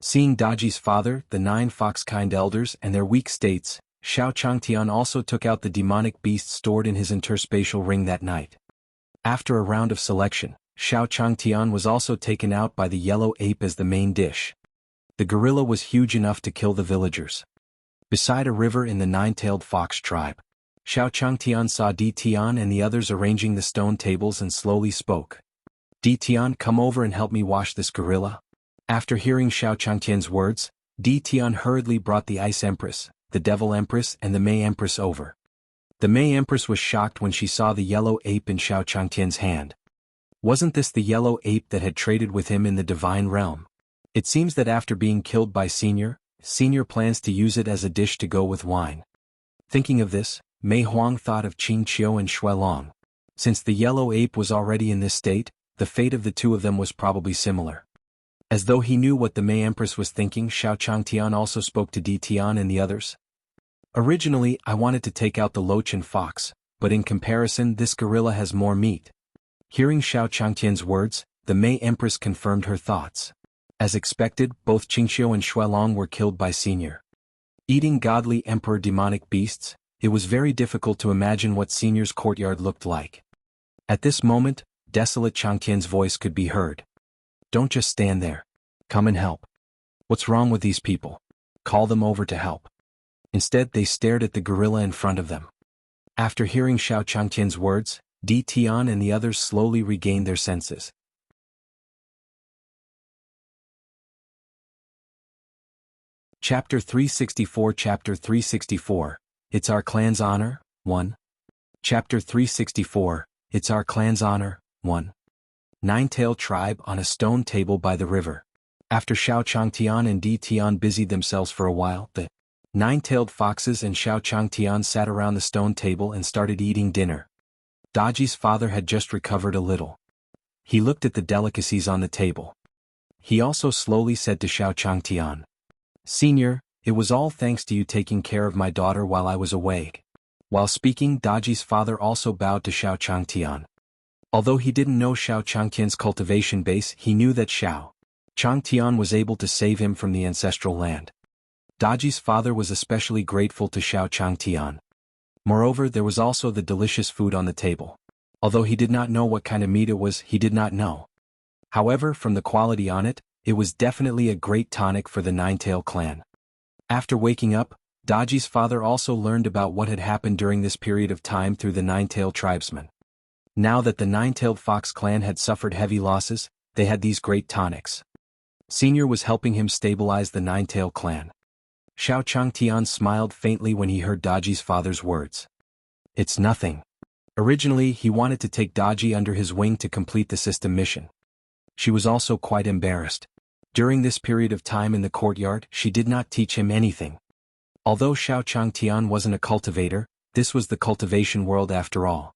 Seeing Daji's father, the nine fox-kind elders and their weak states, Xiao Changtian also took out the demonic beast stored in his interspatial ring that night. After a round of selection, Xiao Changtian was also taken out by the yellow ape as the main dish. The gorilla was huge enough to kill the villagers. Beside a river in the nine-tailed fox tribe, Xiao Changtian saw Di Tian and the others arranging the stone tables and slowly spoke. "Di Tian, come over and help me wash this gorilla." After hearing Xiao Changtian's words, Di Tian hurriedly brought the Ice Empress, the Devil Empress and the May Empress over. The May Empress was shocked when she saw the yellow ape in Xiao Changtian's hand. Wasn't this the yellow ape that had traded with him in the divine realm? It seems that after being killed by Senior plans to use it as a dish to go with wine. Thinking of this, Mei Huang thought of Qing Qiu and Shui Long. Since the yellow ape was already in this state, the fate of the two of them was probably similar. As though he knew what the May Empress was thinking, Xiao Changtian also spoke to Di Tian and the others. "Originally, I wanted to take out the Lochin fox, but in comparison this gorilla has more meat." Hearing Xiao Changtian's words, the May Empress confirmed her thoughts. As expected, both Qingxiu and Shuilong were killed by Senior. Eating godly emperor demonic beasts, it was very difficult to imagine what Senior's courtyard looked like. At this moment, desolate Changtian's voice could be heard. "Don't just stand there. Come and help. What's wrong with these people? Call them over to help." Instead, they stared at the gorilla in front of them. After hearing Xiao Changtian's words, Di Tian and the others slowly regained their senses. Chapter 364 Chapter 364, It's Our Clan's Honor, 1. Chapter 364, It's Our Clan's Honor, 1. Nine-Tail Tribe on a stone table by the river. After Xiao Changtian and Di Tian busied themselves for a while, the nine-tailed foxes and Xiao Changtian sat around the stone table and started eating dinner. Daji's father had just recovered a little. He looked at the delicacies on the table. He also slowly said to Xiao Changtian, "Senior, it was all thanks to you taking care of my daughter while I was away." While speaking, Daji's father also bowed to Xiao Changtian. Although he didn't know Xiao Changtian's cultivation base, he knew that Xiao Changtian was able to save him from the ancestral land. Daji's father was especially grateful to Xiao Changtian. Moreover, there was also the delicious food on the table. Although he did not know what kind of meat it was, he did not know. However, from the quality on it, it was definitely a great tonic for the Nine-Tail clan. After waking up, Daji's father also learned about what had happened during this period of time through the Nine-Tail tribesmen. Now that the Nine-Tailed Fox clan had suffered heavy losses, they had these great tonics. Senior was helping him stabilize the Nine-Tail clan. Xiao Changtian smiled faintly when he heard Daji's father's words. "It's nothing." Originally, he wanted to take Daji under his wing to complete the system mission. She was also quite embarrassed. During this period of time in the courtyard, she did not teach him anything. Although Xiao Changtian wasn't a cultivator, this was the cultivation world after all.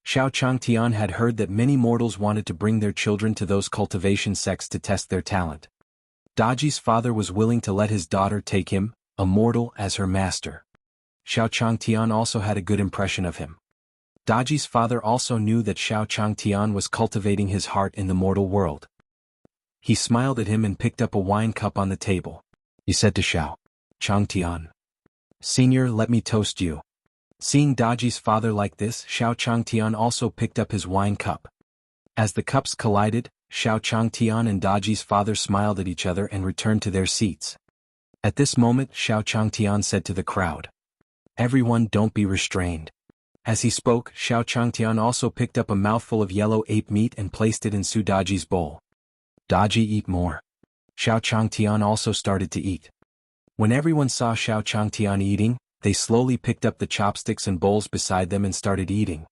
Xiao Changtian had heard that many mortals wanted to bring their children to those cultivation sects to test their talent. Daji's father was willing to let his daughter take him, a mortal, as her master. Xiao Changtian also had a good impression of him. Daji's father also knew that Xiao Changtian was cultivating his heart in the mortal world. He smiled at him and picked up a wine cup on the table. He said to Xiao Changtian, "Senior, let me toast you." Seeing Daji's father like this, Xiao Changtian also picked up his wine cup. As the cups collided, Xiao Changtian and Daji's father smiled at each other and returned to their seats. At this moment, Xiao Changtian said to the crowd, "Everyone, don't be restrained." As he spoke, Xiao Changtian also picked up a mouthful of yellow ape meat and placed it in Su Daji's bowl. "Daji, eat more." Xiao Changtian also started to eat. When everyone saw Xiao Changtian eating, they slowly picked up the chopsticks and bowls beside them and started eating.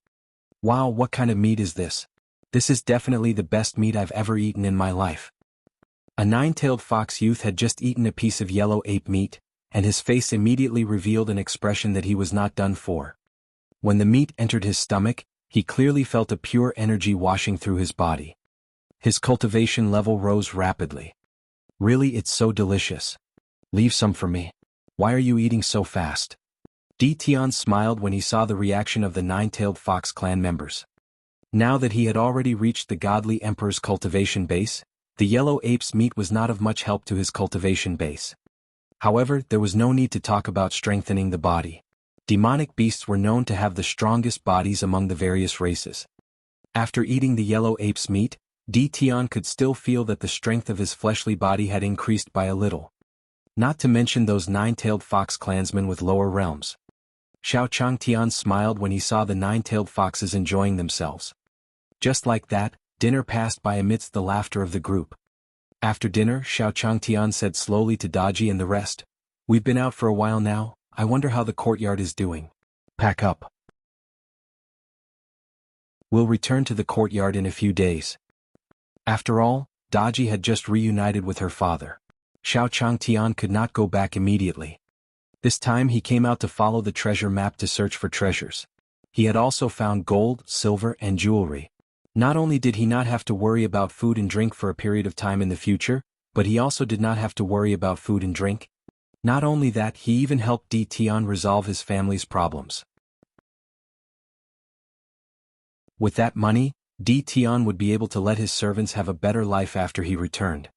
"Wow, what kind of meat is this? This is definitely the best meat I've ever eaten in my life." A nine-tailed fox youth had just eaten a piece of yellow ape meat, and his face immediately revealed an expression that he was not done for. When the meat entered his stomach, he clearly felt a pure energy washing through his body. His cultivation level rose rapidly. "Really, it's so delicious. Leave some for me. Why are you eating so fast?" Tian smiled when he saw the reaction of the nine-tailed fox clan members. Now that he had already reached the godly emperor's cultivation base, the yellow ape's meat was not of much help to his cultivation base. However, there was no need to talk about strengthening the body. Demonic beasts were known to have the strongest bodies among the various races. After eating the yellow ape's meat, Tian could still feel that the strength of his fleshly body had increased by a little. Not to mention those nine-tailed fox clansmen with lower realms. Xiao Changtian smiled when he saw the nine-tailed foxes enjoying themselves. Just like that, dinner passed by amidst the laughter of the group. After dinner, Xiao Changtian said slowly to Daji and the rest, "We've been out for a while now, I wonder how the courtyard is doing. Pack up. We'll return to the courtyard in a few days." After all, Daji had just reunited with her father. Xiao Changtian could not go back immediately. This time he came out to follow the treasure map to search for treasures. He had also found gold, silver, and jewelry. Not only did he not have to worry about food and drink for a period of time in the future, but he also did not have to worry about food and drink. Not only that, he even helped Tian resolve his family's problems. With that money, Tian would be able to let his servants have a better life after he returned.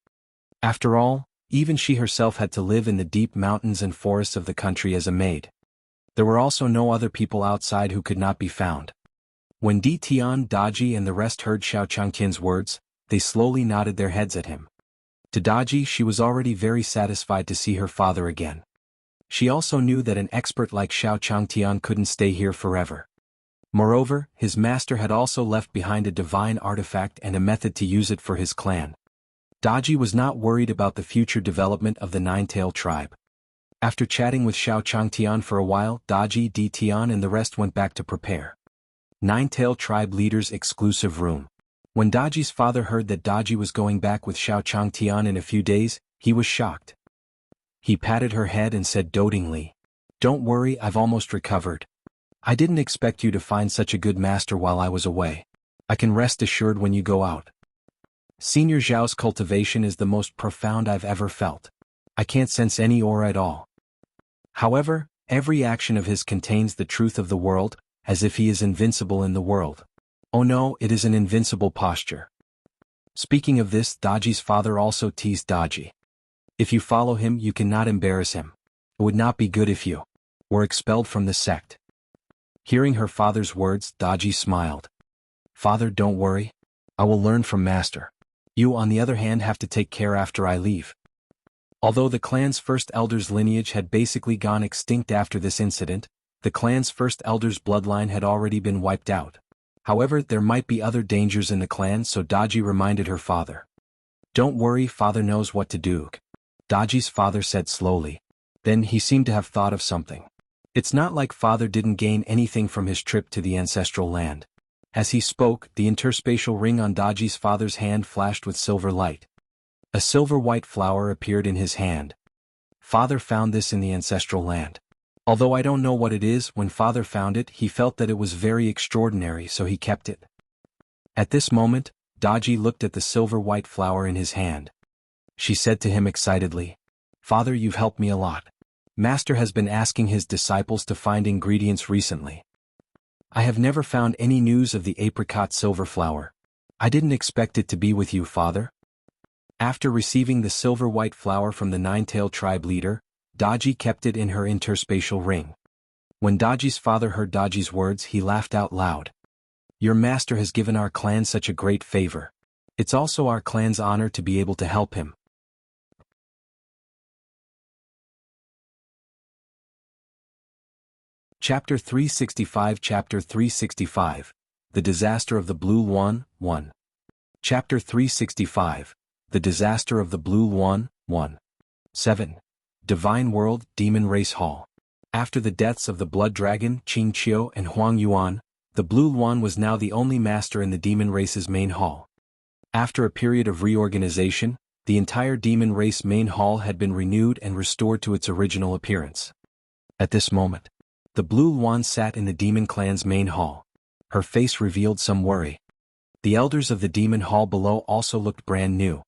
After all, even she herself had to live in the deep mountains and forests of the country as a maid. There were also no other people outside who could not be found. When Tian, Daji and the rest heard Xiao Changtian's words, they slowly nodded their heads at him. To Daji, she was already very satisfied to see her father again. She also knew that an expert like Xiao Changtian couldn't stay here forever. Moreover, his master had also left behind a divine artifact and a method to use it for his clan. Daji was not worried about the future development of the nine-tailed tribe. After chatting with Xiao Changtian for a while, Daji, Tian and the rest went back to prepare. Nine-tailed tribe leader's exclusive room. When Daji's father heard that Daji was going back with Xiao Changtian in a few days, he was shocked. He patted her head and said dotingly, "Don't worry, I've almost recovered. I didn't expect you to find such a good master while I was away. I can rest assured when you go out. Senior Zhao's cultivation is the most profound I've ever felt. I can't sense any aura at all. However, every action of his contains the truth of the world, as if he is invincible in the world. Oh no, it is an invincible posture." Speaking of this, Daji's father also teased Daji. "If you follow him, you cannot embarrass him. It would not be good if you were expelled from the sect." Hearing her father's words, Daji smiled. "Father, don't worry. I will learn from master. You, on the other hand, have to take care after I leave." Although the clan's first elder's lineage had basically gone extinct after this incident, the clan's first elder's bloodline had already been wiped out. However, there might be other dangers in the clan, so Daji reminded her father. "Don't worry, father knows what to do," Daji's father said slowly. Then he seemed to have thought of something. It's not like father didn't gain anything from his trip to the ancestral land. As he spoke, the interspatial ring on Daji's father's hand flashed with silver light. A silver-white flower appeared in his hand. Father found this in the ancestral land. Although I don't know what it is, when father found it, he felt that it was very extraordinary, so he kept it. At this moment, Daji looked at the silver white flower in his hand. She said to him excitedly, "Father, you've helped me a lot. Master has been asking his disciples to find ingredients recently. I have never found any news of the apricot silver flower. I didn't expect it to be with you, father." After receiving the silver white flower from the nine-tailed tribe leader, Daji kept it in her interspatial ring. When Daji's father heard Daji's words, he laughed out loud. "Your master has given our clan such a great favor. It's also our clan's honor to be able to help him." Chapter 365 Chapter 365 The Disaster of the Blue One, 1. Chapter 365 The Disaster of the Blue One, 1. 7. Divine World, Demon Race Hall. After the deaths of the Blood Dragon, Qing Qiu and Huang Yuan, the Blue One was now the only master in the demon race's main hall. After a period of reorganization, the entire demon race main hall had been renewed and restored to its original appearance. At this moment, the Blue One sat in the demon clan's main hall. Her face revealed some worry. The elders of the demon hall below also looked brand new.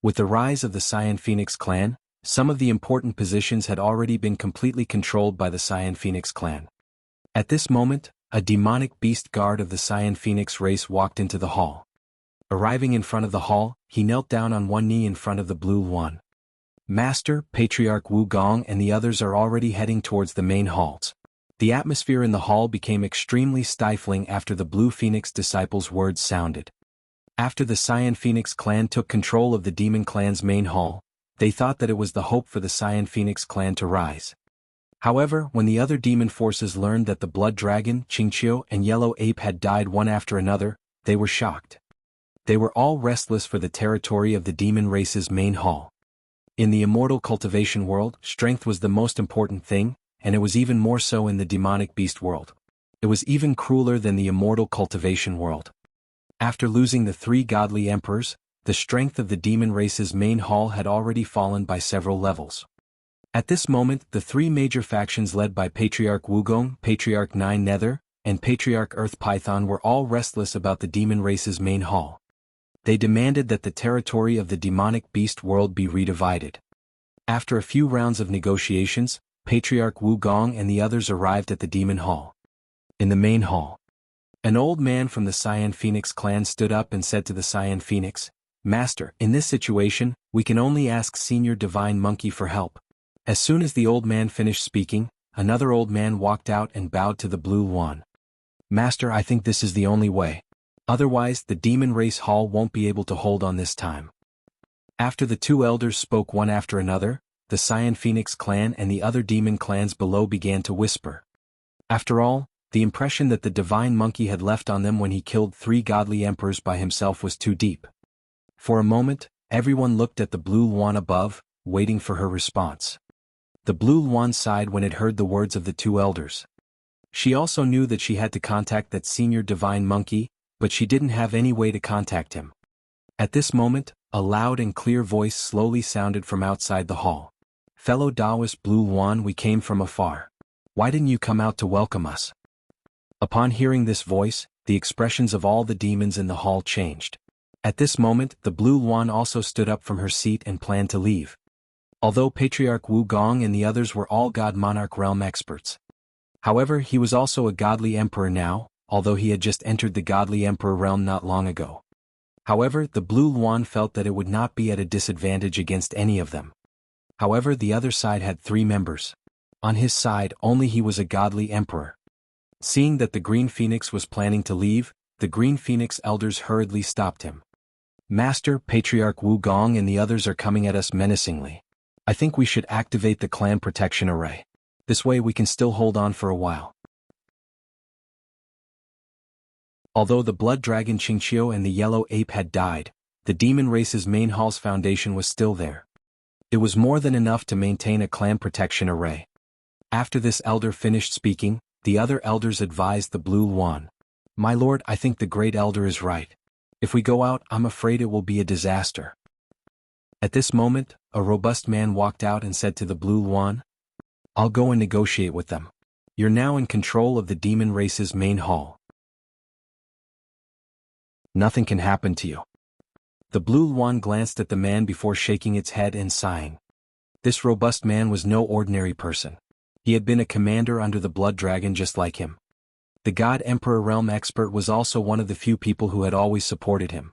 With the rise of the Cyan Phoenix clan, some of the important positions had already been completely controlled by the Cyan Phoenix clan. At this moment, a demonic beast guard of the Cyan Phoenix race walked into the hall. Arriving in front of the hall, he knelt down on one knee in front of the Blue One. Master, Patriarch Wu Gong and the others are already heading towards the main halls. The atmosphere in the hall became extremely stifling after the Blue Phoenix disciples' words sounded. After the Cyan Phoenix clan took control of the demon clan's main hall, they thought that it was the hope for the Cyan Phoenix clan to rise. However, when the other demon forces learned that the Blood Dragon, Qingqiu and Yellow Ape had died one after another, they were shocked. They were all restless for the territory of the demon race's main hall. In the immortal cultivation world, strength was the most important thing, and it was even more so in the demonic beast world. It was even crueler than the immortal cultivation world. After losing the three godly emperors, the strength of the demon race's main hall had already fallen by several levels. At this moment, the three major factions led by Patriarch Wugong, Patriarch Nine Nether, and Patriarch Earth Python were all restless about the demon race's main hall. They demanded that the territory of the demonic beast world be redivided. After a few rounds of negotiations, Patriarch Wu Gong and the others arrived at the demon hall. In the main hall, an old man from the Cyan Phoenix clan stood up and said to the Cyan Phoenix, "Master, in this situation, we can only ask Senior Divine Monkey for help." As soon as the old man finished speaking, another old man walked out and bowed to the Blue One. "Master, I think this is the only way. Otherwise, the demon race hall won't be able to hold on this time." After the two elders spoke one after another, the Cyan Phoenix clan and the other demon clans below began to whisper. After all, the impression that the Divine Monkey had left on them when he killed three godly emperors by himself was too deep. For a moment, everyone looked at the Blue One above, waiting for her response. The Blue One sighed when it heard the words of the two elders. She also knew that she had to contact that Senior Divine Monkey, but she didn't have any way to contact him. At this moment, a loud and clear voice slowly sounded from outside the hall. "Fellow Taoist Blue One, we came from afar. Why didn't you come out to welcome us?" Upon hearing this voice, the expressions of all the demons in the hall changed. At this moment, the Blue One also stood up from her seat and planned to leave. Although Patriarch Wu Gong and the others were all God Monarch realm experts. However, he was also a godly emperor now, although he had just entered the godly emperor realm not long ago. However, the Blue One felt that it would not be at a disadvantage against any of them. However, the other side had three members. On his side, only he was a godly emperor. Seeing that the Green Phoenix was planning to leave, the Green Phoenix elders hurriedly stopped him. "Master, Patriarch Wu Gong and the others are coming at us menacingly. I think we should activate the clan protection array. This way we can still hold on for a while." Although the Blood Dragon Qingqiu and the Yellow Ape had died, the demon race's main hall's foundation was still there. It was more than enough to maintain a clan protection array. After this elder finished speaking, the other elders advised the Blue One. "My lord, I think the great elder is right. If we go out, I'm afraid it will be a disaster." At this moment, a robust man walked out and said to the Blue One, I'll go and negotiate with them. You're now in control of the demon race's main hall. Nothing can happen to you. The blue Luan glanced at the man before shaking its head and sighing. This robust man was no ordinary person. He had been a commander under the Blood Dragon just like him. The God Emperor Realm expert was also one of the few people who had always supported him.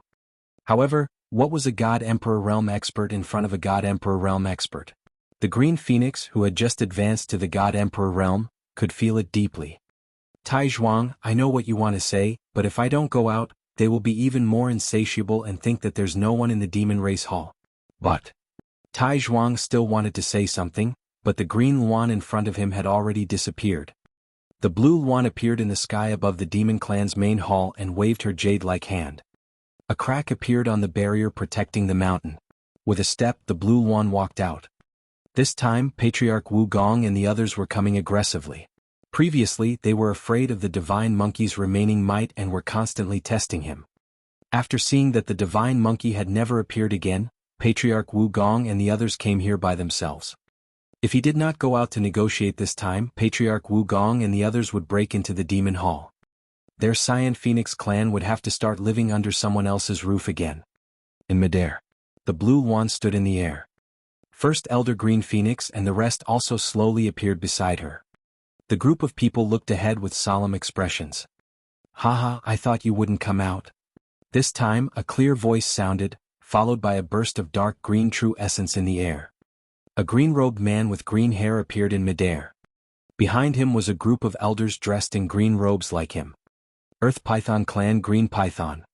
However, what was a God Emperor Realm expert in front of a God Emperor Realm expert? The Green Phoenix, who had just advanced to the God Emperor Realm, could feel it deeply. Tai Zhuang, I know what you want to say, but if I don't go out, they will be even more insatiable and think that there's no one in the demon race hall. But Tai Zhuang still wanted to say something, but the green Luan in front of him had already disappeared. The blue Luan appeared in the sky above the demon clan's main hall and waved her jade-like hand. A crack appeared on the barrier protecting the mountain. With a step, the blue Luan walked out. This time, Patriarch Wu Gong and the others were coming aggressively. Previously, they were afraid of the Divine Monkey's remaining might and were constantly testing him. After seeing that the Divine Monkey had never appeared again, Patriarch Wu Gong and the others came here by themselves. If he did not go out to negotiate this time, Patriarch Wu Gong and the others would break into the Demon Hall. Their Cyan Phoenix clan would have to start living under someone else's roof again. In midair, the blue Luan stood in the air. First Elder Green Phoenix and the rest also slowly appeared beside her. The group of people looked ahead with solemn expressions. Haha, I thought you wouldn't come out. This time, a clear voice sounded, followed by a burst of dark green true essence in the air. A green-robed man with green hair appeared in midair. Behind him was a group of elders dressed in green robes like him. Earth Python Clan Green Python.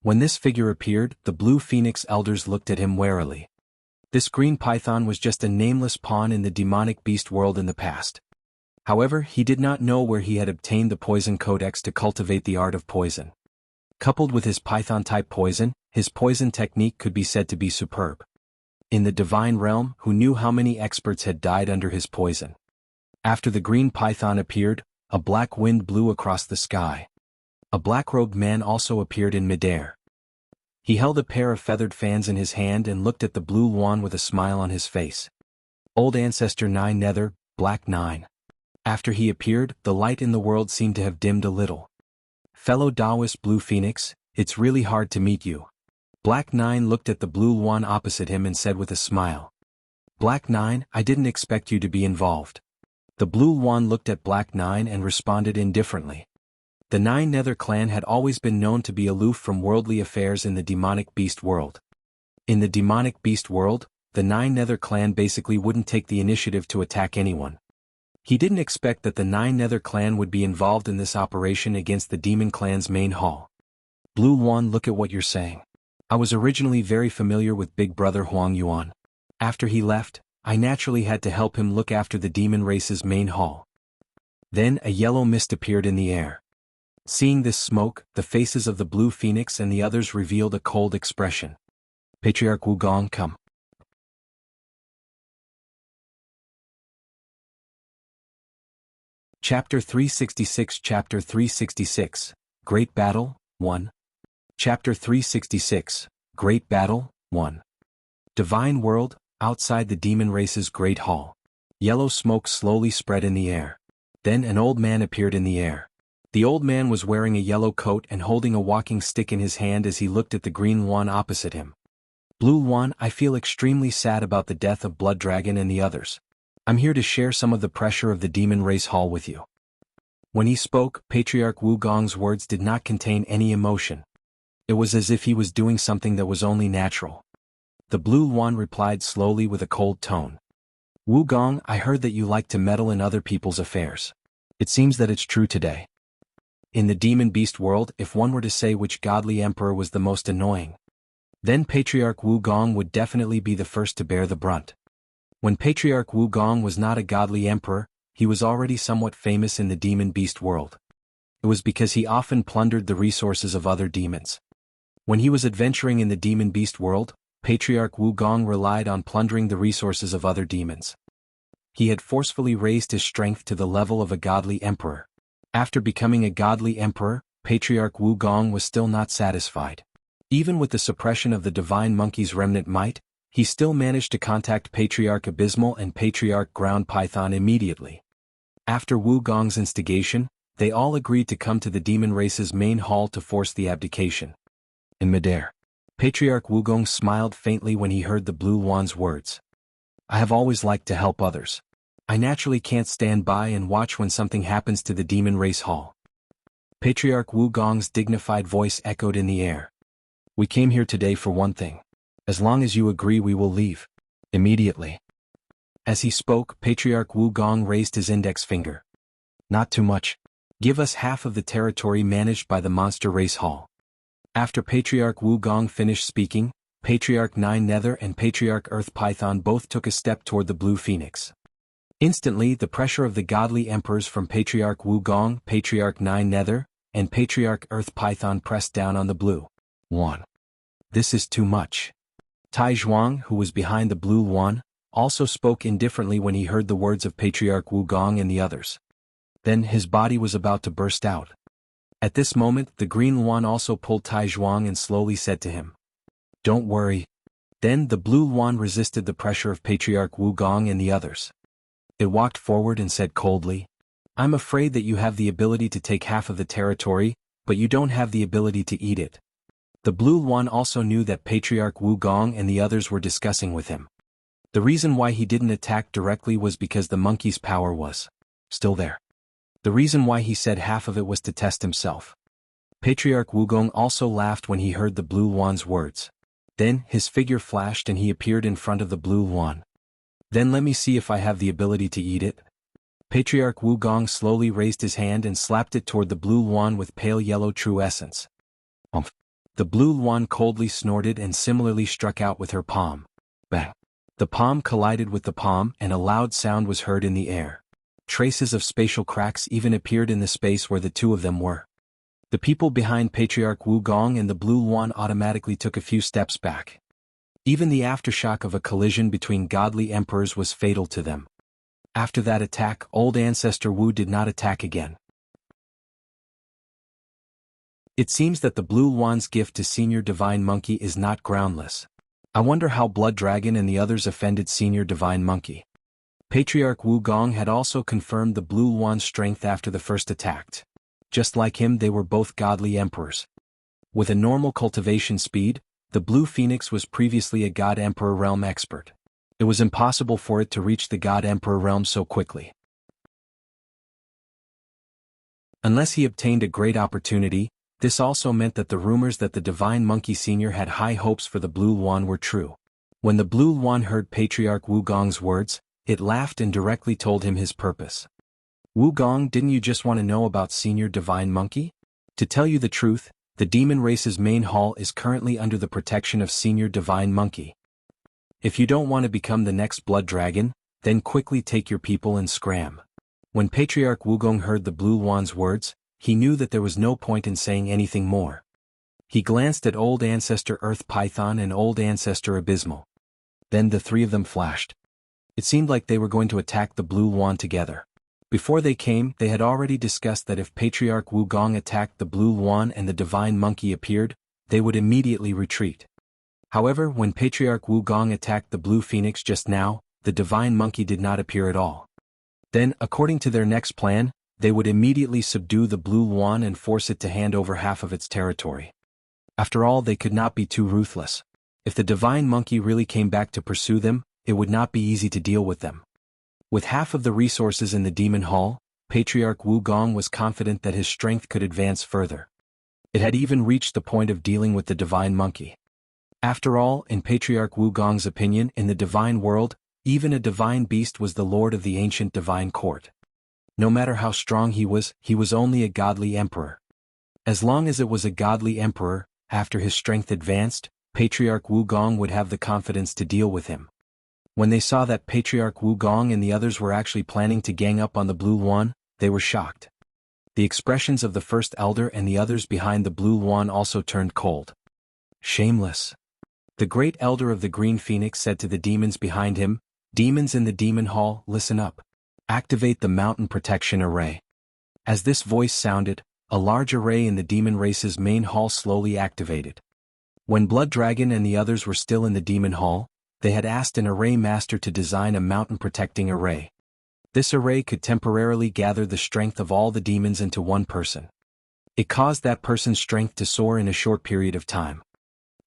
When this figure appeared, the Blue Phoenix elders looked at him warily. This green python was just a nameless pawn in the demonic beast world in the past. However, he did not know where he had obtained the poison codex to cultivate the art of poison. Coupled with his python-type poison, his poison technique could be said to be superb. In the divine realm, who knew how many experts had died under his poison? After the green python appeared, a black wind blew across the sky. A black-robed man also appeared in midair. He held a pair of feathered fans in his hand and looked at the blue Luan with a smile on his face. Old Ancestor 9 Nether, Black 9. After he appeared, the light in the world seemed to have dimmed a little. Fellow Taoist Blue Phoenix, it's really hard to meet you. Black 9 looked at the blue Luan opposite him and said with a smile. Black 9, I didn't expect you to be involved. The blue Luan looked at Black 9 and responded indifferently. The Nine Nether clan had always been known to be aloof from worldly affairs in the demonic beast world. In the demonic beast world, the Nine Nether clan basically wouldn't take the initiative to attack anyone. He didn't expect that the Nine Nether clan would be involved in this operation against the demon clan's main hall. Blue Luan, look at what you're saying. I was originally very familiar with Big Brother Huang Yuan. After he left, I naturally had to help him look after the demon race's main hall. Then a yellow mist appeared in the air. Seeing this smoke, the faces of the Blue Phoenix and the others revealed a cold expression. Patriarch Wu Gong, come. Chapter 366 Chapter 366, Great Battle, 1. Chapter 366, Great Battle, 1. Divine World, outside the demon race's great hall. Yellow smoke slowly spread in the air. Then an old man appeared in the air. The old man was wearing a yellow coat and holding a walking stick in his hand as he looked at the green Luan opposite him. Blue Luan, I feel extremely sad about the death of Blood Dragon and the others. I'm here to share some of the pressure of the demon race hall with you. When he spoke, Patriarch Wu Gong's words did not contain any emotion. It was as if he was doing something that was only natural. The Blue Luan replied slowly with a cold tone. Wu Gong, I heard that you like to meddle in other people's affairs. It seems that it's true today. In the demon beast world, if one were to say which godly emperor was the most annoying, then Patriarch Wu Gong would definitely be the first to bear the brunt. When Patriarch Wu Gong was not a godly emperor, he was already somewhat famous in the demon beast world. It was because he often plundered the resources of other demons. When he was adventuring in the demon beast world, Patriarch Wu Gong relied on plundering the resources of other demons. He had forcefully raised his strength to the level of a godly emperor. After becoming a godly emperor, Patriarch Wu Gong was still not satisfied. Even with the suppression of the divine monkey's remnant might, he still managed to contact Patriarch Abysmal and Patriarch Ground Python immediately. After Wu Gong's instigation, they all agreed to come to the demon race's main hall to force the abdication. In midair, Patriarch Wu Gong smiled faintly when he heard the Blue Wan's words. I have always liked to help others. I naturally can't stand by and watch when something happens to the demon race hall. Patriarch Wu Gong's dignified voice echoed in the air. We came here today for one thing. As long as you agree, we will leave. Immediately. As he spoke, Patriarch Wu Gong raised his index finger. Not too much. Give us half of the territory managed by the Monster Race Hall. After Patriarch Wu Gong finished speaking, Patriarch Nine Nether and Patriarch Earth Python both took a step toward the Blue Phoenix. Instantly, the pressure of the godly emperors from Patriarch Wu Gong, Patriarch Nine Nether, and Patriarch Earth Python pressed down on the Blue Wan. This is too much. Tai Zhuang, who was behind the Blue Wan, also spoke indifferently when he heard the words of Patriarch Wu Gong and the others. Then his body was about to burst out. At this moment, the Green Wan also pulled Tai Zhuang and slowly said to him, Don't worry. Then the Blue Wan resisted the pressure of Patriarch Wu Gong and the others. It walked forward and said coldly, I'm afraid that you have the ability to take half of the territory, but you don't have the ability to eat it. The Blue Wan also knew that Patriarch Wu Gong and the others were discussing with him. The reason why he didn't attack directly was because the monkey's power was still there. The reason why he said half of it was to test himself. Patriarch Wu Gong also laughed when he heard the Blue Wan's words. Then his figure flashed and he appeared in front of the Blue Wan. Then let me see if I have the ability to eat it. Patriarch Wu Gong slowly raised his hand and slapped it toward the Blue Wan with pale yellow true essence. The Blue Wan coldly snorted and similarly struck out with her palm. Bang! The palm collided with the palm and a loud sound was heard in the air. Traces of spatial cracks even appeared in the space where the two of them were. The people behind Patriarch Wu Gong and the Blue Wan automatically took a few steps back. Even the aftershock of a collision between godly emperors was fatal to them. After that attack, old ancestor Wu did not attack again. It seems that the Blue Wan's gift to Senior Divine Monkey is not groundless. I wonder how Blood Dragon and the others offended Senior Divine Monkey. Patriarch Wu Gong had also confirmed the Blue Wan's strength after the first attack. Just like him, they were both godly emperors. With a normal cultivation speed, the Blue Phoenix was previously a God Emperor realm expert. It was impossible for it to reach the God Emperor realm so quickly. Unless he obtained a great opportunity, this also meant that the rumors that the Divine Monkey Senior had high hopes for the Blue Wan were true. When the Blue Wan heard Patriarch Wu Gong's words, it laughed and directly told him his purpose. Wu Gong, didn't you just want to know about Senior Divine Monkey? To tell you the truth, the demon race's main hall is currently under the protection of Senior Divine Monkey. If you don't want to become the next Blood Dragon, then quickly take your people and scram. When Patriarch Wu Gong heard the Blue Wan's words, he knew that there was no point in saying anything more. He glanced at Old Ancestor Earth Python and Old Ancestor Abysmal. Then the three of them flashed. It seemed like they were going to attack the Blue Wan together. Before they came, they had already discussed that if Patriarch Wu Gong attacked the Blue Wan and the Divine Monkey appeared, they would immediately retreat. However, when Patriarch Wu Gong attacked the Blue Phoenix just now, the Divine Monkey did not appear at all. Then, according to their next plan, they would immediately subdue the Blue Wan and force it to hand over half of its territory. After all, they could not be too ruthless. If the Divine Monkey really came back to pursue them, it would not be easy to deal with them. With half of the resources in the Demon Hall, Patriarch Wu Gong was confident that his strength could advance further. It had even reached the point of dealing with the Divine Monkey. After all, in Patriarch Wu Gong's opinion, in the divine world, even a divine beast was the lord of the ancient divine court. No matter how strong he was only a godly emperor. As long as it was a godly emperor, after his strength advanced, Patriarch Wu Gong would have the confidence to deal with him. When they saw that Patriarch Wu Gong and the others were actually planning to gang up on the Blue Wan, they were shocked. The expressions of the First Elder and the others behind the Blue Wan also turned cold. Shameless. The Great Elder of the Green Phoenix said to the demons behind him, "Demons in the Demon Hall, listen up. Activate the Mountain Protection Array." As this voice sounded, a large array in the demon race's main hall slowly activated. When Blood Dragon and the others were still in the Demon Hall, They had asked an array master to design a mountain-protecting array. This array could temporarily gather the strength of all the demons into one person. It caused that person's strength to soar in a short period of time.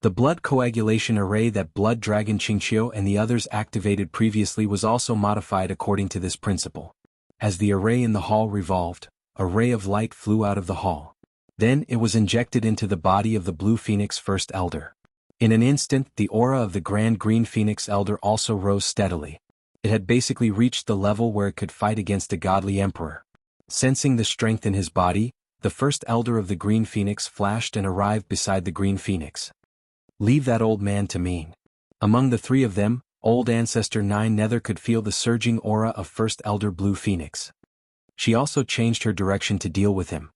The blood coagulation array that Blood Dragon Qingqiu and the others activated previously was also modified according to this principle. As the array in the hall revolved, a ray of light flew out of the hall. Then it was injected into the body of the Blue Phoenix First Elder. In an instant, the aura of the Grand Green Phoenix Elder also rose steadily. It had basically reached the level where it could fight against a godly emperor. Sensing the strength in his body, the First Elder of the Green Phoenix flashed and arrived beside the Green Phoenix. "Leave that old man to me." Among the three of them, Old Ancestor Nine Nether could feel the surging aura of First Elder Blue Phoenix. She also changed her direction to deal with him.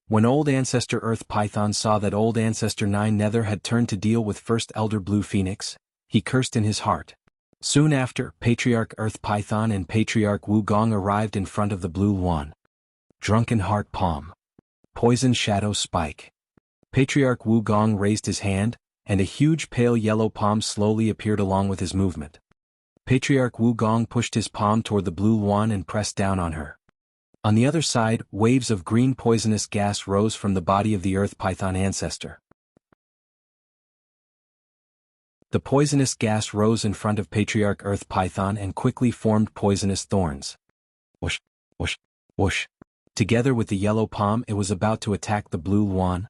When Old Ancestor Earth Python saw that Old Ancestor Nine Nether had turned to deal with First Elder Blue Phoenix, he cursed in his heart. Soon after, Patriarch Earth Python and Patriarch Wugong arrived in front of the Blue One. Drunken Heart Palm. Poison Shadow Spike. Patriarch Wugong raised his hand, and a huge pale yellow palm slowly appeared along with his movement. Patriarch Wugong pushed his palm toward the Blue One and pressed down on her. On the other side, waves of green poisonous gas rose from the body of the Earth Python ancestor. The poisonous gas rose in front of Patriarch Earth Python and quickly formed poisonous thorns. Whoosh, whoosh, whoosh. Together with the yellow palm, it was about to attack the Blue One.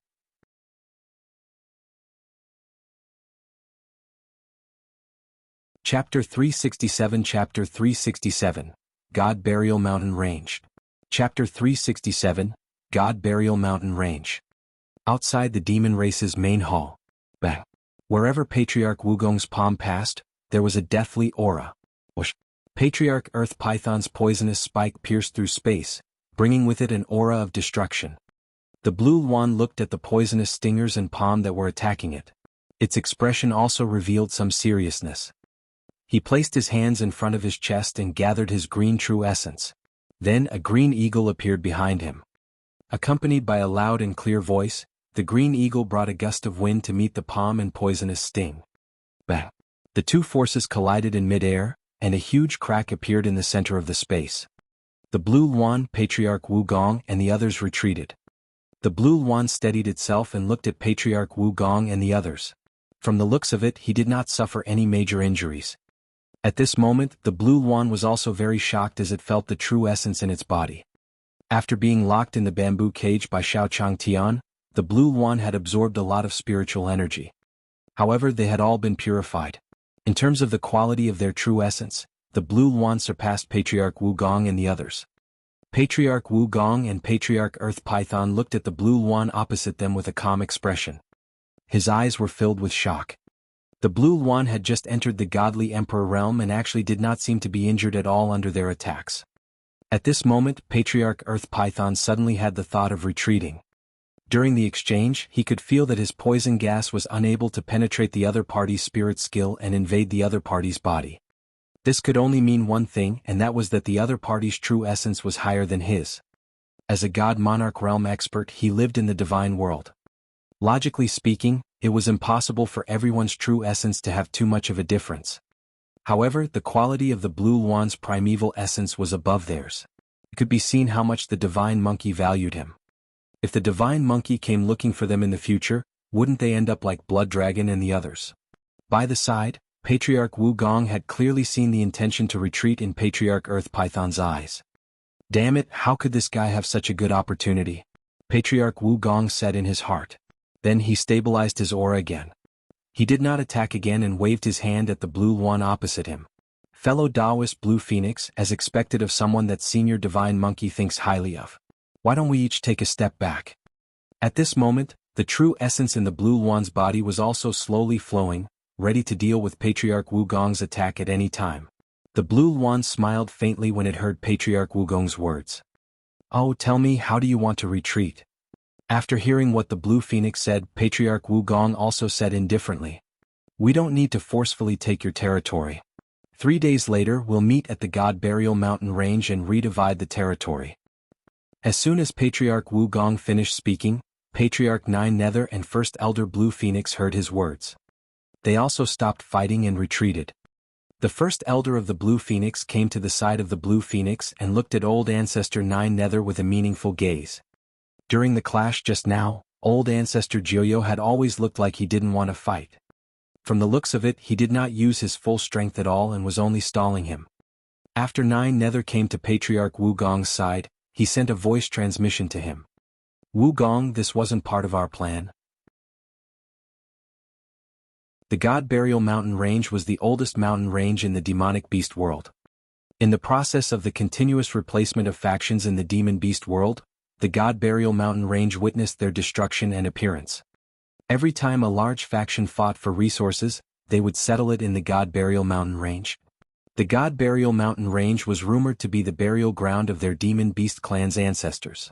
Chapter 367 Chapter 367, God Burial Mountain Range. Chapter 367, God Burial Mountain Range. Outside the demon race's main hall. Bang. Wherever Patriarch Wugong's palm passed, there was a deathly aura. Whoosh. Patriarch Earth Python's poisonous spike pierced through space, bringing with it an aura of destruction. The Blue One looked at the poisonous stingers and palm that were attacking it. Its expression also revealed some seriousness. He placed his hands in front of his chest and gathered his green true essence. Then a green eagle appeared behind him. Accompanied by a loud and clear voice, the green eagle brought a gust of wind to meet the palm and poisonous sting. Bang! The two forces collided in midair, and a huge crack appeared in the center of the space. The Blue One, Patriarch Wugong, and the others retreated. The Blue One steadied itself and looked at Patriarch Wugong and the others. From the looks of it, he did not suffer any major injuries. At this moment, the Blue One was also very shocked as it felt the true essence in its body. After being locked in the bamboo cage by Xiao Chang Tian, the Blue One had absorbed a lot of spiritual energy. However, they had all been purified. In terms of the quality of their true essence, the Blue One surpassed Patriarch Wugong and the others. Patriarch Wugong and Patriarch Earth Python looked at the Blue One opposite them with a calm expression. His eyes were filled with shock. The Blue One had just entered the godly emperor realm and actually did not seem to be injured at all under their attacks. At this moment, Patriarch Earth Python suddenly had the thought of retreating. During the exchange, he could feel that his poison gas was unable to penetrate the other party's spirit skill and invade the other party's body. This could only mean one thing, and that was that the other party's true essence was higher than his. As a God Monarch realm expert, he lived in the divine world. Logically speaking, it was impossible for everyone's true essence to have too much of a difference. However, the quality of the Blue One's primeval essence was above theirs. It could be seen how much the Divine Monkey valued him. If the Divine Monkey came looking for them in the future, wouldn't they end up like Blood Dragon and the others? By the side, Patriarch Wugong had clearly seen the intention to retreat in Patriarch Earth Python's eyes. Damn it, how could this guy have such a good opportunity? Patriarch Wugong said in his heart. Then he stabilized his aura again. He did not attack again and waved his hand at the Blue One opposite him. Fellow Taoist Blue Phoenix, as expected of someone that Senior Divine Monkey thinks highly of. Why don't we each take a step back? At this moment, the true essence in the Blue One's body was also slowly flowing, ready to deal with Patriarch Wugong's attack at any time. The Blue One smiled faintly when it heard Patriarch Wugong's words. Oh, tell me, how do you want to retreat? After hearing what the Blue Phoenix said, Patriarch Wugong also said indifferently. We don't need to forcefully take your territory. 3 days later, we'll meet at the God Burial Mountain Range and redivide the territory. As soon as Patriarch Wugong finished speaking, Patriarch Nine Nether and First Elder Blue Phoenix heard his words. They also stopped fighting and retreated. The first elder of the Blue Phoenix came to the side of the Blue Phoenix and looked at old Ancestor Nine Nether with a meaningful gaze. During the clash just now, old Ancestor Joyo had always looked like he didn't want to fight. From the looks of it, he did not use his full strength at all and was only stalling him. After Nine Nether came to Patriarch Wu Gong's side, he sent a voice transmission to him. Wu Gong, this wasn't part of our plan. The God Burial Mountain Range was the oldest mountain range in the demonic beast world. In the process of the continuous replacement of factions in the demon beast world, the God Burial Mountain Range witnessed their destruction and appearance. Every time a large faction fought for resources, they would settle it in the God Burial Mountain Range. The God Burial Mountain Range was rumored to be the burial ground of their demon beast clan's ancestors.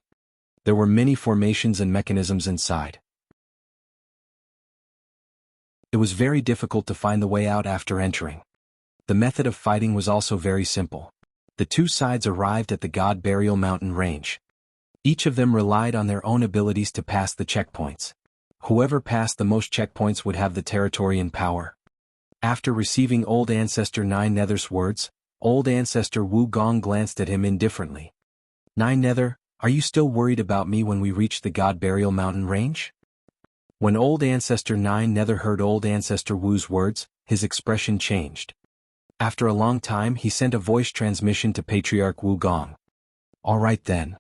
There were many formations and mechanisms inside. It was very difficult to find the way out after entering. The method of fighting was also very simple. The two sides arrived at the God Burial Mountain Range. Each of them relied on their own abilities to pass the checkpoints. Whoever passed the most checkpoints would have the territory in power. After receiving Old Ancestor Nine Nether's words, Old Ancestor Wu Gong glanced at him indifferently. Nine Nether, are you still worried about me when we reach the God Burial Mountain Range? When Old Ancestor Nine Nether heard Old Ancestor Wu's words, his expression changed. After a long time he sent a voice transmission to Patriarch Wu Gong. All right then.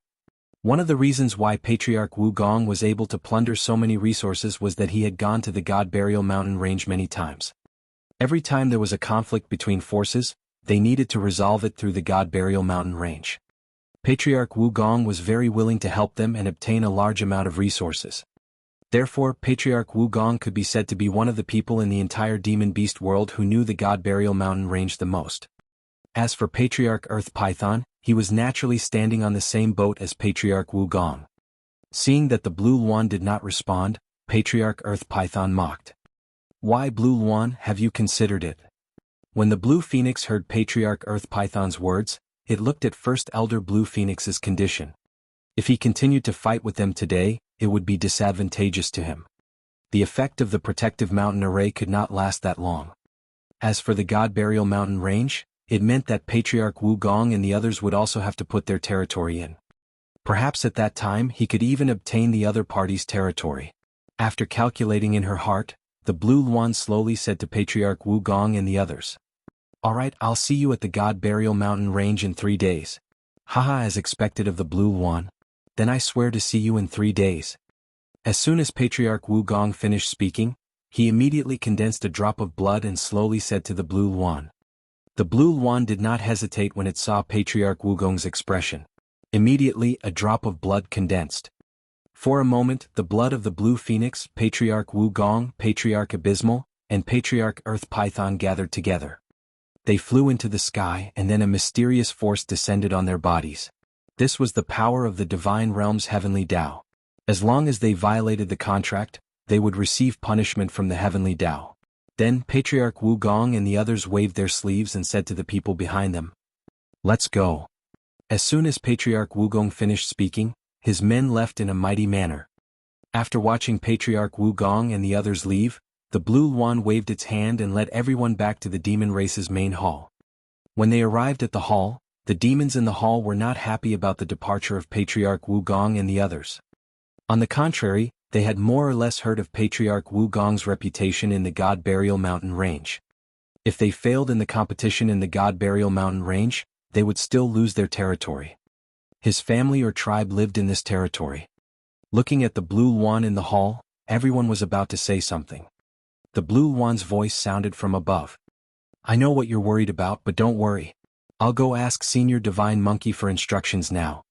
One of the reasons why Patriarch Wu Gong was able to plunder so many resources was that he had gone to the God Burial Mountain Range many times. Every time there was a conflict between forces, they needed to resolve it through the God Burial Mountain Range. Patriarch Wu Gong was very willing to help them and obtain a large amount of resources. Therefore, Patriarch Wu Gong could be said to be one of the people in the entire demon beast world who knew the God Burial Mountain Range the most. As for Patriarch Earth Python, he was naturally standing on the same boat as Patriarch Wu Gong. Seeing that the Blue Luan did not respond, Patriarch Earth Python mocked. Why, Blue Luan, have you considered it? When the Blue Phoenix heard Patriarch Earth Python's words, it looked at First Elder Blue Phoenix's condition. If he continued to fight with them today, it would be disadvantageous to him. The effect of the protective mountain array could not last that long. As for the God Burial Mountain Range, it meant that Patriarch Wu Gong and the others would also have to put their territory in. Perhaps at that time he could even obtain the other party's territory. After calculating in her heart, the Blue Luan slowly said to Patriarch Wu Gong and the others. Alright, I'll see you at the God Burial Mountain Range in 3 days. Haha, as expected of the Blue Luan. Then I swear to see you in 3 days. As soon as Patriarch Wu Gong finished speaking, he immediately condensed a drop of blood and slowly said to the Blue Luan. The Blue Luan did not hesitate when it saw Patriarch Wu Gong's expression. Immediately, a drop of blood condensed. For a moment, the blood of the Blue Phoenix, Patriarch Wu Gong, Patriarch Abysmal, and Patriarch Earth Python gathered together. They flew into the sky and then a mysterious force descended on their bodies. This was the power of the Divine Realm's Heavenly Tao. As long as they violated the contract, they would receive punishment from the Heavenly Tao. Then Patriarch Wu Gong and the others waved their sleeves and said to the people behind them, "Let's go." As soon as Patriarch Wu Gong finished speaking, his men left in a mighty manner. After watching Patriarch Wu Gong and the others leave, the Blue Luan waved its hand and led everyone back to the demon race's main hall. When they arrived at the hall, the demons in the hall were not happy about the departure of Patriarch Wu Gong and the others. On the contrary, they had more or less heard of Patriarch Wu Gong's reputation in the God Burial Mountain Range. If they failed in the competition in the God Burial Mountain Range, they would still lose their territory. His family or tribe lived in this territory. Looking at the Blue Luan in the hall, everyone was about to say something. The Blue Luan's voice sounded from above. I know what you're worried about, but don't worry. I'll go ask Senior Divine Monkey for instructions now.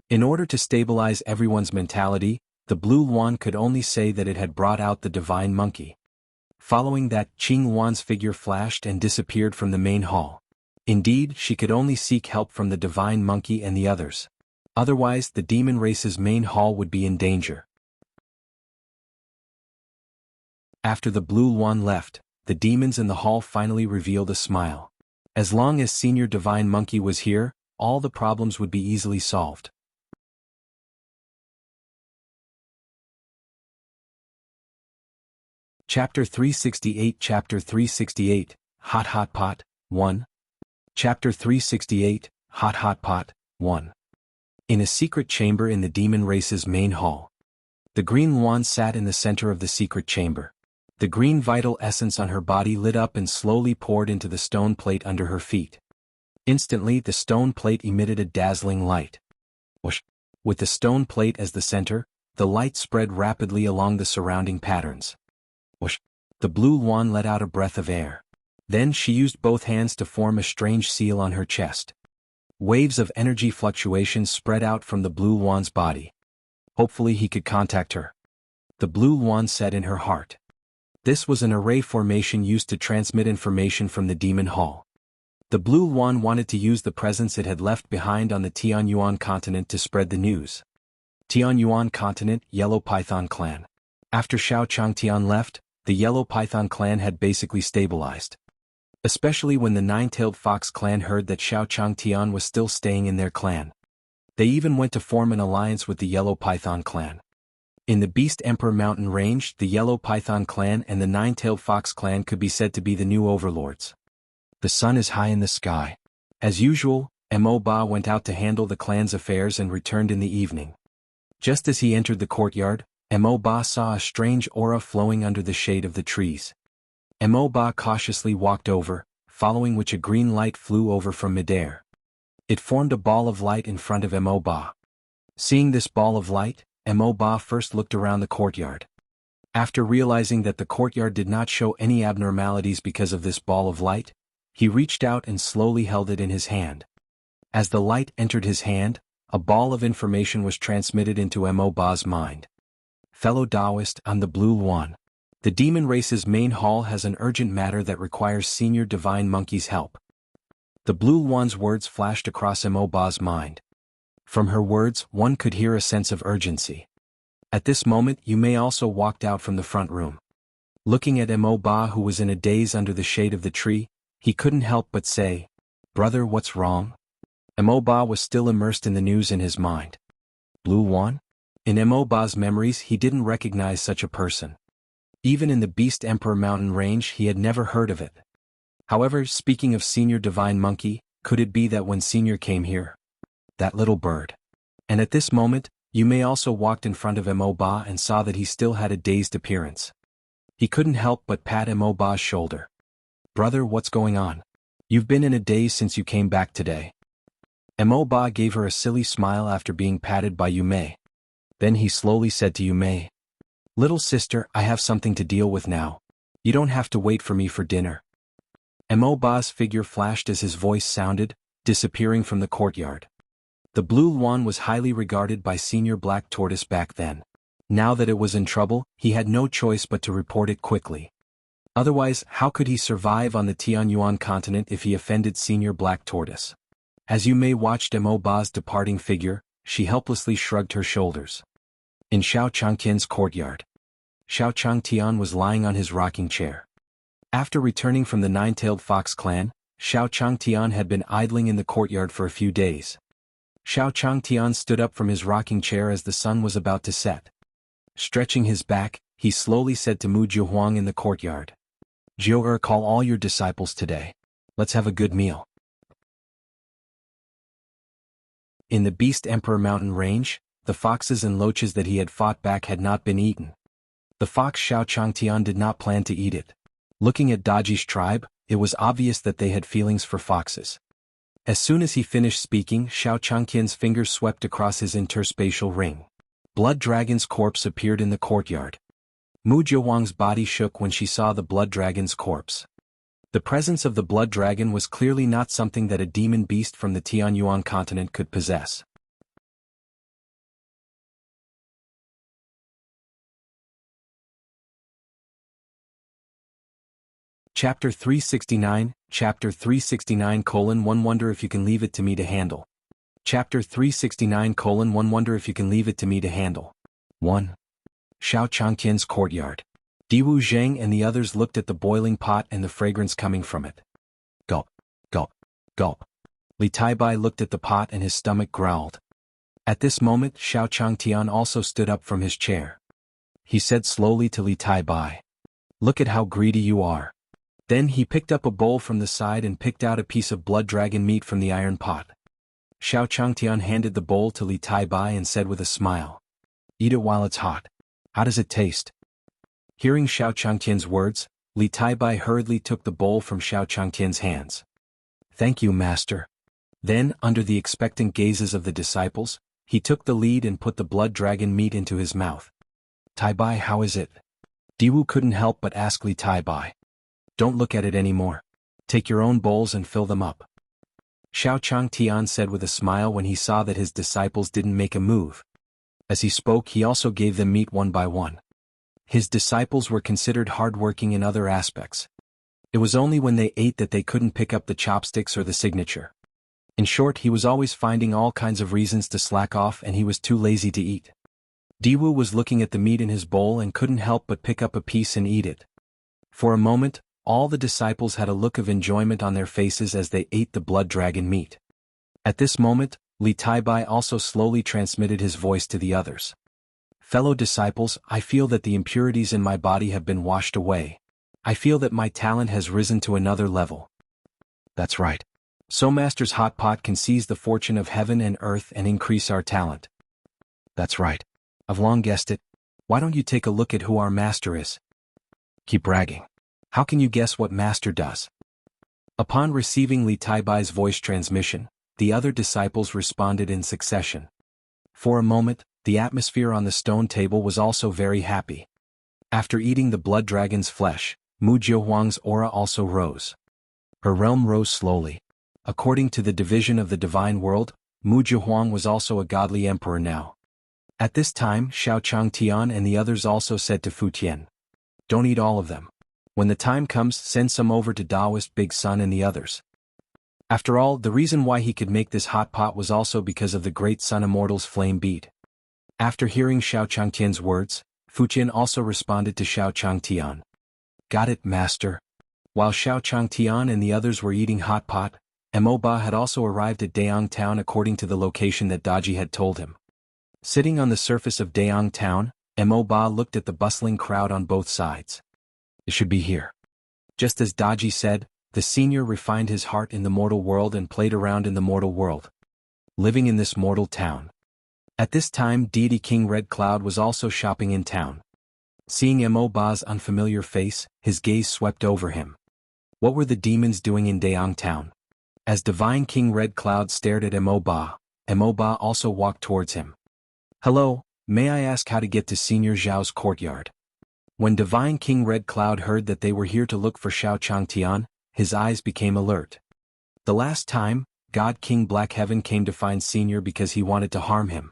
In order to stabilize everyone's mentality, the Blue Luan could only say that it had brought out the Divine Monkey. Following that, Qing Luan's figure flashed and disappeared from the main hall. Indeed, she could only seek help from the Divine Monkey and the others. Otherwise, the demon race's main hall would be in danger. After the Blue Luan left, the demons in the hall finally revealed a smile. As long as Senior Divine Monkey was here, all the problems would be easily solved. Chapter 368 Chapter 368, Hot Hot Pot, 1. Chapter 368, Hot Hot Pot, 1. In a secret chamber in the demon race's main hall. The green wand sat in the center of the secret chamber. The green vital essence on her body lit up and slowly poured into the stone plate under her feet. Instantly the stone plate emitted a dazzling light. Whoosh! With the stone plate as the center, the light spread rapidly along the surrounding patterns. Whoosh! The blue wand let out a breath of air. Then she used both hands to form a strange seal on her chest. Waves of energy fluctuations spread out from the blue wand's body. Hopefully he could contact her. The blue wand said in her heart. This was an array formation used to transmit information from the demon hall. The blue wand wanted to use the presence it had left behind on the Tianyuan continent to spread the news. Tianyuan continent, Yellow Python clan. After Xiao Changtian left, the Yellow Python clan had basically stabilized. Especially when the Nine-Tailed Fox clan heard that Xiao Changtian was still staying in their clan. They even went to form an alliance with the Yellow Python clan. In the Beast Emperor mountain range, the Yellow Python clan and the Nine-Tailed Fox clan could be said to be the new overlords. The sun is high in the sky. As usual, Mo Ba went out to handle the clan's affairs and returned in the evening. Just as he entered the courtyard, Mo Ba saw a strange aura flowing under the shade of the trees. Mo Ba cautiously walked over, following which a green light flew over from midair. It formed a ball of light in front of Mo Ba. Seeing this ball of light, Mo Ba first looked around the courtyard. After realizing that the courtyard did not show any abnormalities because of this ball of light, he reached out and slowly held it in his hand. As the light entered his hand, a ball of information was transmitted into Mo Ba's mind. Fellow Taoist, I'm the Blue One. The demon race's main hall has an urgent matter that requires Senior Divine Monkey's help. The Blue One's words flashed across Mo Ba's mind. From her words, one could hear a sense of urgency. At this moment, Yume also walked out from the front room. Looking at Mo Ba, who was in a daze under the shade of the tree, he couldn't help but say, "Brother, what's wrong?" Mo Ba was still immersed in the news in his mind. Blue One? In Mo Ba's memories, he didn't recognize such a person. Even in the Beast Emperor mountain range, he had never heard of it. However, speaking of Senior Divine Monkey, could it be that when Senior came here? That little bird. And at this moment, Yume also walked in front of Mo Ba and saw that he still had a dazed appearance. He couldn't help but pat Mo Ba's shoulder. Brother, what's going on? You've been in a daze since you came back today. Mo Ba gave her a silly smile after being patted by Yume. Then he slowly said to Yume, Little sister, I have something to deal with now. You don't have to wait for me for dinner. Mo Ba's figure flashed as his voice sounded, disappearing from the courtyard. The Blue Wand was highly regarded by Senior Black Tortoise back then. Now that it was in trouble, he had no choice but to report it quickly. Otherwise, how could he survive on the Tianyuan continent if he offended Senior Black Tortoise? As Yume watched Mo Ba's departing figure, she helplessly shrugged her shoulders. In Xiao Changtian's courtyard. Xiao Changtian was lying on his rocking chair. After returning from the Nine-Tailed Fox clan, Xiao Changtian had been idling in the courtyard for a few days. Xiao Changtian stood up from his rocking chair as the sun was about to set. Stretching his back, he slowly said to Mu Jiuhuang in the courtyard. Jiu call all your disciples today. Let's have a good meal. In the Beast Emperor mountain range, the foxes and loaches that he had fought back had not been eaten. The fox Xiao Changtian did not plan to eat it. Looking at Daji's tribe, it was obvious that they had feelings for foxes. As soon as he finished speaking, Xiao Changtian's fingers swept across his interspatial ring. Blood Dragon's corpse appeared in the courtyard. Mu Jiuhuang's body shook when she saw the Blood Dragon's corpse. The presence of the Blood Dragon was clearly not something that a demon beast from the Tianyuan continent could possess. Chapter 369, Chapter 369:1 Wonder if you can leave it to me to handle. Chapter 369:1 Wonder if you can leave it to me to handle. 1. Xiao Changtian's courtyard. Diwu Zheng and the others looked at the boiling pot and the fragrance coming from it. Gulp, gulp, gulp. Li Taibai looked at the pot and his stomach growled. At this moment, Xiao Changtian also stood up from his chair. He said slowly to Li Taibai, Look at how greedy you are. Then he picked up a bowl from the side and picked out a piece of blood dragon meat from the iron pot. Xiao Changtian handed the bowl to Li Taibai and said with a smile, "Eat it while it's hot. How does it taste?" Hearing Xiao Changtian's words, Li Taibai hurriedly took the bowl from Xiao Changtian's hands. "Thank you, master." Then, under the expectant gazes of the disciples, he took the lead and put the blood dragon meat into his mouth. "Taibai, how is it?" Diwu couldn't help but ask Li Taibai. "Don't look at it anymore. Take your own bowls and fill them up." Xiao Changtian said with a smile when he saw that his disciples didn't make a move. As he spoke, he also gave them meat one by one. His disciples were considered hard-working in other aspects. It was only when they ate that they couldn't pick up the chopsticks or the signature. In short, he was always finding all kinds of reasons to slack off and he was too lazy to eat. Diwu was looking at the meat in his bowl and couldn't help but pick up a piece and eat it. For a moment, all the disciples had a look of enjoyment on their faces as they ate the blood dragon meat. At this moment, Li Taibai also slowly transmitted his voice to the others. "Fellow disciples, I feel that the impurities in my body have been washed away. I feel that my talent has risen to another level." "That's right. So Master's hot pot can seize the fortune of heaven and earth and increase our talent." "That's right. I've long guessed it. Why don't you take a look at who our master is?" "Keep bragging. How can you guess what master does?" Upon receiving Li Taibai's voice transmission, the other disciples responded in succession. For a moment, the atmosphere on the stone table was also very happy. After eating the blood dragon's flesh, Mu Jiuhuang's aura also rose. Her realm rose slowly. According to the division of the divine world, Mu Jiuhuang was also a godly emperor now. At this time, Xiao Changtian and the others also said to Fu Tian, "Don't eat all of them. When the time comes, send some over to Taoist Big Sun and the others." After all, the reason why he could make this hot pot was also because of the great Sun Immortal's flame bead. After hearing Xiao Changtian's words, Fu Tian also responded to Xiao Changtian. "Got it, master." While Xiao Changtian and the others were eating hot pot, Mo Ba had also arrived at Dayang Town according to the location that Daji had told him. Sitting on the surface of Dayang Town, Mo Ba looked at the bustling crowd on both sides. "It should be here." Just as Daji said, the senior refined his heart in the mortal world and played around in the mortal world, living in this mortal town. At this time, deity King Red Cloud was also shopping in town. Seeing Mo Ba's unfamiliar face, his gaze swept over him. What were the demons doing in Dayang Town? As divine King Red Cloud stared at Mo Ba also walked towards him. "Hello, may I ask how to get to Senior Zhao's courtyard?" When divine King Red Cloud heard that they were here to look for Xiao Changtian, his eyes became alert. The last time, God King Black Heaven came to find Senior because he wanted to harm him.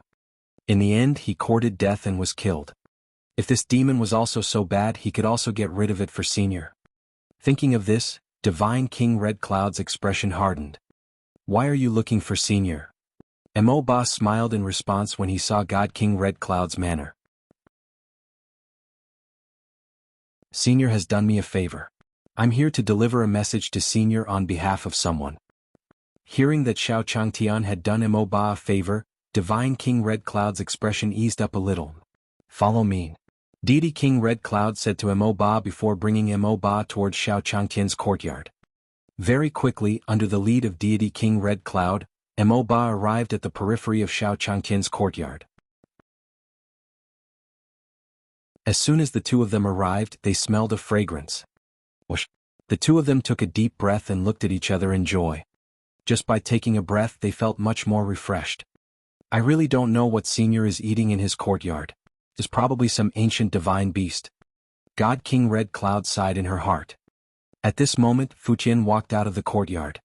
In the end, he courted death and was killed. If this demon was also so bad, he could also get rid of it for Senior. Thinking of this, divine King Red Cloud's expression hardened. "Why are you looking for Senior?" Mo Ba smiled in response when he saw God King Red Cloud's manner. "Senior has done me a favor. I'm here to deliver a message to Senior on behalf of someone." Hearing that Xiao Changtian had done Mo Ba a favor, divine King Red Cloud's expression eased up a little. "Follow me." Deity King Red Cloud said to Mo Ba before bringing Mo Ba towards Xiao Changtian's courtyard. Very quickly, under the lead of deity King Red Cloud, Mo Ba arrived at the periphery of Xiao Changtian's courtyard. As soon as the two of them arrived, they smelled a fragrance. Whoosh! The two of them took a deep breath and looked at each other in joy. Just by taking a breath, they felt much more refreshed. "I really don't know what Senior is eating in his courtyard. It's probably some ancient divine beast." God King Red Cloud sighed in her heart. At this moment, Fu Tian walked out of the courtyard.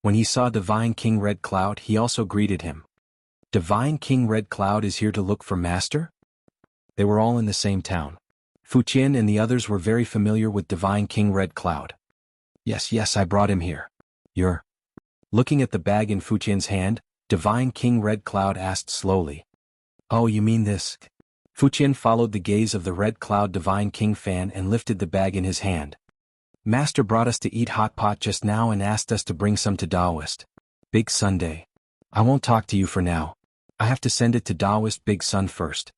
When he saw divine King Red Cloud, he also greeted him. "Divine King Red Cloud is here to look for Master?" They were all in the same town. Fu Tian and the others were very familiar with divine King Red Cloud. Yes, I brought him here." "You're..." Looking at the bag in Fu Tian's hand, divine King Red Cloud asked slowly. "Oh, you mean this?" Fu Tian followed the gaze of the Red Cloud divine King Fan and lifted the bag in his hand. "Master brought us to eat hot pot just now and asked us to bring some to Taoist Big Sunday. I won't talk to you for now. I have to send it to Taoist Big Sun first."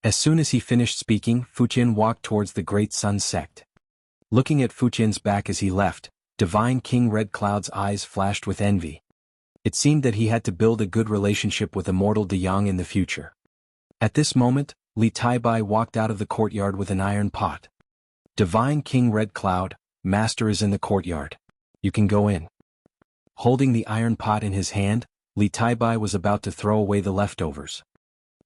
As soon as he finished speaking, Fu Tian walked towards the Great Sun sect. Looking at Fuqian's back as he left, Divine King Red Cloud's eyes flashed with envy. It seemed that he had to build a good relationship with Immortal De Yang in the future. At this moment, Li Taibai walked out of the courtyard with an iron pot. Divine King Red Cloud, Master is in the courtyard. You can go in. Holding the iron pot in his hand, Li Taibai was about to throw away the leftovers.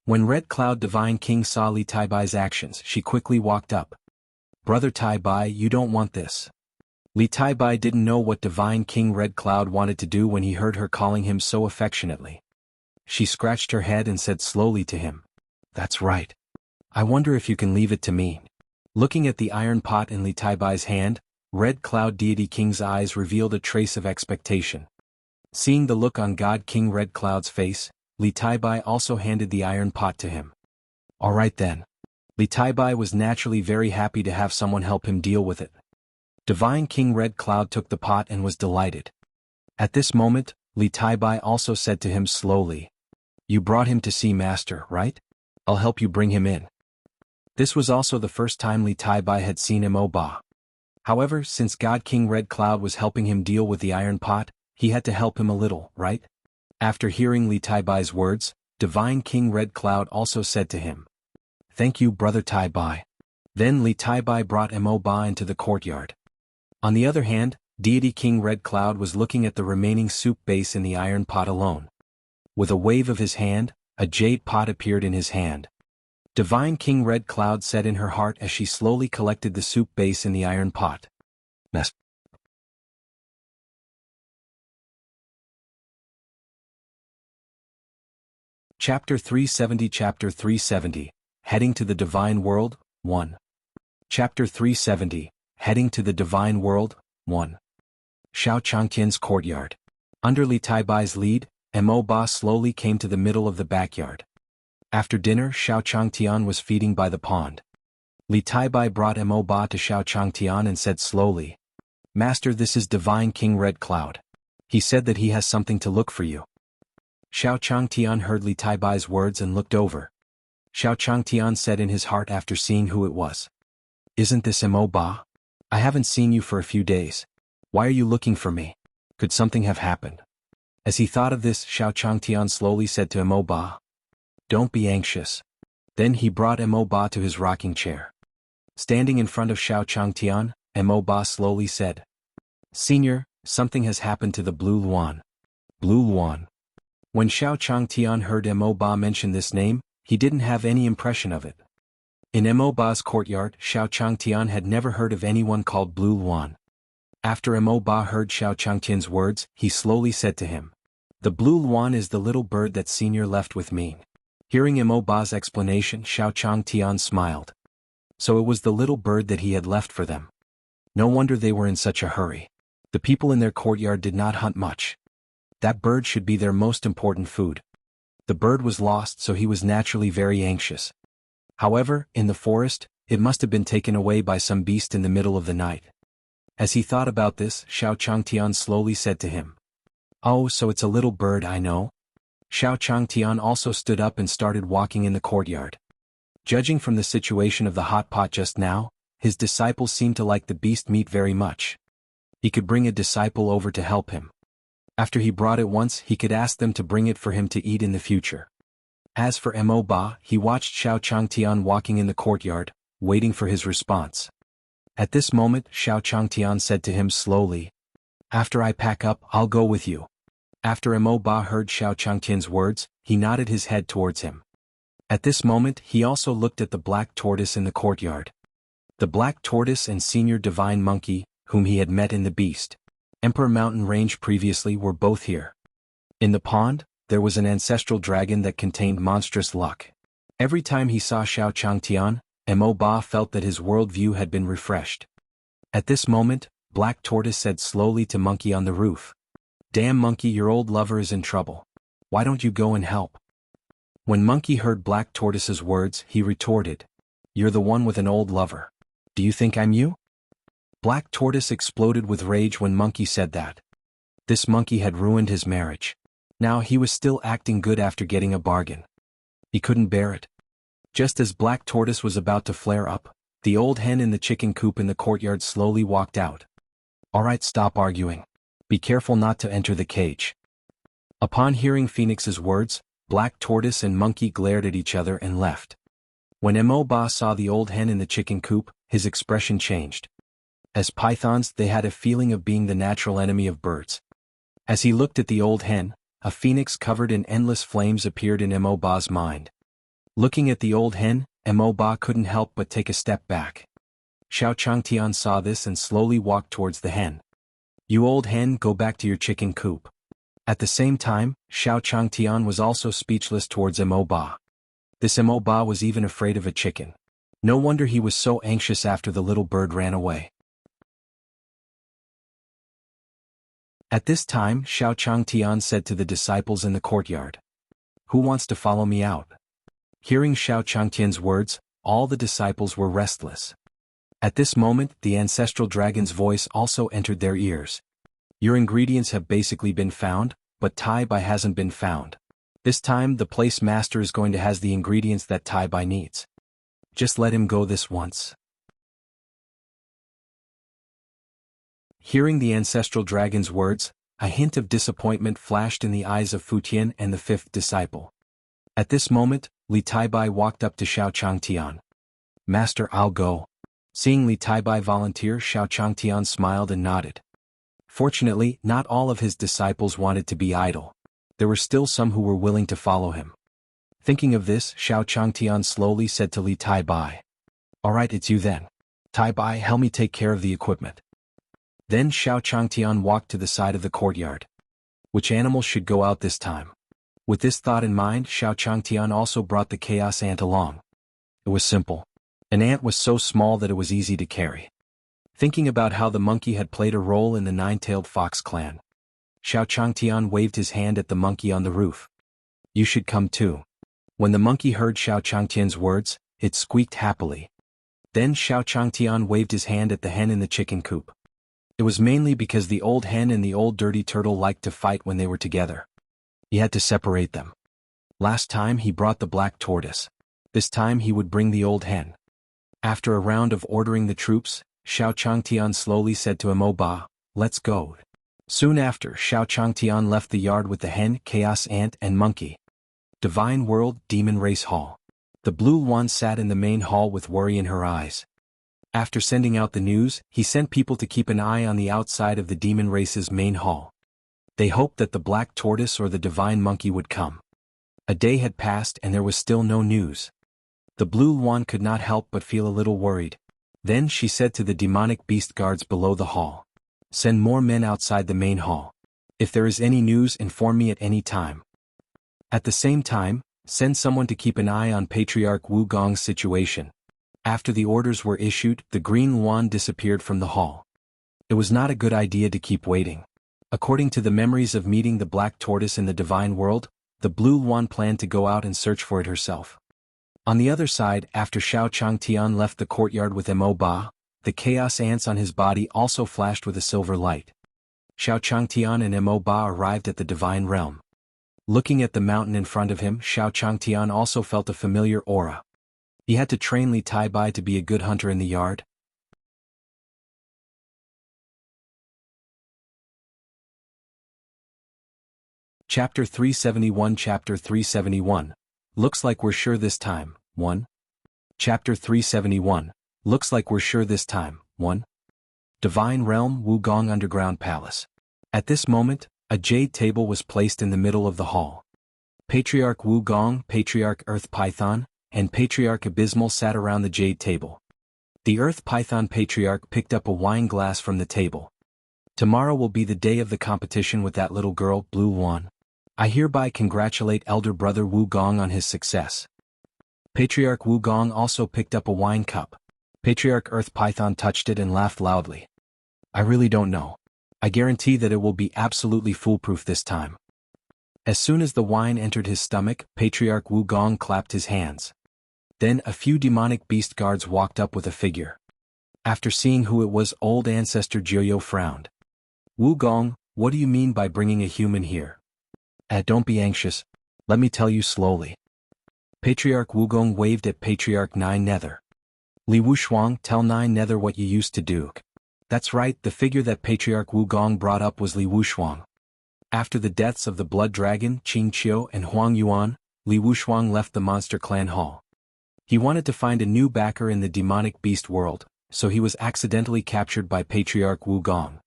When Red Cloud Divine King saw Li Taibai's actions, she quickly walked up. Brother Taibai, you don't want this. Li Taibai didn't know what Divine King Red Cloud wanted to do when he heard her calling him so affectionately. She scratched her head and said slowly to him, "That's right. I wonder if you can leave it to me." Looking at the iron pot in Li Taibai's hand, Red Cloud Deity King's eyes revealed a trace of expectation. Seeing the look on God King Red Cloud's face, Li Taibai also handed the iron pot to him. All right then. Li Taibai was naturally very happy to have someone help him deal with it. Divine King Red Cloud took the pot and was delighted. At this moment, Li Taibai also said to him slowly, "You brought him to see Master, right? I'll help you bring him in." This was also the first time Li Taibai had seen Mo Ba. However, since God King Red Cloud was helping him deal with the iron pot, he had to help him a little, right? After hearing Li Taibai's words, Divine King Red Cloud also said to him, "Thank you, Brother Taibai." Then Li Taibai brought Mo Ba into the courtyard. On the other hand, Deity King Red Cloud was looking at the remaining soup base in the iron pot alone. With a wave of his hand, a jade pot appeared in his hand. Divine King Red Cloud said in her heart as she slowly collected the soup base in the iron pot. Mess. Chapter 370 Heading to the Divine World, 1. Chapter 370 Heading to the Divine World, 1. Xiao Changtian's courtyard. Under Li Taibai's lead, Mo Ba slowly came to the middle of the backyard. After dinner, Xiao Changtian was feeding by the pond. Li Taibai brought Mo Ba to Xiao Changtian and said slowly, "Master, this is Divine King Red Cloud. He said that he has something to look for you." Xiao Changtian heard Li Taibai's words and looked over. Xiao Changtian said in his heart after seeing who it was, "Isn't this Mo Ba? I haven't seen you for a few days. Why are you looking for me? Could something have happened?" As he thought of this, Xiao Changtian slowly said to Mo Ba, "Don't be anxious." Then he brought Mo Ba to his rocking chair. Standing in front of Xiao Changtian, Mo Ba slowly said, "Senior, something has happened to the Blue Luan." Blue Luan. When Xiao Changtian heard Mo Ba mention this name, he didn't have any impression of it. In Mo Ba's courtyard, Xiao Changtian had never heard of anyone called Blue Luan. After Mo Ba heard Xiao Changtian's words, he slowly said to him, "The Blue Luan is the little bird that Senior left with me." Hearing Mo Ba's explanation, Xiao Changtian smiled. So it was the little bird that he had left for them. No wonder they were in such a hurry. The people in their courtyard did not hunt much. That bird should be their most important food. The bird was lost, so he was naturally very anxious. However, in the forest, it must have been taken away by some beast in the middle of the night. As he thought about this, Xiao Changtian slowly said to him, "Oh, so it's a little bird, I know." Xiao Changtian also stood up and started walking in the courtyard. Judging from the situation of the hot pot just now, his disciples seemed to like the beast meat very much. He could bring a disciple over to help him. After he brought it once, he could ask them to bring it for him to eat in the future. As for Mo Ba, he watched Xiao Changtian walking in the courtyard, waiting for his response. At this moment, Xiao Changtian said to him slowly, "After I pack up, I'll go with you." After Mo Ba heard Xiao Changtian's words, he nodded his head towards him. At this moment, he also looked at the black tortoise in the courtyard. The black tortoise and Senior Divine Monkey, whom he had met in the Beast Emperor Mountain Range previously, were both here. In the pond, there was an ancestral dragon that contained monstrous luck. Every time he saw Xiao Changtian, Mo Ba felt that his worldview had been refreshed. At this moment, Black Tortoise said slowly to Monkey on the roof, "Damn Monkey, your old lover is in trouble. Why don't you go and help?" When Monkey heard Black Tortoise's words, he retorted, "You're the one with an old lover. Do you think I'm you?" Black Tortoise exploded with rage when Monkey said that. This monkey had ruined his marriage. Now he was still acting good after getting a bargain. He couldn't bear it. Just as Black Tortoise was about to flare up, The old hen in the chicken coop in the courtyard slowly walked out. Alright, stop arguing. Be careful not to enter the cage. Upon hearing Phoenix's words, Black Tortoise and Monkey glared at each other and left. When Mo saw the old hen in the chicken coop, his expression changed. As pythons, they had a feeling of being the natural enemy of birds. As he looked at the old hen, a phoenix covered in endless flames appeared in Mo's mind. Looking at the old hen, Mo couldn't help but take a step back. Xiao Changtian saw this and slowly walked towards the hen. You old hen, go back to your chicken coop. At the same time, Xiao Changtian was also speechless towards Mo. This Mo was even afraid of a chicken. No wonder he was so anxious after the little bird ran away. At this time, Xiao Changtian said to the disciples in the courtyard, "Who wants to follow me out?" Hearing Xiao Changtian's words, all the disciples were restless. At this moment, the ancestral dragon's voice also entered their ears. Your ingredients have basically been found, but Tai Bai hasn't been found. This time, the place master is going to has the ingredients that Tai Bai needs. Just let him go this once. Hearing the ancestral dragon's words, a hint of disappointment flashed in the eyes of Futian and the fifth disciple. At this moment, Li Taibai walked up to Xiao Changtian. "Master, I'll go." Seeing Li Taibai volunteer, Xiao Changtian smiled and nodded. Fortunately, not all of his disciples wanted to be idle. There were still some who were willing to follow him. Thinking of this, Xiao Changtian slowly said to Li Taibai, "Alright, it's you then. Taibai, help me take care of the equipment." Then Xiao Changtian walked to the side of the courtyard. Which animal should go out this time? With this thought in mind, Xiao Changtian also brought the chaos ant along. It was simple. An ant was so small that it was easy to carry. Thinking about how the monkey had played a role in the nine-tailed fox clan, Xiao Changtian waved his hand at the monkey on the roof. "You should come too." When the monkey heard Xiao Changtian's words, it squeaked happily. Then Xiao Changtian waved his hand at the hen in the chicken coop. It was mainly because the old hen and the old dirty turtle liked to fight when they were together. He had to separate them. Last time he brought the black tortoise. This time he would bring the old hen. After a round of ordering the troops, Xiao Changtian slowly said to Mo, "Let's go." Soon after, Xiao Changtian left the yard with the hen, chaos ant and monkey. Divine World Demon Race Hall. The blue one sat in the main hall with worry in her eyes. After sending out the news, he sent people to keep an eye on the outside of the demon race's main hall. They hoped that the black tortoise or the divine monkey would come. A day had passed and there was still no news. The blue one could not help but feel a little worried. Then she said to the demonic beast guards below the hall, "Send more men outside the main hall. If there is any news, inform me at any time. At the same time, send someone to keep an eye on Patriarch Wu Gong's situation." After the orders were issued, the green wand disappeared from the hall. It was not a good idea to keep waiting. According to the memories of meeting the black tortoise in the divine world, the blue wand planned to go out and search for it herself. On the other side, after Xiao Changtian left the courtyard with Mo, the chaos ants on his body also flashed with a silver light. Xiao Changtian and Mo arrived at the divine realm. Looking at the mountain in front of him, Xiao Changtian also felt a familiar aura. He had to train Li Taibai to be a good hunter in the yard. Chapter 371 Chapter 371. Looks like we're sure this time. 1. Chapter 371. Looks like we're sure this time. 1. Divine Realm Wugong Underground Palace. At this moment, a jade table was placed in the middle of the hall. Patriarch Wugong, Patriarch Earth Python, and Patriarch Abysmal sat around the jade table. The Earth Python Patriarch picked up a wine glass from the table. "Tomorrow will be the day of the competition with that little girl, Blue Wan. I hereby congratulate elder brother Wugong on his success." Patriarch Wugong also picked up a wine cup. Patriarch Earth Python touched it and laughed loudly. "I really don't know. I guarantee that it will be absolutely foolproof this time." As soon as the wine entered his stomach, Patriarch Wugong clapped his hands. Then a few demonic beast guards walked up with a figure. After seeing who it was, old ancestor Jiuyo frowned. "Wugong, what do you mean by bringing a human here?" Don't be anxious. Let me tell you slowly." Patriarch Wugong waved at Patriarch Nine Nether. Li Wushuang, tell Nine Nether what you used to do. That's right, the figure that Patriarch Wu Gong brought up was Li Wushuang. After the deaths of the Blood Dragon, Qing Qiu and Huang Yuan, Li Wushuang left the Monster Clan Hall. He wanted to find a new backer in the demonic beast world, so he was accidentally captured by Patriarch Wu Gong.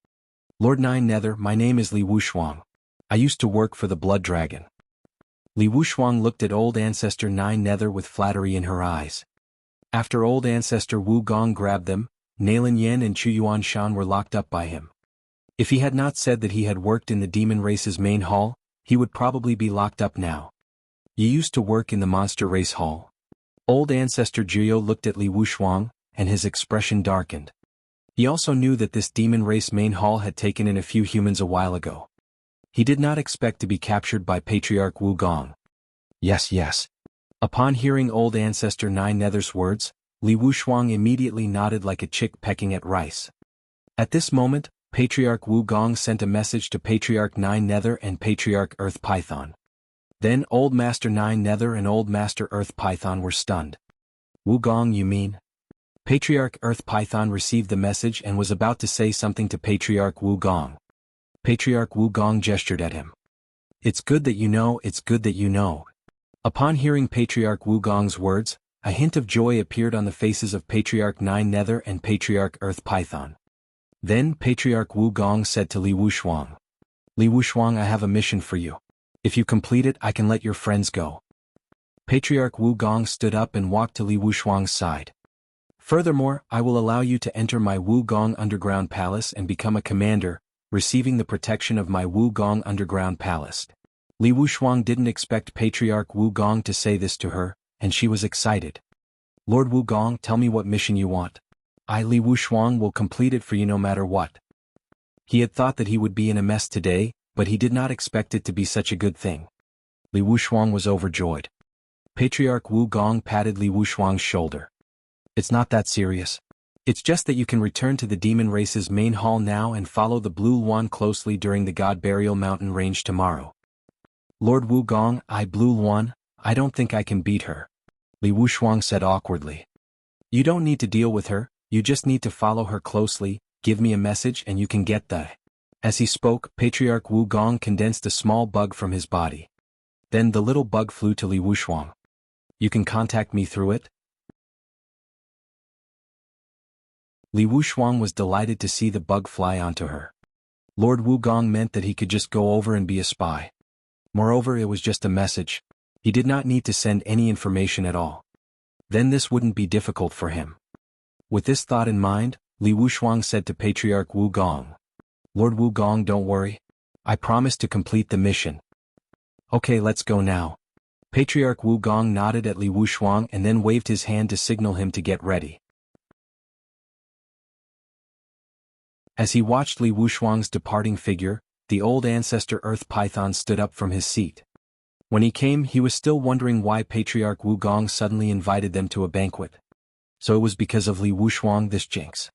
Lord Nine Nether, my name is Li Wushuang. I used to work for the Blood Dragon. Li Wushuang looked at old ancestor Nine Nether with flattery in her eyes. After old ancestor Wu Gong grabbed them, Nalin Yen and Chu Yuan Shan were locked up by him. If he had not said that he had worked in the demon race's main hall, he would probably be locked up now. You used to work in the monster race hall. Old ancestor Jiyo looked at Li Wushuang, and his expression darkened. He also knew that this demon race main hall had taken in a few humans a while ago. He did not expect to be captured by Patriarch Wu Gong. Yes. Upon hearing old ancestor Nine Nether's words, Li Wushuang immediately nodded like a chick pecking at rice. At this moment, Patriarch Wu Gong sent a message to Patriarch Nine Nether and Patriarch Earth Python. Then Old Master Nine Nether and Old Master Earth Python were stunned. Wu Gong, you mean? Patriarch Earth Python received the message and was about to say something to Patriarch Wu Gong. Patriarch Wu Gong gestured at him. It's good that you know. Upon hearing Patriarch Wu Gong's words, a hint of joy appeared on the faces of Patriarch Nine Nether and Patriarch Earth Python. Then Patriarch Wu Gong said to Li Wushuang. Li Wushuang, I have a mission for you. If you complete it, I can let your friends go. Patriarch Wu Gong stood up and walked to Li Wushuang's side. Furthermore, I will allow you to enter my Wu Gong Underground Palace and become a commander, receiving the protection of my Wu Gong Underground Palace. Li Wushuang didn't expect Patriarch Wu Gong to say this to her, and she was excited. Lord Wu Gong, tell me what mission you want. I, Li Wushuang, will complete it for you no matter what. He had thought that he would be in a mess today, but he did not expect it to be such a good thing. Li Wushuang was overjoyed. Patriarch Wu Gong patted Li Wushuang's shoulder. It's not that serious. It's just that you can return to the demon race's main hall now and follow the Blue Luan closely during the God Burial Mountain range tomorrow. Lord Wu Gong, Blue Luan, I don't think I can beat her. Li Wushuang said awkwardly. You don't need to deal with her, you just need to follow her closely, give me a message and you can get the... As he spoke, Patriarch Wu Gong condensed a small bug from his body. Then the little bug flew to Li Wushuang. You can contact me through it? Li Wushuang was delighted to see the bug fly onto her. Lord Wu Gong meant that he could just go over and be a spy. Moreover, it was just a message. He did not need to send any information at all. Then this wouldn't be difficult for him. With this thought in mind, Li Wushuang said to Patriarch Wu Gong. Lord Wu Gong, don't worry. I promise to complete the mission. Okay, let's go now. Patriarch Wu Gong nodded at Li Wushuang and then waved his hand to signal him to get ready. As he watched Li Wushuang's departing figure, the old ancestor Earth Python stood up from his seat. When he came, he was still wondering why Patriarch Wu Gong suddenly invited them to a banquet. So it was because of Li Wushuang, this jinx.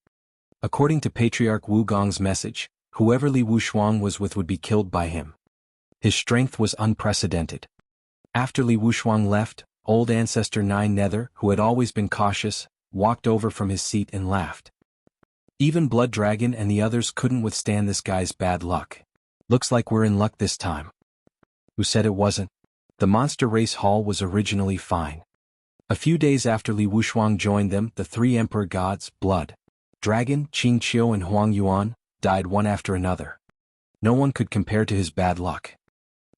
According to Patriarch Wu Gong's message, whoever Li Wushuang was with would be killed by him. His strength was unprecedented. After Li Wushuang left, old ancestor Nine Nether, who had always been cautious, walked over from his seat and laughed. Even Blood Dragon and the others couldn't withstand this guy's bad luck. Looks like we're in luck this time. Who said it wasn't? The Monster Race Hall was originally fine. A few days after Li Wushuang joined them, the three Emperor Gods, Blood Dragon, Qing Qiu and Huang Yuan, died one after another. No one could compare to his bad luck.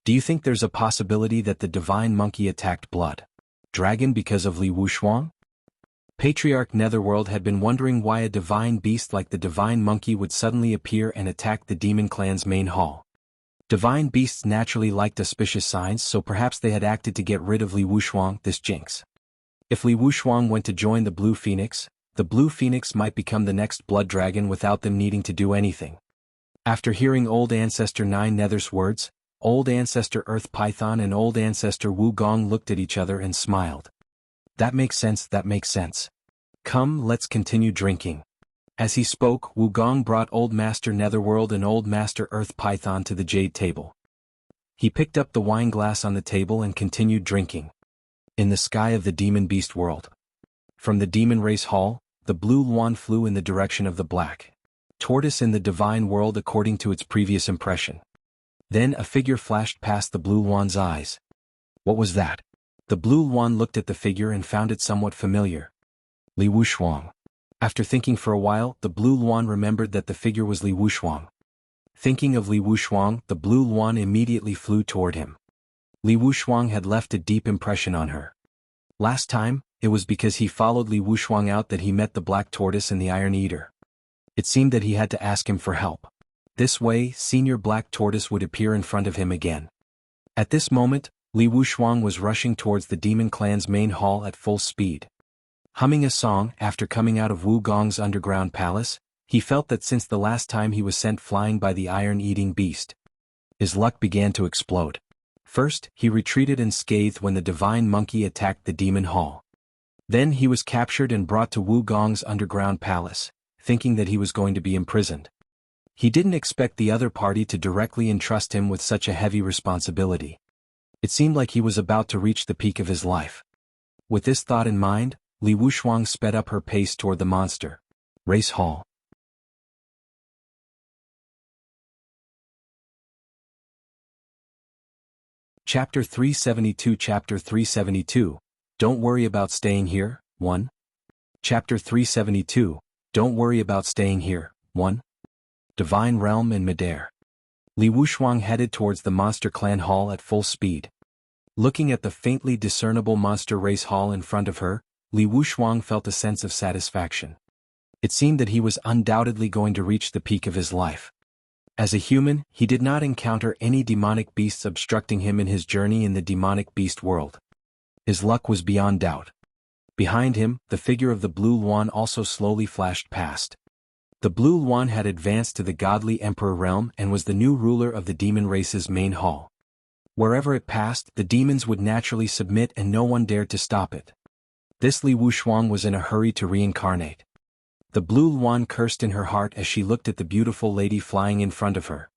Do you think there's a possibility that the Divine Monkey attacked Blood Dragon because of Li Wushuang? Patriarch Netherworld had been wondering why a divine beast like the Divine Monkey would suddenly appear and attack the Demon Clan's main hall. Divine beasts naturally liked auspicious signs, so perhaps they had acted to get rid of Li Wushuang, this jinx. If Li Wushuang went to join the Blue Phoenix might become the next Blood Dragon without them needing to do anything. After hearing old ancestor Nine Nether's words, old ancestor Earth Python and old ancestor Wu Gong looked at each other and smiled. That makes sense. Come, let's continue drinking. As he spoke, Wu Gong brought Old Master Netherworld and Old Master Earth Python to the jade table. He picked up the wine glass on the table and continued drinking. In the sky of the demon beast world. From the demon race hall, the blue Luan flew in the direction of the black tortoise in the divine world according to its previous impression. Then a figure flashed past the blue Luan's eyes. What was that? The blue Luan looked at the figure and found it somewhat familiar. Li Wushuang. After thinking for a while, the blue Luan remembered that the figure was Li Wushuang. Thinking of Li Wushuang, the blue Luan immediately flew toward him. Li Wushuang had left a deep impression on her. Last time, it was because he followed Li Wushuang out that he met the black tortoise and the iron eater. It seemed that he had to ask him for help. This way, Senior Black Tortoise would appear in front of him again. At this moment, Li Wushuang was rushing towards the demon clan's main hall at full speed. Humming a song after coming out of Wu Gong's underground palace, he felt that since the last time he was sent flying by the iron-eating beast, his luck began to explode. First, he retreated unscathed when the divine monkey attacked the demon hall. Then he was captured and brought to Wu Gong's underground palace, thinking that he was going to be imprisoned. He didn't expect the other party to directly entrust him with such a heavy responsibility. It seemed like he was about to reach the peak of his life. With this thought in mind, Li Wushuang sped up her pace toward the monster race hall. Chapter 372 Chapter 372, Don't Worry About Staying Here, 1. Chapter 372, Don't Worry About Staying Here, 1. Divine Realm in Midair. Li Wushuang headed towards the Monster Clan Hall at full speed. Looking at the faintly discernible Monster Race Hall in front of her, Li Wushuang felt a sense of satisfaction. It seemed that he was undoubtedly going to reach the peak of his life. As a human, he did not encounter any demonic beasts obstructing him in his journey in the demonic beast world. His luck was beyond doubt. Behind him, the figure of the blue Luan also slowly flashed past. The blue Luan had advanced to the godly emperor realm and was the new ruler of the demon race's main hall. Wherever it passed, the demons would naturally submit and no one dared to stop it. This Li Wushuang was in a hurry to reincarnate. The blue Luan cursed in her heart as she looked at the beautiful lady flying in front of her.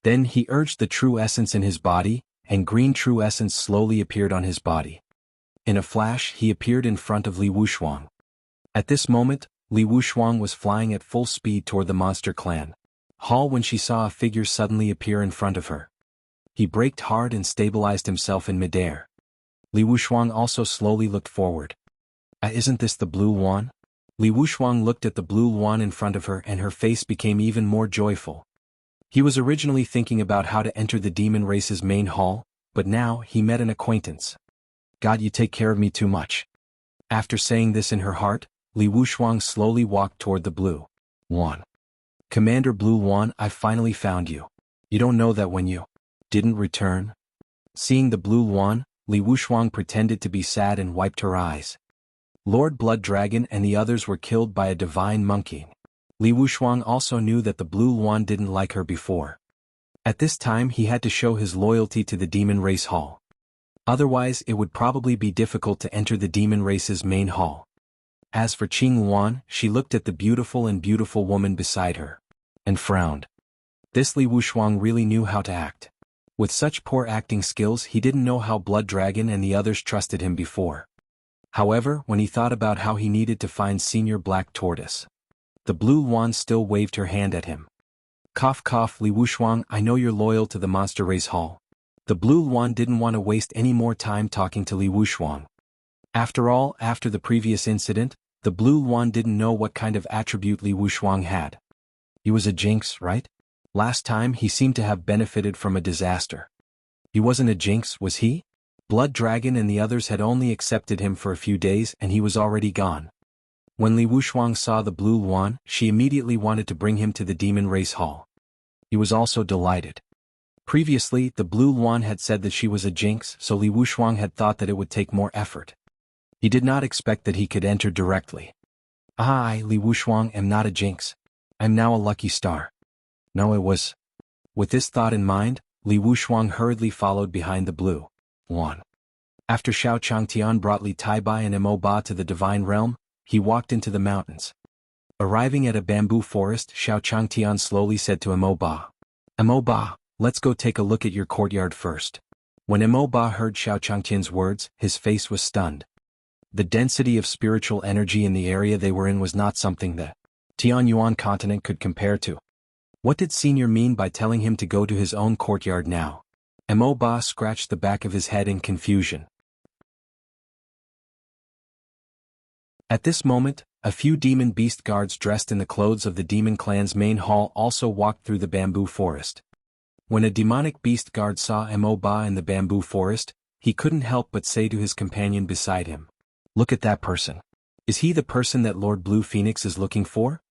Then he urged the true essence in his body, and green true essence slowly appeared on his body. In a flash, he appeared in front of Li Wushuang. At this moment, Li Wushuang was flying at full speed toward the Monster Clan Hall when she saw a figure suddenly appear in front of her. He braked hard and stabilized himself in midair. Li Wushuang also slowly looked forward. Isn't this the blue Luan? Li Wushuang looked at the blue Luan in front of her and her face became even more joyful. He was originally thinking about how to enter the demon race's main hall, but now he met an acquaintance. God, you take care of me too much. After saying this in her heart, Li Wushuang slowly walked toward the blue Luan. Commander Blue Luan, I finally found you. You don't know that when you didn't return? Seeing the blue Luan, Li Wushuang pretended to be sad and wiped her eyes. Lord Blood Dragon and the others were killed by a divine monkey. Li Wushuang also knew that the blue Luan didn't like her before. At this time he had to show his loyalty to the demon race hall. Otherwise it would probably be difficult to enter the demon race's main hall. As for Qing Luan, she looked at the beautiful woman beside her and frowned. This Li Wushuang really knew how to act. With such poor acting skills, he didn't know how Blood Dragon and the others trusted him before. However, when he thought about how he needed to find Senior Black Tortoise, the blue Luan still waved her hand at him. Cough cough, Li Wushuang, I know you're loyal to the Monster Race Hall. The blue Luan didn't want to waste any more time talking to Li Wushuang. After all, after the previous incident, the blue Luan didn't know what kind of attribute Li Wushuang had. He was a jinx, right? Last time he seemed to have benefited from a disaster. He wasn't a jinx, was he? Blood Dragon and the others had only accepted him for a few days and he was already gone. When Li Wushuang saw the blue Luan, she immediately wanted to bring him to the demon race hall. He was also delighted. Previously, the blue Luan had said that she was a jinx, so Li Wushuang had thought that it would take more effort. He did not expect that he could enter directly. I, Li Wushuang, am not a jinx. I'm now a lucky star. No, it was. With this thought in mind, Li Wushuang hurriedly followed behind the blue Luan. After Xiao Changtian brought Li Taibai and Mo Ba to the divine realm, he walked into the mountains. Arriving at a bamboo forest, Xiao Changtian slowly said to Mo Ba, Mo Ba, let's go take a look at your courtyard first. When Mo Ba heard Xiao Changtian's words, his face was stunned. The density of spiritual energy in the area they were in was not something the Tianyuan continent could compare to. What did Senior mean by telling him to go to his own courtyard now? Mo Ba scratched the back of his head in confusion. At this moment, a few demon beast guards dressed in the clothes of the demon clan's main hall also walked through the bamboo forest. When a demonic beast guard saw Mo Ba in the bamboo forest, he couldn't help but say to his companion beside him, "Look at that person. Is he the person that Lord Blue Phoenix is looking for?"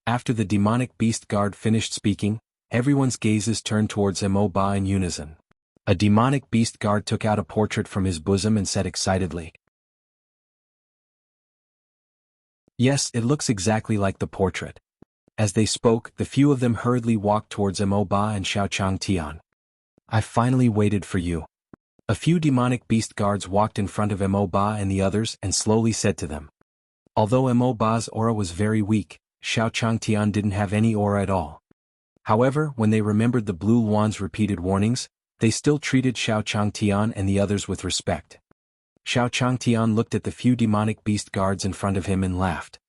After the demonic beast guard finished speaking, everyone's gazes turned towards Mo Ba in unison. A demonic beast guard took out a portrait from his bosom and said excitedly, "Yes, it looks exactly like the portrait." As they spoke, the few of them hurriedly walked towards Mo Ba and Xiaochang Tian. "I finally waited for you." A few demonic beast guards walked in front of Mo Ba and the others and slowly said to them. Although Mo Ba's aura was very weak, Xiaochang Tian didn't have any aura at all. However, when they remembered the Blue Luan's repeated warnings, they still treated Xiaochang Tian and the others with respect. Xiaochang Tian looked at the few demonic beast guards in front of him and laughed.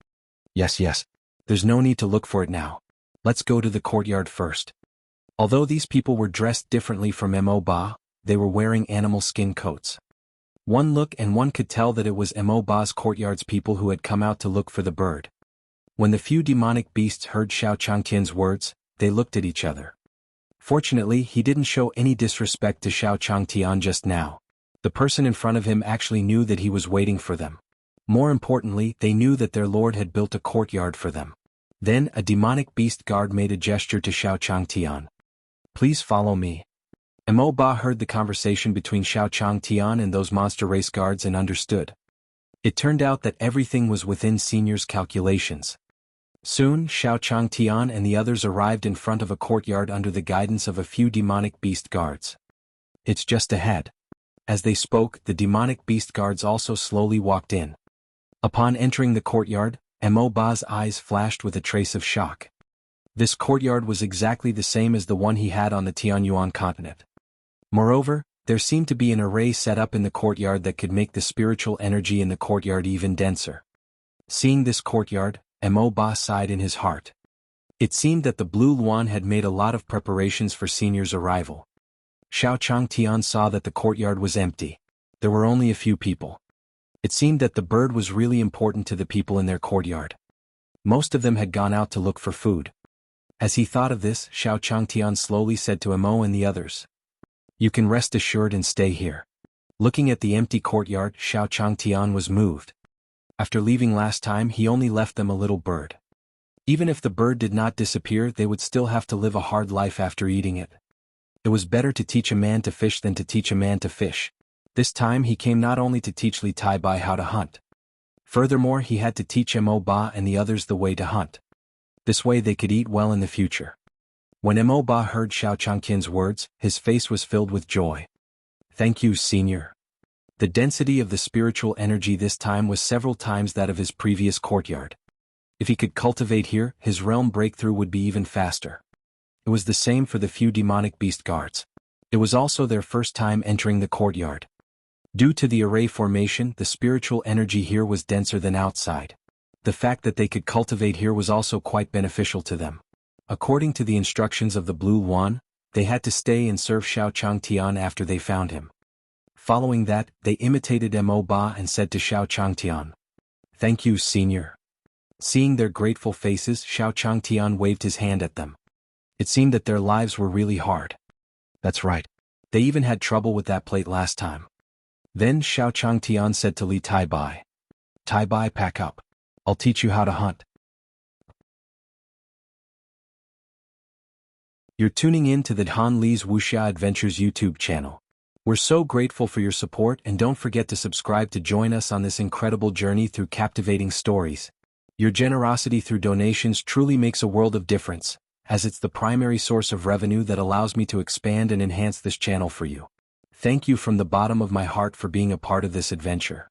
Yes, there's no need to look for it now. Let's go to the courtyard first." Although these people were dressed differently from Mo Ba, they were wearing animal skin coats. One look and one could tell that it was Mo Ba's courtyard's people who had come out to look for the bird. When the few demonic beasts heard Xiaochang Tian's words, they looked at each other. Fortunately, he didn't show any disrespect to Xiaochang Tian just now. The person in front of him actually knew that he was waiting for them. More importantly, they knew that their lord had built a courtyard for them. Then a demonic beast guard made a gesture to Xiaochang Tian. "Please follow me." Mo Ba heard the conversation between Xiaochang Tian and those monster race guards and understood. It turned out that everything was within Senior's calculations. Soon, Xiaochang Tian and the others arrived in front of a courtyard under the guidance of a few demonic beast guards. "It's just ahead." As they spoke, the demonic beast guards also slowly walked in. Upon entering the courtyard, Mo Ba's eyes flashed with a trace of shock. This courtyard was exactly the same as the one he had on the Tianyuan continent. Moreover, there seemed to be an array set up in the courtyard that could make the spiritual energy in the courtyard even denser. Seeing this courtyard, Mo Ba sighed in his heart. It seemed that the Blue Luan had made a lot of preparations for Senior's arrival. Xiaochang Tian saw that the courtyard was empty. There were only a few people. It seemed that the bird was really important to the people in their courtyard. Most of them had gone out to look for food. As he thought of this, Xiaochang Tian slowly said to Mo and the others, "You can rest assured and stay here." Looking at the empty courtyard, Xiaochang Tian was moved. After leaving last time, he only left them a little bird. Even if the bird did not disappear, they would still have to live a hard life after eating it. It was better to teach a man to fish than to teach a man to fish. This time he came not only to teach Li Tai-bai how to hunt. Furthermore, he had to teach Mo Ba and the others the way to hunt. This way they could eat well in the future. When Mo Ba heard Xiaochang Tian's words, his face was filled with joy. "Thank you, Senior." The density of the spiritual energy this time was several times that of his previous courtyard. If he could cultivate here, his realm breakthrough would be even faster. It was the same for the few demonic beast guards. It was also their first time entering the courtyard. Due to the array formation, the spiritual energy here was denser than outside. The fact that they could cultivate here was also quite beneficial to them. According to the instructions of the Blue Luan, they had to stay and serve Xiaochang Tian after they found him. Following that, they imitated Mo Ba and said to Xiaochang Tian, "Thank you, Senior." Seeing their grateful faces, Xiaochang Tian waved his hand at them. It seemed that their lives were really hard. That's right. They even had trouble with that plate last time. Then Xiaochang Tian said to Li Tai-bai, "Tai-bai, pack up. I'll teach you how to hunt." You're tuning in to the Han Li's Wuxia Adventures YouTube channel. We're so grateful for your support, and don't forget to subscribe to join us on this incredible journey through captivating stories. Your generosity through donations truly makes a world of difference, as it's the primary source of revenue that allows me to expand and enhance this channel for you. Thank you from the bottom of my heart for being a part of this adventure.